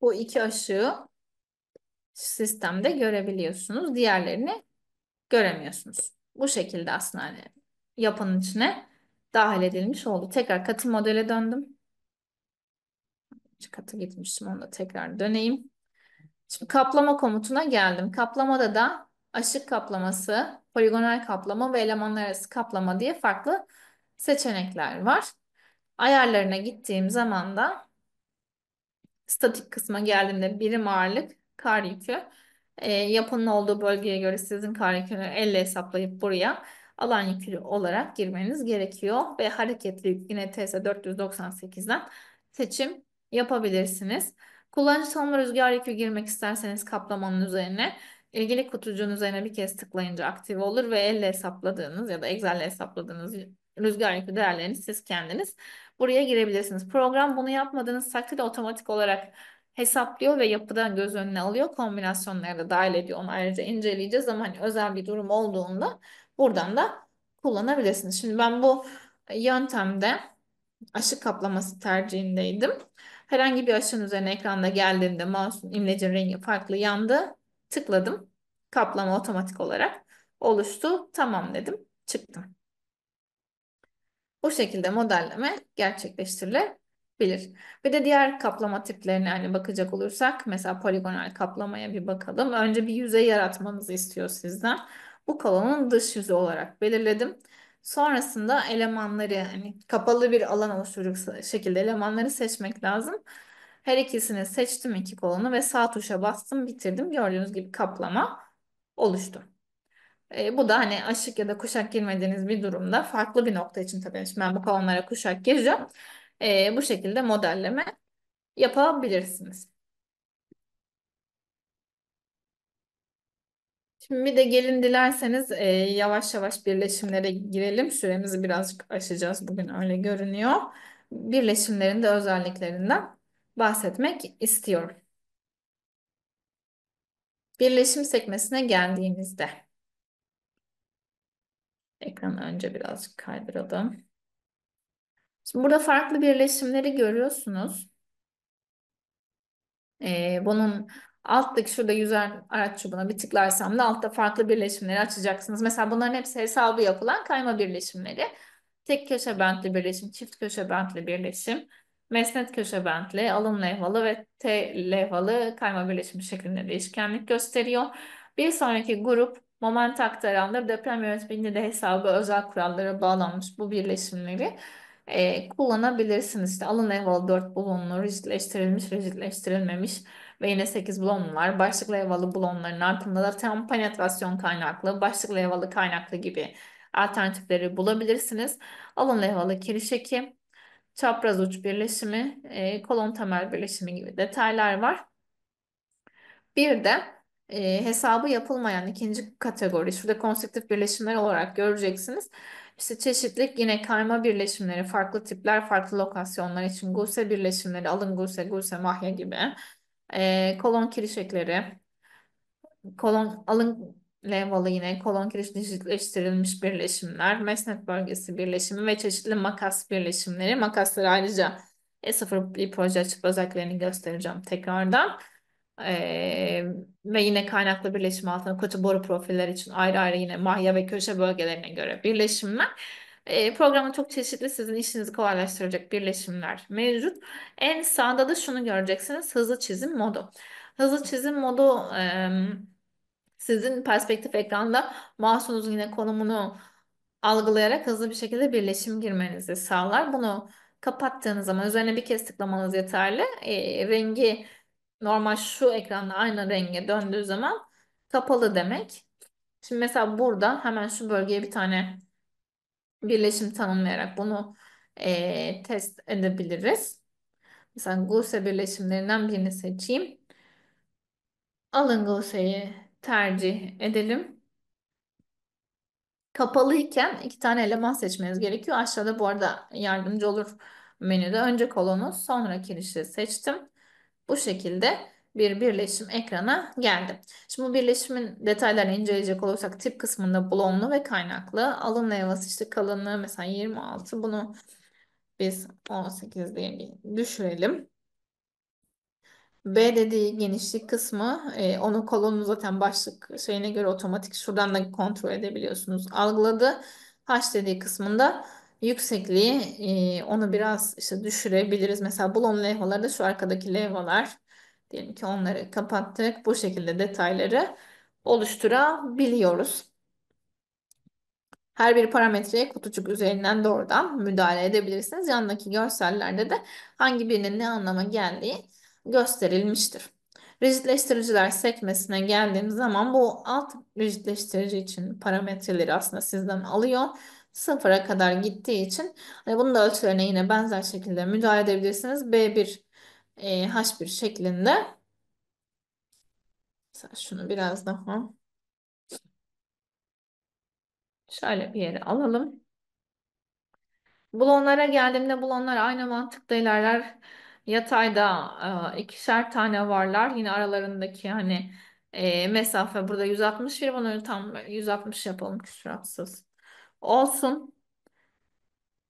Bu iki aşığı sistemde görebiliyorsunuz. Diğerlerini göremiyorsunuz. Bu şekilde aslında hani yapının içine dahil edilmiş oldu. Tekrar katı modele döndüm. Şu katı gitmiştim, onu da tekrar döneyim. Şimdi kaplama komutuna geldim. Kaplamada da aşık kaplaması, poligonal kaplama ve elemanlar arası kaplama diye farklı seçenekler var. Ayarlarına gittiğim zaman da statik kısma geldiğimde birim ağırlık, kar yükü, yapının olduğu bölgeye göre sizin kar yükünü elle hesaplayıp buraya alan yükü olarak girmeniz gerekiyor. Ve hareketli yük yine TS 498'den seçim yapabilirsiniz. Kullanıcı tanımlı rüzgar yükü girmek isterseniz kaplamanın üzerine ilgili kutucuğun üzerine bir kez tıklayınca aktif olur ve elle hesapladığınız ya da Excel'le hesapladığınız rüzgar yükü değerlerini siz kendiniz buraya girebilirsiniz. Program bunu yapmadığınız takdirde otomatik olarak hesaplıyor ve yapıdan göz önüne alıyor. Kombinasyonları da dahil ediyor. Onu ayrıca inceleyeceğiz ama hani özel bir durum olduğunda buradan da kullanabilirsiniz. Şimdi ben bu yöntemde aşı kaplaması tercihindeydim. Herhangi bir aşının üzerine ekranda geldiğinde mouse'un imlecin rengi farklı yandı. Tıkladım. Kaplama otomatik olarak oluştu. Tamam dedim. Çıktım. Bu şekilde modelleme gerçekleştirilebilir. Bir de diğer kaplama tiplerine hani bakacak olursak mesela poligonal kaplamaya bir bakalım. Önce bir yüzey yaratmanızı istiyor sizden. Bu kolonun dış yüzü olarak belirledim. Sonrasında elemanları hani kapalı bir alan oluşturacak şekilde elemanları seçmek lazım. Her ikisini seçtim iki kolonu ve sağ tuşa bastım bitirdim. Gördüğünüz gibi kaplama oluştu. Bu da hani aşık ya da kuşak girmediğiniz bir durumda farklı bir nokta için tabii. Şimdi ben bu kolonlara kuşak gireceğim. Bu şekilde modelleme yapabilirsiniz. Şimdi bir de gelin dilerseniz yavaş yavaş birleşimlere girelim. Süremizi birazcık aşacağız bugün öyle görünüyor. Birleşimlerin de özelliklerinden bahsetmek istiyorum. Birleşim sekmesine geldiğimizde ekranı önce birazcık kaydıralım. Şimdi burada farklı birleşimleri görüyorsunuz. Bunun alttaki şurada yüzer araç çubuğuna bir tıklarsam da altta farklı birleşimleri açacaksınız. Mesela bunların hepsi hesabı yapılan kayma birleşimleri. Tek köşe bentli birleşim, çift köşe bentli birleşim, mesnet köşe bentli, alım levhalı ve T levhalı kayma birleşimi şeklinde değişkenlik gösteriyor. Bir sonraki grup moment aktaranlar deprem yönetmeliğinde de hesabı özel kurallara bağlanmış bu birleşimleri kullanabilirsiniz. İşte alın levhalı 4 bulonlu, rigidleştirilmiş, rigidleştirilmemiş ve yine 8 bulonlu var. Başlık levhalı bulonların altında da tam penetrasyon kaynaklı, başlık levhalı kaynaklı gibi alternatifleri bulabilirsiniz. Alın levhalı kiriş eki, çapraz uç birleşimi, kolon temel birleşimi gibi detaylar var. Bir de hesabı yapılmayan ikinci kategori, şurada konstruktif birleşimler olarak göreceksiniz. İşte çeşitlilik yine kayma birleşimleri, farklı tipler, farklı lokasyonlar için guse birleşimleri, alın guse, guse mahya gibi. Kolon kirişekleri, kolon alın levhalı yine kolon kiriş dijitleştirilmiş birleşimler, mesnet bölgesi birleşimi ve çeşitli makas birleşimleri. Makasları ayrıca E0 bir proje açıp özelliklerini göstereceğim tekrardan. Ee, Ve yine kaynaklı birleşim altında kutu boru profiller için ayrı ayrı yine mahya ve köşe bölgelerine göre birleşimler. Programda çok çeşitli sizin işinizi kolaylaştıracak birleşimler mevcut. En sağda da şunu göreceksiniz: hızlı çizim modu. Hızlı çizim modu sizin perspektif ekranda mouse'unuzun yine konumunu algılayarak hızlı bir şekilde birleşim girmenizi sağlar. Bunu kapattığınız zaman üzerine bir kez tıklamanız yeterli. Rengi normal şu ekranda aynı renge döndüğü zaman kapalı demek. Şimdi mesela burada hemen şu bölgeye bir tane birleşim tanımlayarak bunu test edebiliriz. Mesela Gauss birleşimlerinden birini seçeyim. Alın Gauss'u tercih edelim. Kapalıyken iki tane eleman seçmeniz gerekiyor. Aşağıda bu arada yardımcı olur menüde. Önce kolonu, sonra kirişi seçtim. Bu şekilde bir birleşim ekrana geldi. Şimdi bu birleşimin detaylarını inceleyecek olursak tip kısmında bloğumlu ve kaynaklı. Alın levhası işte kalınlığı mesela 26. Bunu biz 18 diye bir düşürelim. B dediği genişlik kısmı onun kolonu zaten başlık şeyine göre otomatik şuradan da kontrol edebiliyorsunuz. Algıladı. H dediği kısmında yüksekliği onu biraz işte düşürebiliriz. Mesela bulon levhaları da şu arkadaki levhalar. Diyelim ki onları kapattık. Bu şekilde detayları oluşturabiliyoruz. Her bir parametreye kutucuk üzerinden doğrudan müdahale edebilirsiniz. Yanındaki görsellerde de hangi birinin ne anlama geldiği gösterilmiştir. Rigidleştiriciler sekmesine geldiğim zaman bu alt rigidleştirici için parametreleri aslında sizden alıyor. Sıfıra kadar gittiği için bunun da ölçülerine yine benzer şekilde müdahale edebilirsiniz. B1, H1 şeklinde. Mesela şunu biraz daha şöyle bir yere alalım. Bulonlara geldiğimde bulonlar aynı mantıkta ilerler. Yatayda ikişer tane varlar. Yine aralarındaki hani mesafe burada 161. Bunu tam 160 yapalım küsuratsız. Olsun.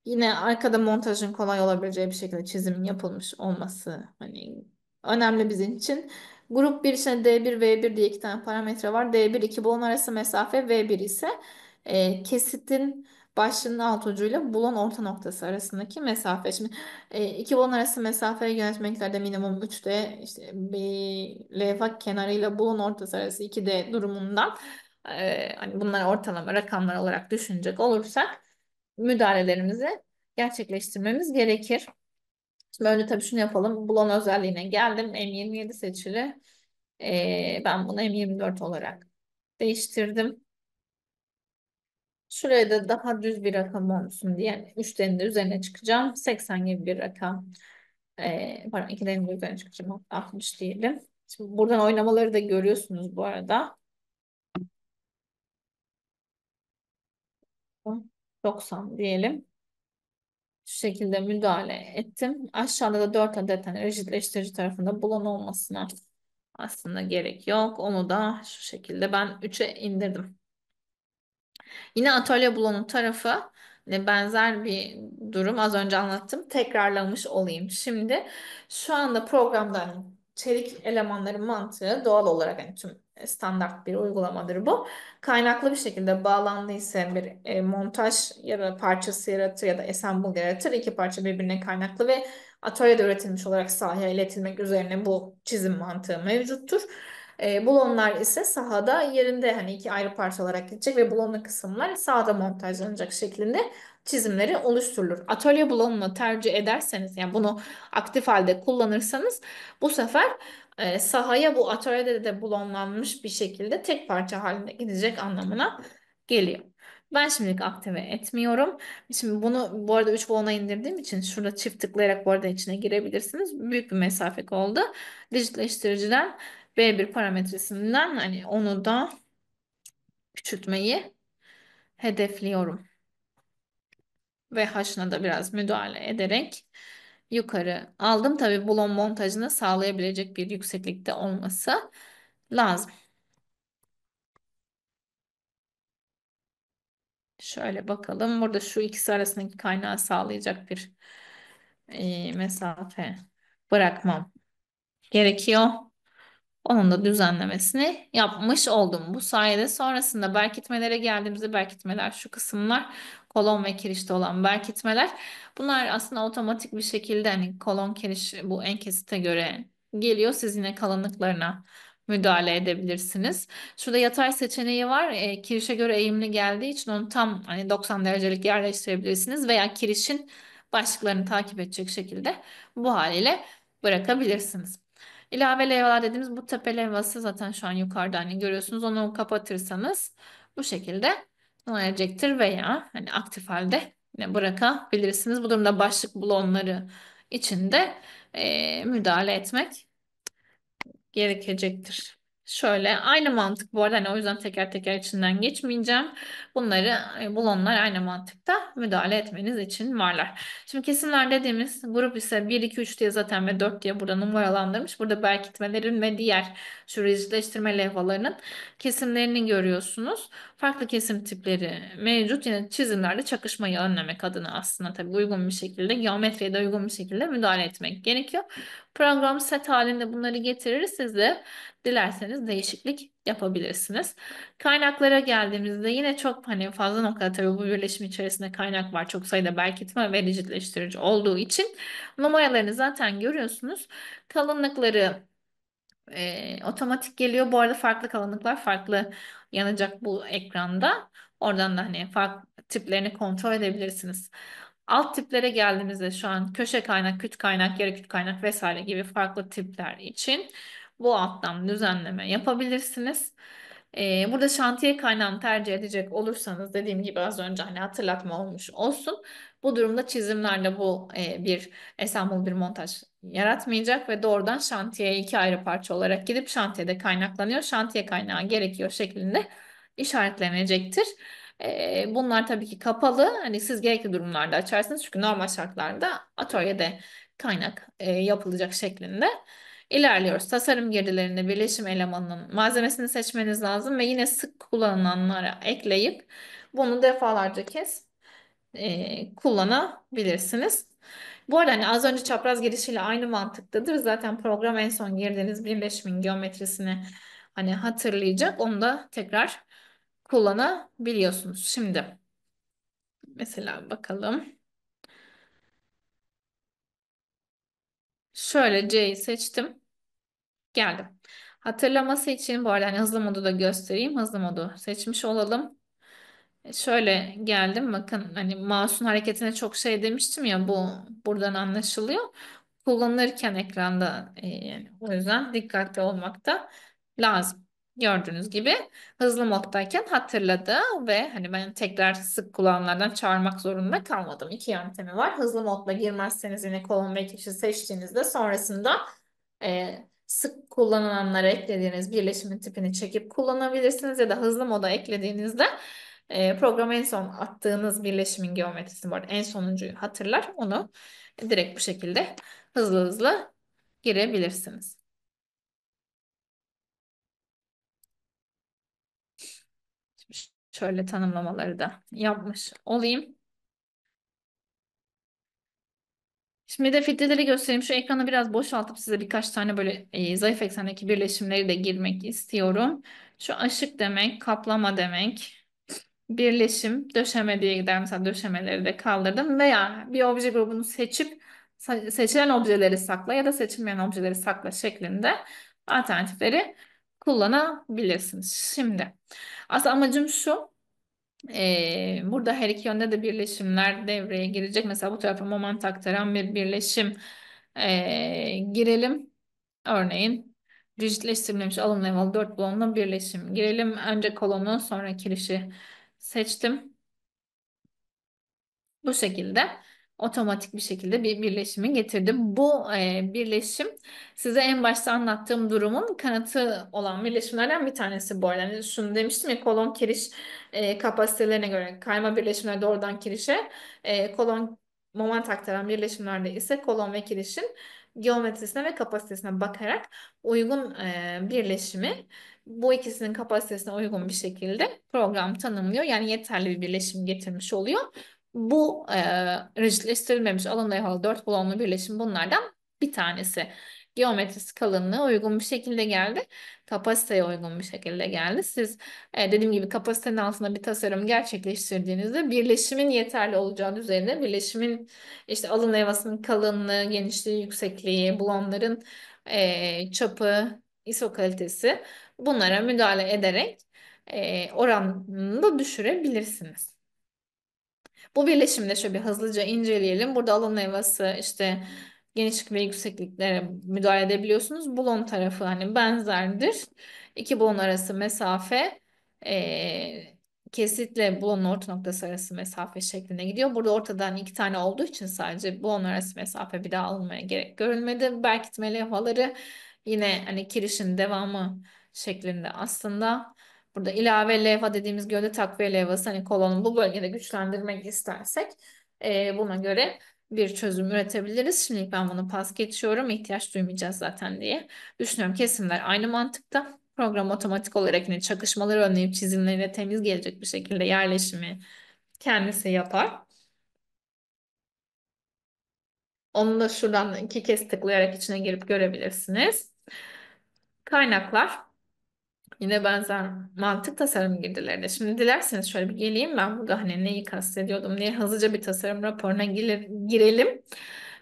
Yine arkada montajın kolay olabileceği bir şekilde çizimin yapılmış olması hani önemli bizim için. Grup bir içinde D1, V1 diye iki tane parametre var. D1 iki bulon arası mesafe, V1 ise kesitin başlığının alt ucuyla bulon orta noktası arasındaki mesafe. Şimdi iki bulon arası mesafeyi yönetmeliklerde minimum 3D işte bir levha kenarıyla bulon ortası arası 2D durumundan hani bunları ortalama rakamlar olarak düşünecek olursak müdahalelerimizi gerçekleştirmemiz gerekir. Şimdi önce tabii şunu yapalım. Bulon özelliğine geldim. M27 seçili. Ben bunu M24 olarak değiştirdim. Şuraya da daha düz bir rakam olsun diye yani 3'lerin de üzerine çıkacağım. 80 gibi bir rakam. Pardon 2'lerin de üzerine çıkacağım. 60 diyelim. Şimdi buradan oynamaları da görüyorsunuz bu arada. 90 diyelim. Şu şekilde müdahale ettim. Aşağıda da 4 adet hani rigidleştirici tarafında bulan olmasına aslında gerek yok. Onu da şu şekilde ben 3'e indirdim. Yine atölye bulanın tarafı benzer bir durum az önce anlattım. Tekrarlamış olayım. Şimdi şu anda programda hani çelik elemanların mantığı doğal olarak hani tüm standart bir uygulamadır bu. Kaynaklı bir şekilde bağlandıysa bir montaj ya da parçası yaratır ya da assemble yaratır. İki parça birbirine kaynaklı ve atölyede üretilmiş olarak sahaya iletilmek üzerine bu çizim mantığı mevcuttur. Bulonlar ise sahada yerinde hani iki ayrı parça olarak gidecek ve bulonlu kısımlar sahada montajlanacak şeklinde çizimleri oluşturulur. Atölye bulonunu tercih ederseniz yani bunu aktif halde kullanırsanız bu sefer sahaya bu atölyede de bulonlanmış bir şekilde tek parça halinde gidecek anlamına geliyor. Ben şimdilik aktive etmiyorum. Şimdi bunu bu arada 3 bulona indirdiğim için şurada çift tıklayarak bu arada içine girebilirsiniz. Büyük bir mesafe oldu. Dijitleştiriciden B1 parametresinden hani onu da küçültmeyi hedefliyorum. ve haşına da biraz müdahale ederek yukarı aldım. Tabii balon montajını sağlayabilecek bir yükseklikte olması lazım. Şöyle bakalım. Burada şu ikisi arasındaki kaynağı sağlayacak bir mesafe bırakmam gerekiyor. Onun da düzenlemesini yapmış oldum. Bu sayede sonrasında berkitmelere geldiğimizde berkitmeler şu kısımlar kolon ve kirişte olan berkitmeler. Bunlar aslında otomatik bir şekilde hani kolon kiriş bu en kesite göre geliyor. Siz yine kalınlıklarına müdahale edebilirsiniz. Şurada yatay seçeneği var. Kirişe göre eğimli geldiği için onu tam hani 90 derecelik yerleştirebilirsiniz veya kirişin başlıklarını takip edecek şekilde bu haliyle bırakabilirsiniz. İlave levhalar dediğimiz bu tepe levhası zaten şu an yukarıda hani görüyorsunuz. Onu kapatırsanız bu şekilde olacaktır veya hani aktif halde yine bırakabilirsiniz. Bu durumda başlık blonları içinde müdahale etmek gerekecektir. Şöyle aynı mantık bu arada hani o yüzden teker teker içinden geçmeyeceğim. Bunları bulonlar aynı mantıkta müdahale etmeniz için varlar. Şimdi kesimler dediğimiz grup ise 1, 2, 3 diye zaten ve 4 diye burada numaralandırmış. Burada berkitmelerin ve diğer şu rigidleştirme levhalarının kesimlerini görüyorsunuz. Farklı kesim tipleri mevcut. Yine çizimlerde çakışmayı önlemek adına aslında tabii uygun bir şekilde geometriye de uygun bir şekilde müdahale etmek gerekiyor. Program set halinde bunları getirir. Siz de dilerseniz değişiklik yapabilirsiniz. Kaynaklara geldiğimizde yine çok hani fazla noktada tabii bu birleşim içerisinde kaynak var. Çok sayıda berkitme ve rigidleştirici olduğu için numaralarını zaten görüyorsunuz. Kalınlıkları otomatik geliyor. Bu arada farklı kalınlıklar farklı yanacak bu ekranda. Oradan da hani farklı tiplerini kontrol edebilirsiniz. Alt tiplere geldiğimizde şu an köşe kaynak, küt kaynak, yarı küt kaynak vesaire gibi farklı tipler için bu alttan düzenleme yapabilirsiniz. Burada şantiye kaynağını tercih edecek olursanız dediğim gibi az önce hani hatırlatma olmuş olsun. Bu durumda çizimlerde bu bir ensemble bir montaj yaratmayacak ve doğrudan şantiyeye iki ayrı parça olarak gidip şantiyede kaynaklanıyor. Şantiye kaynağı gerekiyor şeklinde işaretlenecektir. Bunlar tabii ki kapalı. Hani siz gerekli durumlarda açarsınız. Çünkü normal şartlarda atölyede kaynak yapılacak şeklinde ilerliyoruz. Tasarım girdilerinde birleşim elemanının malzemesini seçmeniz lazım ve yine sık kullanılanlara ekleyip bunu defalarca kez kullanabilirsiniz. Bu arada hani az önce çapraz girişiyle aynı mantıktadır. Zaten program en son girdiğiniz birleşimin geometrisini hani hatırlayacak. Onu da tekrar kullanabiliyorsunuz. Şimdi mesela bakalım. Şöyle C'yi seçtim. Geldim. Hatırlaması için bu arada hani hızlı modu da göstereyim. Hızlı modu seçmiş olalım. Şöyle geldim. Bakın hani mouse'un hareketine çok şey demiştim ya bu buradan anlaşılıyor. Kullanırken ekranda yani o yüzden dikkatli olmak da lazım. Gördüğünüz gibi hızlı moddayken hatırladı ve hani ben tekrar sık kullananlardan çağırmak zorunda kalmadım. İki yöntemi var. Hızlı modla girmezseniz yine kolon ve kişi seçtiğinizde sonrasında sık kullanılanlara eklediğiniz birleşimin tipini çekip kullanabilirsiniz ya da hızlı moda eklediğinizde programa en son attığınız birleşimin geometrisini bu arada en sonuncuyu hatırlar. Onu direkt bu şekilde hızlı hızlı girebilirsiniz. Şimdi şöyle tanımlamaları da yapmış olayım. Şimdi de filtreleri göstereyim. Şu ekranı biraz boşaltıp size birkaç tane böyle zayıf eksendeki birleşimleri de girmek istiyorum. Şu aşık demek, kaplama demek. Birleşim, döşeme diye gider. Mesela döşemeleri de kaldırdım veya bir obje grubunu seçip seçilen objeleri sakla ya da seçilmeyen objeleri sakla şeklinde alternatifleri kullanabilirsiniz. Şimdi aslında amacım şu. Burada her iki yönde de birleşimler devreye girecek. Mesela bu tarafa moment aktaran bir birleşim girelim. Örneğin rigidleştirilmiş alın level 4 bloğunla birleşim girelim. Önce kolonu sonra kirişi seçtim. Bu şekilde otomatik bir şekilde bir birleşimi getirdi. Bu birleşim size en başta anlattığım durumun kanıtı olan birleşimlerden bir tanesi bu arada. Yani şunu demiştim ya, kolon kiriş kapasitelerine göre kayma birleşimler doğrudan kirişe, kolon moment aktaran birleşimlerde ise kolon ve kirişin geometrisine ve kapasitesine bakarak uygun birleşimi bu ikisinin kapasitesine uygun bir şekilde program tanımlıyor. Yani yeterli bir birleşim getirmiş oluyor. Bu rigidleştirilmemiş alın dayalı dört kolonlu birleşim bunlardan bir tanesi. Geometrisi kalınlığı uygun bir şekilde geldi. Kapasiteye uygun bir şekilde geldi. Siz dediğim gibi kapasitenin altında bir tasarım gerçekleştirdiğinizde birleşimin yeterli olacağı üzerine birleşimin işte alın levhasının kalınlığı, genişliği, yüksekliği, bulonların çapı, ISO kalitesi, bunlara müdahale ederek oranını da düşürebilirsiniz. Bu birleşimi de şöyle bir hızlıca inceleyelim. Burada alan evası işte genişlik ve yüksekliklere müdahale edebiliyorsunuz. Bulon tarafı hani benzerdir. İki bulon arası mesafe kesitle bulonun orta noktası arası mesafe şeklinde gidiyor. Burada ortadan iki tane olduğu için sadece bulon arası mesafe bir daha alınmaya gerek görülmedi. Berkitme levhaları yine hani kirişin devamı şeklinde aslında. Burada ilave levha dediğimiz gövde takviye levhası, hani kolonu bu bölgede güçlendirmek istersek buna göre bir çözüm üretebiliriz. Şimdilik ben bunu pas geçiyorum. İhtiyaç duymayacağız zaten diye düşünüyorum. Kesimler aynı mantıkta. Program otomatik olarak yine çakışmaları önleyip çizimleriyle temiz gelecek bir şekilde yerleşimi kendisi yapar. Onu da şuradan iki kez tıklayarak içine girip görebilirsiniz. Kaynaklar. Yine benzer mantık tasarım girdilerinde. Şimdi dilerseniz şöyle bir geleyim, ben burada hani neyi kastediyordum diye hızlıca bir tasarım raporuna girelim.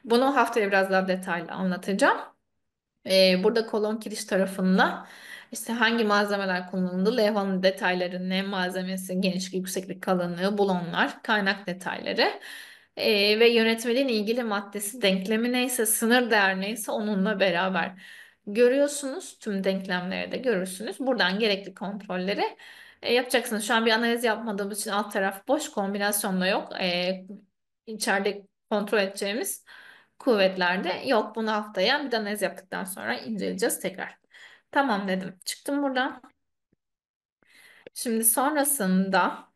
Bunu haftaya biraz daha detaylı anlatacağım. Burada kolon kiriş tarafında işte hangi malzemeler kullanıldı, levhanın detayları, ne malzemesi, genişlik, yükseklik, kalınlığı, bulonlar, kaynak detayları ve yönetmeliğin ilgili maddesi, denklemi neyse, sınır değer neyse onunla beraber görüyorsunuz. Tüm denklemleri de görürsünüz. Buradan gerekli kontrolleri yapacaksınız. Şu an bir analiz yapmadığımız için alt taraf boş, kombinasyon da yok. İçeride kontrol edeceğimiz kuvvetlerde yok. Bunu haftaya bir analiz yaptıktan sonra inceleyeceğiz tekrar. Tamam dedim. Çıktım buradan. Şimdi sonrasında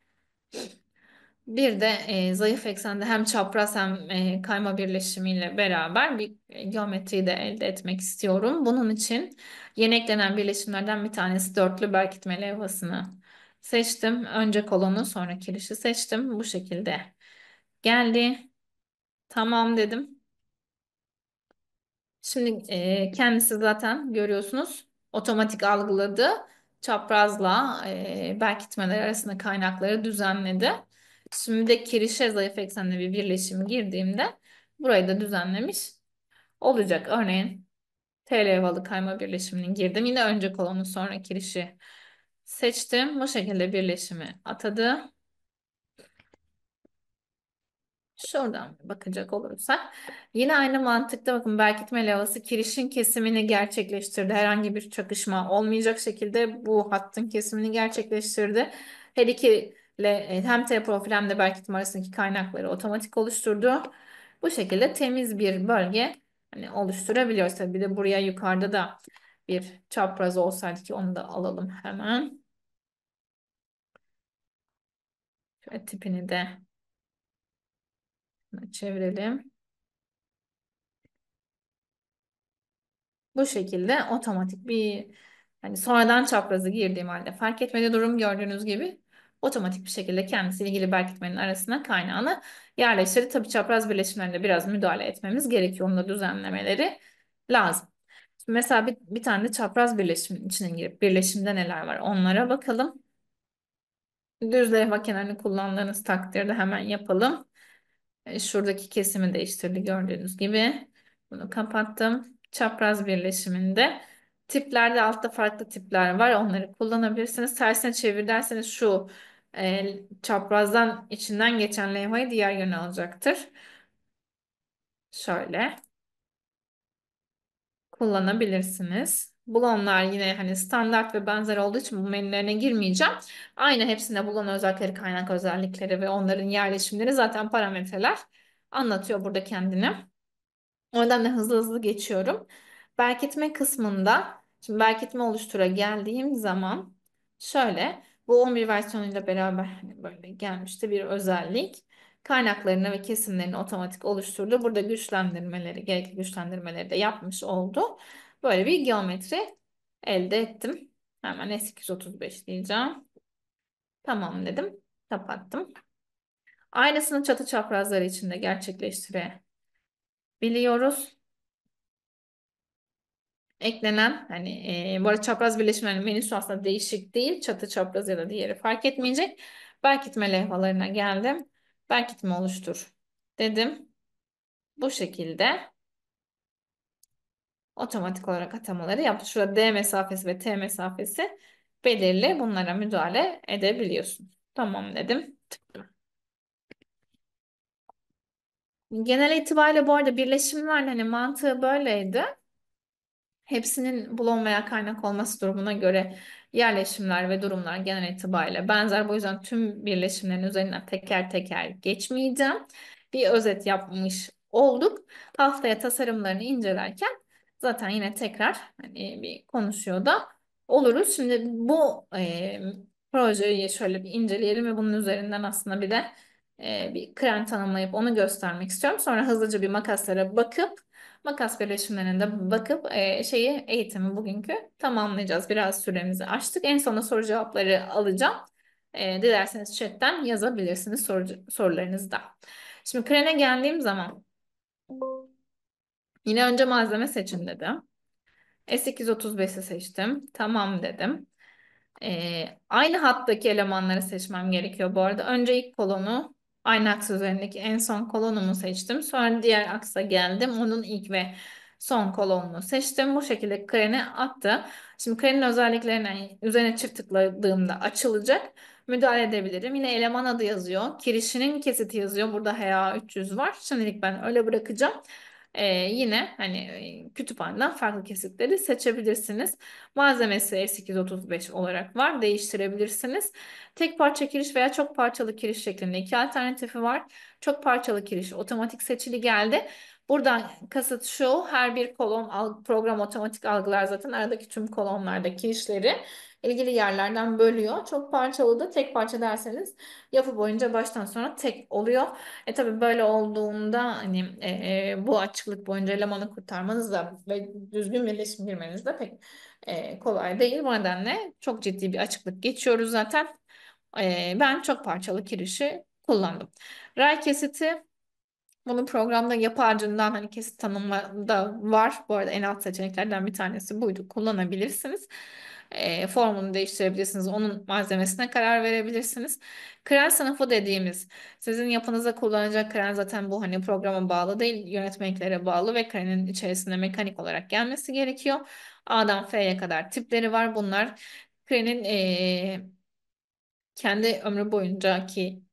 bir de zayıf eksende hem çapraz hem kayma birleşimiyle beraber bir geometriyi de elde etmek istiyorum. Bunun için yeni eklenen birleşimlerden bir tanesi dörtlü berkitme levhasını seçtim. Önce kolonu sonra kirişi seçtim. Bu şekilde geldi. Tamam dedim. Şimdi kendisi zaten görüyorsunuz otomatik algıladı. Çaprazla berkitmeler arasında kaynakları düzenledi. Şimdi de kirişe zayıf eksenli bir birleşim girdiğimde burayı da düzenlemiş olacak. Örneğin T levhalı kayma birleşimini girdim. Yine önce kolonu sonra kirişi seçtim. Bu şekilde birleşimi atadı. Şuradan bakacak olursak yine aynı mantıkta bakın, berkitme levhası kirişin kesimini gerçekleştirdi. Herhangi bir çakışma olmayacak şekilde bu hattın kesimini gerçekleştirdi. Her iki hem T profil hem de berkitme arasındaki kaynakları otomatik oluşturdu. Bu şekilde temiz bir bölge hani oluşturabiliyoruz. Tabii bir de buraya yukarıda da bir çapraz olsaydı ki onu da alalım hemen. Şöyle tipini de çevirelim. Bu şekilde otomatik bir, hani sonradan çaprazı girdiğim halde fark etmedi, durum gördüğünüz gibi otomatik bir şekilde kendisi ilgili berkitmenin arasına kaynağını yerleştirdi. Tabii çapraz birleşimlerinde biraz müdahale etmemiz gerekiyor. Onu da düzenlemeleri lazım. Şimdi mesela bir tane de çapraz birleşimin içine girip birleşimde neler var onlara bakalım. Düz levha kenarını kullandığınız takdirde hemen yapalım. Şuradaki kesimi değiştirdi gördüğünüz gibi. Bunu kapattım. Çapraz birleşiminde tiplerde altta farklı tipler var. Onları kullanabilirsiniz. Tersine çevir derseniz şu çaprazdan içinden geçen levhayı diğer yöne alacaktır. Şöyle kullanabilirsiniz. Bulonlar yine hani standart ve benzer olduğu için bu menülerine girmeyeceğim. Aynı hepsinde bulon özellikleri, kaynak özellikleri ve onların yerleşimleri zaten parametreler anlatıyor burada kendini. O nedenle hızlı hızlı geçiyorum. Berkitme kısmında, şimdi berkitme oluştura geldiğim zaman şöyle, bu 11 versiyonuyla beraber hani böyle gelmişti bir özellik. Kaynaklarını ve kesimlerini otomatik oluşturdu. Burada güçlendirmeleri, gerekli güçlendirmeleri de yapmış oldu. Böyle bir geometri elde ettim. Hemen S235 diyeceğim. Tamam dedim. Kapattım. Aynısını çatı çaprazları için de gerçekleştirebiliyoruz. Eklenen hani bu arada çapraz birleşimlerin menüsü aslında değişik değil. Çatı çapraz ya da diğeri fark etmeyecek. Berkitme levhalarına geldim. Berkitme oluştur dedim. Bu şekilde otomatik olarak atamaları yaptı. Şurada D mesafesi ve T mesafesi belirli. Bunlara müdahale edebiliyorsun. Tamam dedim. Genel itibariyle bu arada birleşimler hani mantığı böyleydi. Hepsinin bulunmaya kaynak olması durumuna göre yerleşimler ve durumlar genel itibariyle benzer. Bu yüzden tüm birleşimlerin üzerinden teker teker geçmeyeceğim. Bir özet yapmış olduk. Haftaya tasarımlarını incelerken zaten yine tekrar hani bir konuşuyor da oluruz. Şimdi bu projeyi şöyle bir inceleyelim ve bunun üzerinden aslında bir de bir kren tanımlayıp onu göstermek istiyorum. Sonra hızlıca bir makaslara bakıp makas birleşimlerine de bakıp eğitimi bugünkü tamamlayacağız. Biraz süremizi açtık. En sonunda soru cevapları alacağım. Dilerseniz chatten yazabilirsiniz sorularınızı da. Şimdi krene geldiğim zaman yine önce malzeme seçin dedim. S235'i seçtim. Tamam dedim. Aynı hattaki elemanları seçmem gerekiyor bu arada. Önce ilk kolonu aynı aks üzerindeki en son kolonumu seçtim. Sonra diğer aksa geldim. Onun ilk ve son kolonunu seçtim. Bu şekilde kreni attı. Şimdi krenin özelliklerine üzerine çift tıkladığımda açılacak. Müdahale edebilirim. Yine eleman adı yazıyor. Kirişinin kesiti yazıyor. Burada HA300 var. Şimdilik ben öyle bırakacağım. Yine hani kütüphaneden farklı kesitleri seçebilirsiniz. Malzemesi S835 olarak var. Değiştirebilirsiniz. Tek parça kiriş veya çok parçalı kiriş şeklinde iki alternatifi var. Çok parçalı kiriş otomatik seçili geldi. Buradan kasıt şu, her bir kolon program otomatik algılar zaten aradaki tüm kolonlarda kirişleri ilgili yerlerden bölüyor. Çok parçalı da tek parça derseniz yapı boyunca baştan sona tek oluyor. Tabii böyle olduğunda hani bu açıklık boyunca elemanı kurtarmanız da ve düzgün birleşim girmeniz de pek kolay değil. Bu nedenle çok ciddi bir açıklık geçiyoruz zaten. Ben çok parçalı kirişi kullandım. Ray kesiti bunu programda yapı ağacından hani kesit tanımında var. Bu arada en alt seçeneklerden bir tanesi buydu. Kullanabilirsiniz. Formunu değiştirebilirsiniz. Onun malzemesine karar verebilirsiniz. Kren sınıfı dediğimiz sizin yapınıza kullanacak kren zaten bu hani programa bağlı değil yönetmeliklere bağlı ve krenin içerisinde mekanik olarak gelmesi gerekiyor. A'dan F'ye kadar tipleri var. Bunlar krenin kendi ömrü boyuncaki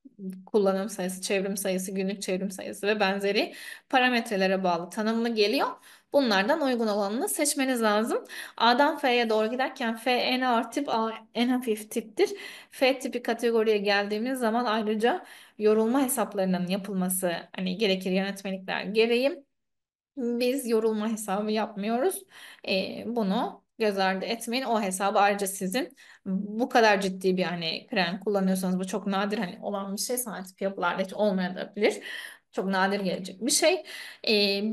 kullanım sayısı, çevrim sayısı, günlük çevrim sayısı ve benzeri parametrelere bağlı tanımlı geliyor. Bunlardan uygun olanını seçmeniz lazım. A'dan F'ye doğru giderken F en ağır tip, A en hafif tiptir. F tipi kategoriye geldiğimiz zaman ayrıca yorulma hesaplarının yapılması hani gerekir yönetmelikler gereği. Biz yorulma hesabı yapmıyoruz. Bunu göz ardı etmeyin. O hesabı ayrıca sizin bu kadar ciddi bir hani krem kullanıyorsanız bu çok nadir hani olan bir şey sanat tipi yapılarda hiç olmayabilir. Çok nadir gelecek bir şey.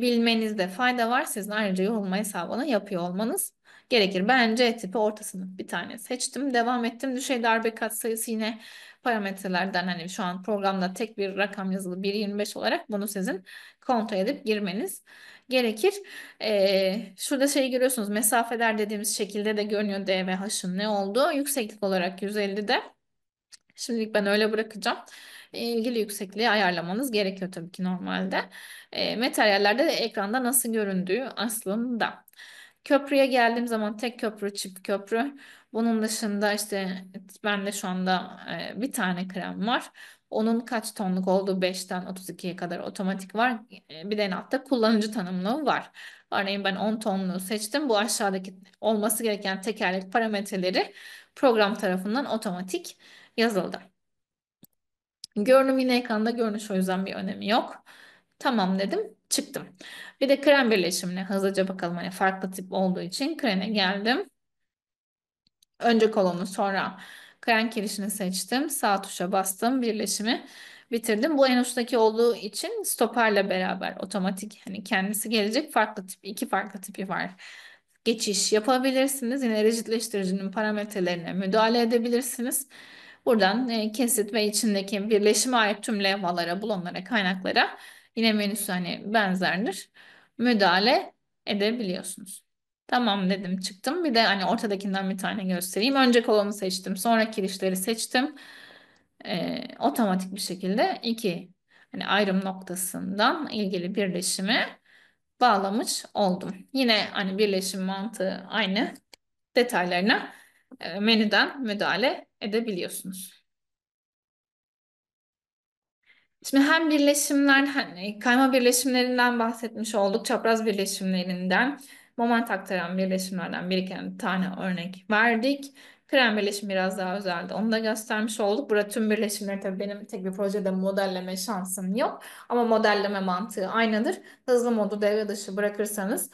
Bilmenizde fayda var. Sizin ayrıca yorulma hesabını yapıyor olmanız gerekir. Ben C tipi orta sınıf bir tane seçtim. Devam ettim. Düşey darbe katsayısı yine parametrelerden hani şu an programda tek bir rakam yazılı 1,25 olarak bunu sizin kontrol edip girmeniz gerekir. Şurada şeyi görüyorsunuz. Mesafeler dediğimiz şekilde de görünüyor D ve H'ın ne olduğu. Yükseklik olarak 150'de. Şimdilik ben öyle bırakacağım. İlgili yüksekliği ayarlamanız gerekiyor tabii ki normalde. Materyallerde de ekranda nasıl göründüğü aslında. Köprüye geldiğim zaman tek köprü, çift köprü. Bunun dışında işte bende şu anda bir tane krem var. Onun kaç tonluk olduğu 5'ten 32'ye kadar otomatik var. Bir de en altta kullanıcı tanımlığı var. Örneğin ben 10 tonluğu seçtim. Bu aşağıdaki olması gereken tekerlek parametreleri program tarafından otomatik yazıldı. Görünüm yine ekranda görünüş o yüzden bir önemi yok. Tamam dedim. Çıktım. Bir de krem birleşimine hızlıca bakalım. Hani farklı tip olduğu için kreme geldim. Önce kolonu sonra krem kirişini seçtim. Sağ tuşa bastım. Birleşimi bitirdim. Bu en uçtaki olduğu için stoperle beraber otomatik hani kendisi gelecek. Farklı tip, iki farklı tipi var. Geçiş yapabilirsiniz. Yine rigidleştiricinin parametrelerine müdahale edebilirsiniz. Buradan kesit ve içindeki birleşime ait tüm levhalara, bulonlara, kaynaklara yine menüsü hani benzerdir. Müdahale edebiliyorsunuz. Tamam dedim çıktım. Bir de hani ortadakinden bir tane göstereyim. Önce kolonu seçtim. Sonra kirişleri seçtim. Otomatik bir şekilde iki hani ayrım noktasından ilgili birleşimi bağlamış oldum. Yine hani birleşim mantığı aynı detaylarına menüden müdahale edebiliyorsunuz. Şimdi hem birleşimler, hani kayma birleşimlerinden bahsetmiş olduk, çapraz birleşimlerinden, moment aktaran birleşimlerden bir iki tane örnek verdik. Krem birleşim biraz daha özeldi. Onu da göstermiş olduk. Burada tüm birleşimleri tabii benim tek bir projede modelleme şansım yok. Ama modelleme mantığı aynıdır. Hızlı modu devre dışı bırakırsanız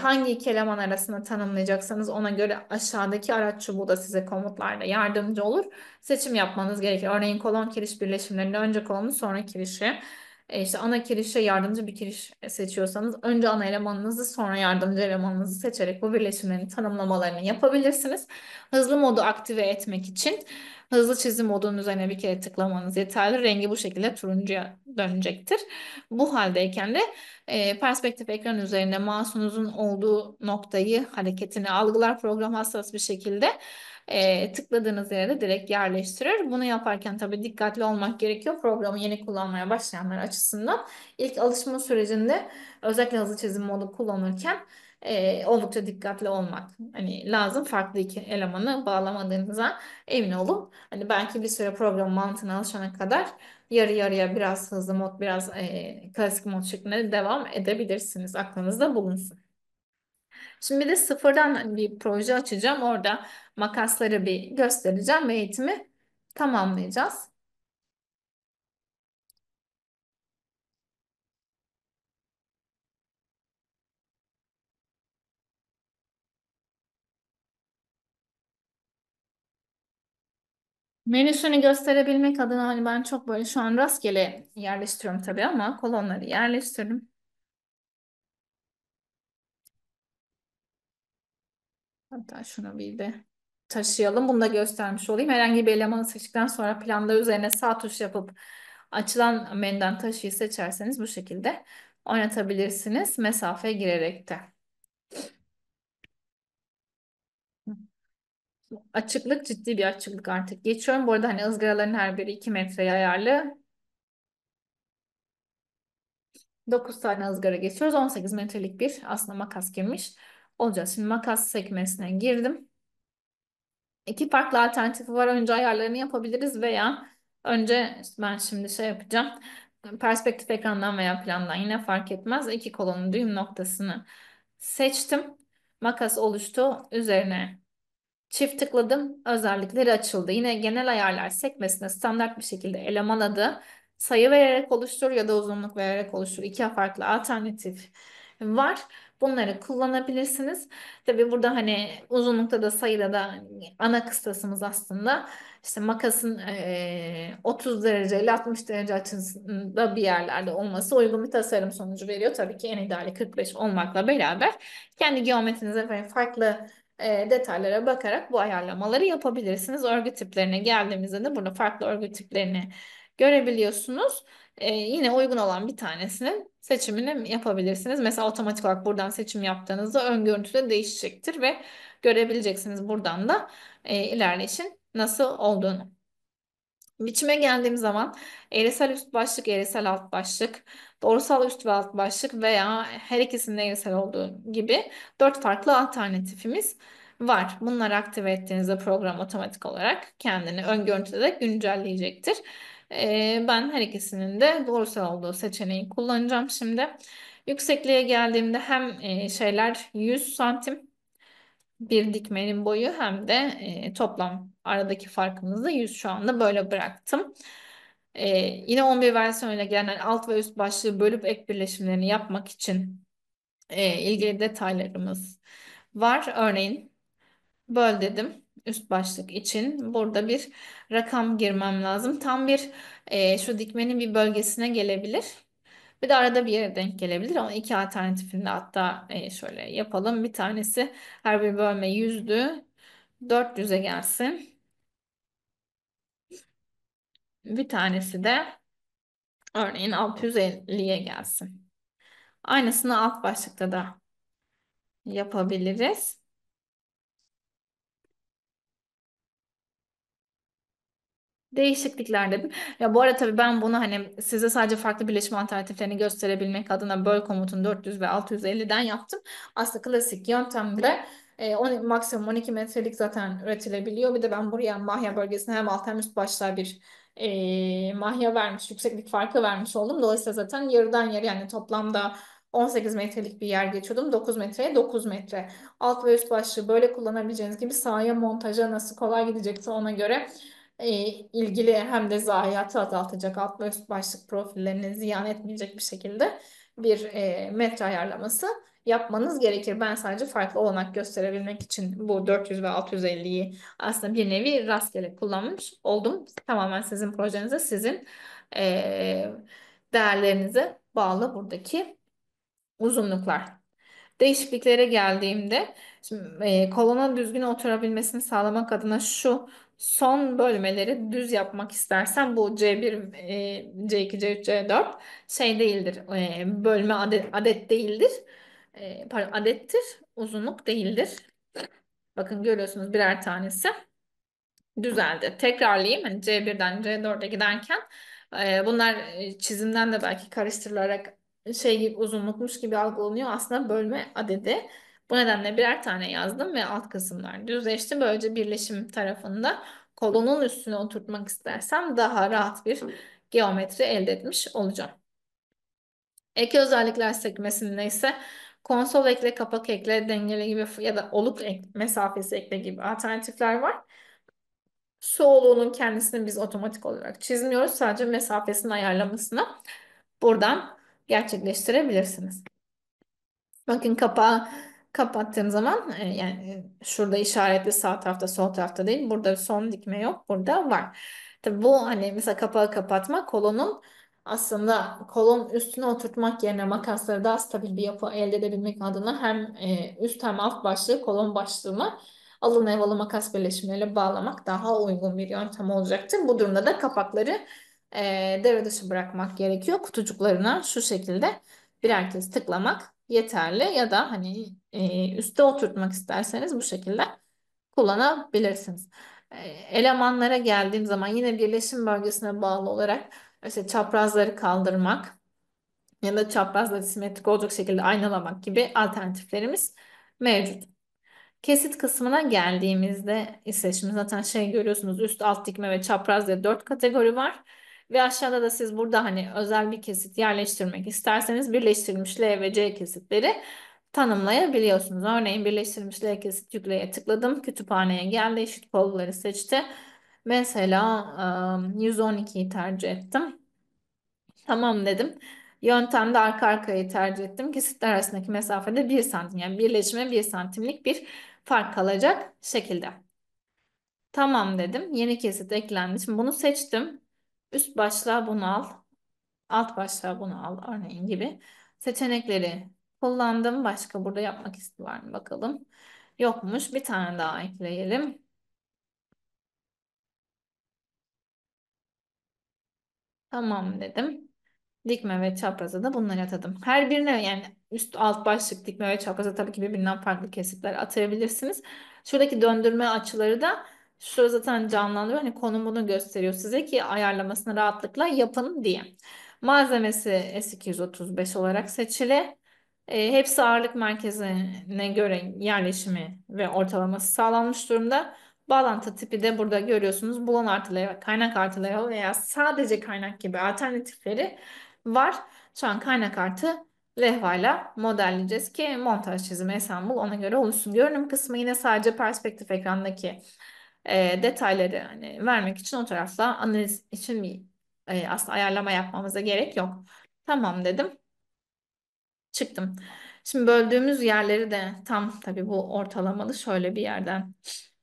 hangi iki eleman arasında tanımlayacaksanız ona göre aşağıdaki araç çubuğu da size komutlarla yardımcı olur. Seçim yapmanız gerekir. Örneğin kolon kiriş birleşimlerinde önce kolonu sonra kirişi. İşte ana kirişe yardımcı bir kiriş seçiyorsanız önce ana elemanınızı sonra yardımcı elemanınızı seçerek bu birleşimlerin tanımlamalarını yapabilirsiniz. Hızlı modu aktive etmek için hızlı çizim modunun üzerine bir kere tıklamanız yeterli. Rengi bu şekilde turuncuya dönecektir. Bu haldeyken de perspektif ekran üzerinde mouse'unuzun olduğu noktayı hareketini algılar program hassas bir şekilde tıkladığınız yere de direkt yerleştirir. Bunu yaparken tabii dikkatli olmak gerekiyor. Programı yeni kullanmaya başlayanlar açısından. İlk alışma sürecinde özellikle hızlı çizim modu kullanırken oldukça dikkatli olmak hani lazım. Farklı iki elemanı bağlamadığınıza emin olun. Hani belki bir süre program mantığına alışana kadar yarı yarıya biraz hızlı mod, biraz klasik mod şeklinde devam edebilirsiniz. Aklınızda bulunsun. Şimdi bir de sıfırdan bir proje açacağım. Orada makasları bir göstereceğim ve eğitimi tamamlayacağız. Menüsünü gösterebilmek adına hani ben çok böyle şu an rastgele yerleştiriyorum tabii ama kolonları yerleştirdim. Hatta şunu bir de taşıyalım. Bunu da göstermiş olayım. Herhangi bir elemanı seçtikten sonra planda üzerine sağ tuş yapıp açılan menüden taşıyı seçerseniz bu şekilde oynatabilirsiniz. Mesafe girerek de. Açıklık ciddi bir açıklık artık. Geçiyorum. Bu arada hani ızgaraların her biri 2 metreye ayarlı. 9 tane ızgara geçiyoruz. 18 metrelik bir aslında makas girmiş olacağız. Şimdi makas sekmesine girdim. İki farklı alternatifi var. Önce ayarlarını yapabiliriz veya önce işte ben şimdi şey yapacağım. Perspektif ekrandan veya plandan yine fark etmez. İki kolonun düğüm noktasını seçtim. Makas oluştu. Üzerine çift tıkladım. Özellikleri açıldı. Yine genel ayarlar sekmesine standart bir şekilde eleman adı sayı vererek oluştur ya da uzunluk vererek oluştur. İki farklı alternatif var. Bunları kullanabilirsiniz. Tabii burada hani uzunlukta da sayıda da ana kıstasımız aslında işte makasın 30 derece ile 60 derece açısında bir yerlerde olması uygun bir tasarım sonucu veriyor. Tabii ki en ideali 45 olmakla beraber kendi geometrinize ve farklı detaylara bakarak bu ayarlamaları yapabilirsiniz. Örgü tiplerine geldiğimizde de burada farklı örgü tiplerini görebiliyorsunuz. Yine uygun olan bir tanesinin seçimini yapabilirsiniz. Mesela otomatik olarak buradan seçim yaptığınızda ön görüntü de değişecektir ve görebileceksiniz buradan da ilerleyişin nasıl olduğunu. Biçime geldiğim zaman eğrisel üst başlık, eğrisel alt başlık, doğrusal üst ve alt başlık veya her ikisinin de eğrisel olduğu gibi dört farklı alternatifimiz var. Bunları aktive ettiğinizde program otomatik olarak kendini ön görüntüde de güncelleyecektir. Ben her ikisinin de doğrusal olduğu seçeneği kullanacağım şimdi. Yüksekliğe geldiğimde hem şeyler 100 santim bir dikmenin boyu hem de toplam aradaki farkımızı 100 şu anda böyle bıraktım. Yine 11 versiyonuyla gelen hani alt ve üst başlığı bölüp ek birleşimlerini yapmak için ilgili detaylarımız var. Örneğin böl dedim üst başlık için. Burada bir rakam girmem lazım. Tam bir şu dikmenin bir bölgesine gelebilir. Bir de arada bir yere denk gelebilir ama iki alternatifinde hatta şöyle yapalım. Bir tanesi her bir bölme 100'dü. 400'e gelsin. Bir tanesi de örneğin 650'ye gelsin. Aynısını alt başlıkta da yapabiliriz. Değişiklikler dedim. Ya bu arada tabii ben bunu hani size sadece farklı birleşim alternatiflerini gösterebilmek adına böl komutunu 400 ve 650'den yaptım. Aslında klasik yöntemde maksimum 12 metrelik zaten üretilebiliyor. Bir de ben buraya mahya bölgesine hem alt hem üst başlığa bir mahya vermiş, yükseklik farkı vermiş oldum. Dolayısıyla zaten yarıdan yarı yani toplamda 18 metrelik bir yer geçiyordum. 9 metreye 9 metre. Alt ve üst başlığı böyle kullanabileceğiniz gibi sahaya montaja nasıl kolay gidecekse ona göre ilgili hem de zayiatı azaltacak alt ve üst başlık profillerini ziyan etmeyecek bir şekilde bir metre ayarlaması yapmanız gerekir. Ben sadece farklı olanak gösterebilmek için bu 400 ve 650'yi aslında bir nevi rastgele kullanmış oldum. Tamamen sizin projenize, sizin e, değerlerinize bağlı buradaki uzunluklar. Değişikliklere geldiğimde şimdi, kolona düzgün oturabilmesini sağlamak adına şu son bölmeleri düz yapmak istersen bu C1, C2, C3, C4 şey değildir. Bölme adet değildir. Pardon, adettir. Uzunluk değildir. Bakın görüyorsunuz birer tanesi düzeldi. Tekrarlayayım. Hani C1'den C4'e giderken bunlar çizimden de belki karıştırılarak şey gibi uzunlukmuş gibi algılanıyor. Aslında bölme adedi. Bu nedenle birer tane yazdım ve alt kısımlar düzleşti. Böylece birleşim tarafında kolonun üstüne oturtmak istersem daha rahat bir geometri elde etmiş olacağım. Ek özellikler sekmesinde ise konsol ekle, kapak ekle, dengele gibi ya da oluk ek, mesafesi ekle gibi alternatifler var. Soğuluğunun kendisini biz otomatik olarak çizmiyoruz. Sadece mesafesini ayarlamasını buradan gerçekleştirebilirsiniz. Bakın kapağı kapattığım zaman yani şurada işaretli sağ tarafta sol tarafta değil. Burada son dikme yok. Burada var. Tabii bu hani mesela kapağı kapatma kolonun aslında kolon üstüne oturtmak yerine makasları daha stabil bir yapı elde edebilmek adına hem üst hem alt başlığı kolon başlığına alın evalı makas birleşimleriyle bağlamak daha uygun bir yöntem olacaktır. Bu durumda da kapakları devre dışı bırakmak gerekiyor. Kutucuklarına şu şekilde birer kez tıklamak yeterli ya da hani üste oturtmak isterseniz bu şekilde kullanabilirsiniz. Elemanlara geldiğim zaman yine birleşim bölgesine bağlı olarak işte çaprazları kaldırmak ya da çaprazları simetrik olacak şekilde aynalamak gibi alternatiflerimiz mevcut. Kesit kısmına geldiğimizde ise şimdi zaten şey görüyorsunuz üst alt dikme ve çapraz diye 4 kategori var. Ve aşağıda da siz burada hani özel bir kesit yerleştirmek isterseniz birleştirilmiş L ve C kesitleri tanımlayabiliyorsunuz. Örneğin birleştirilmiş L kesit yükleye tıkladım. Kütüphaneye geldi. Eşit kolları seçti. Mesela 112'yi tercih ettim. Tamam dedim. Yöntemde arka arkayı tercih ettim. Kesitler arasındaki mesafede 1 santim yani birleşime 1 santimlik bir fark kalacak şekilde. Tamam dedim. Yeni kesit eklendi. Şimdi bunu seçtim. Üst başlığa bunu al. Alt başlığa bunu al. Örneğin gibi. Seçenekleri kullandım. Başka burada yapmak istiyor mı bakalım. Yokmuş. Bir tane daha ekleyelim. Tamam dedim. Dikme ve çapraza da bunları atadım. Her birine yani üst alt başlık dikme ve çapraza tabii ki birbirinden farklı kesitler atayabilirsiniz. Şuradaki döndürme açıları da şurada zaten canlandırıyor. Hani konumunu gösteriyor size ki ayarlamasını rahatlıkla yapın diye. Malzemesi S235 olarak seçili. Hepsi ağırlık merkezine göre yerleşimi ve ortalaması sağlanmış durumda. Bağlantı tipi de burada görüyorsunuz. Bulan artı leva, kaynak artı leva veya sadece kaynak gibi alternatifleri var. Şu an kaynak artı levhayla modelleyeceğiz ki montaj çizimi Esenbul ona göre oluşsun. Görünüm kısmı yine sadece perspektif ekrandaki detayları hani vermek için o tarafta analiz için bir Aslında ayarlama yapmamıza gerek yok. Tamam dedim. Çıktım. Şimdi böldüğümüz yerleri de tam tabii bu ortalamalı şöyle bir yerden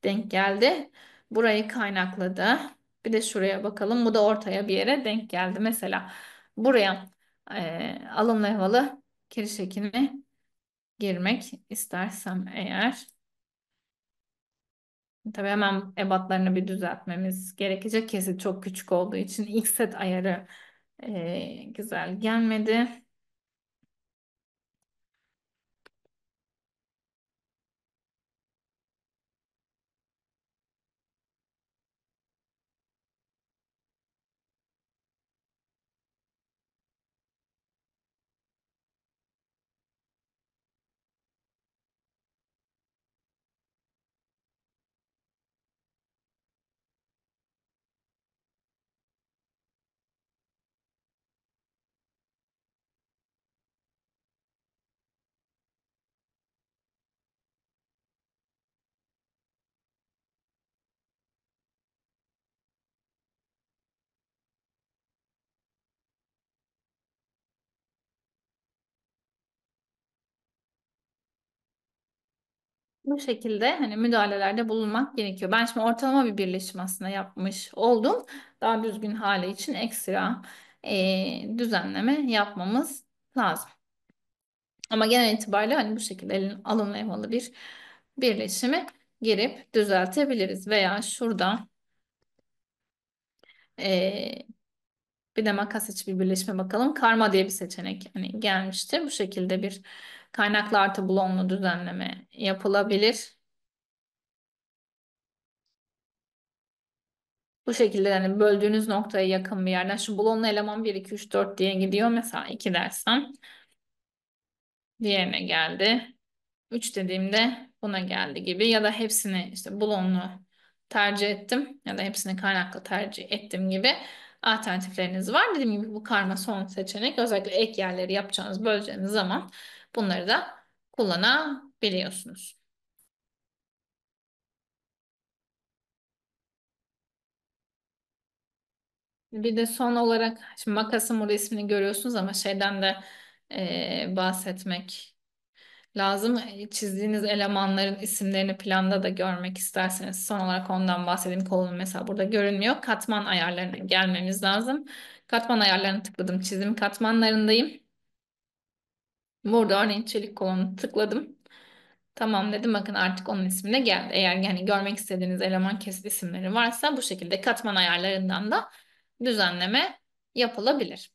denk geldi. Burayı kaynakladı. Bir de şuraya bakalım. Bu da ortaya bir yere denk geldi. Mesela buraya alın levhalı kiriş ekini girmek istersem eğer, tabii hemen ebatlarını bir düzeltmemiz gerekecek. Kesit çok küçük olduğu için ilk set ayarı güzel gelmedi. Bu şekilde hani müdahalelerde bulunmak gerekiyor. Ben şimdi ortalama bir birleşim aslında yapmış oldum. Daha düzgün hale için ekstra düzenleme yapmamız lazım. Ama genel itibariyle hani bu şekilde alın elmalı bir birleşimi girip düzeltebiliriz. Veya şurada e, bir de makas içi bir birleşime bakalım. Karma diye bir seçenek hani gelmişti. Bu şekilde bir kaynaklı artı blonlu düzenleme yapılabilir. Bu şekilde hani böldüğünüz noktaya yakın bir yerden şu bulonlu eleman 1 2 3 4 diye gidiyor. Mesela 2 dersem diğerine geldi. 3 dediğimde buna geldi gibi, ya da hepsini işte bulonlu tercih ettim ya da hepsini kaynaklı tercih ettim gibi alternatifleriniz var. Dediğim gibi bu karma son seçenek. Özellikle ek yerleri yapacağınız, böleceğiniz zaman bunları da kullanabiliyorsunuz. Bir de son olarak şimdi makasın burada ismini görüyorsunuz ama şeyden de bahsetmek lazım. Çizdiğiniz elemanların isimlerini planda da görmek isterseniz son olarak ondan bahsedeyim. Kolonun mesela burada görünmüyor. Katman ayarlarına gelmemiz lazım. Katman ayarlarını tıkladım. Çizim katmanlarındayım. Burada örneğin çelik kolonu tıkladım. Tamam dedim. Bakın artık onun ismine geldi. Eğer yani görmek istediğiniz eleman kesit isimleri varsa bu şekilde katman ayarlarından da düzenleme yapılabilir.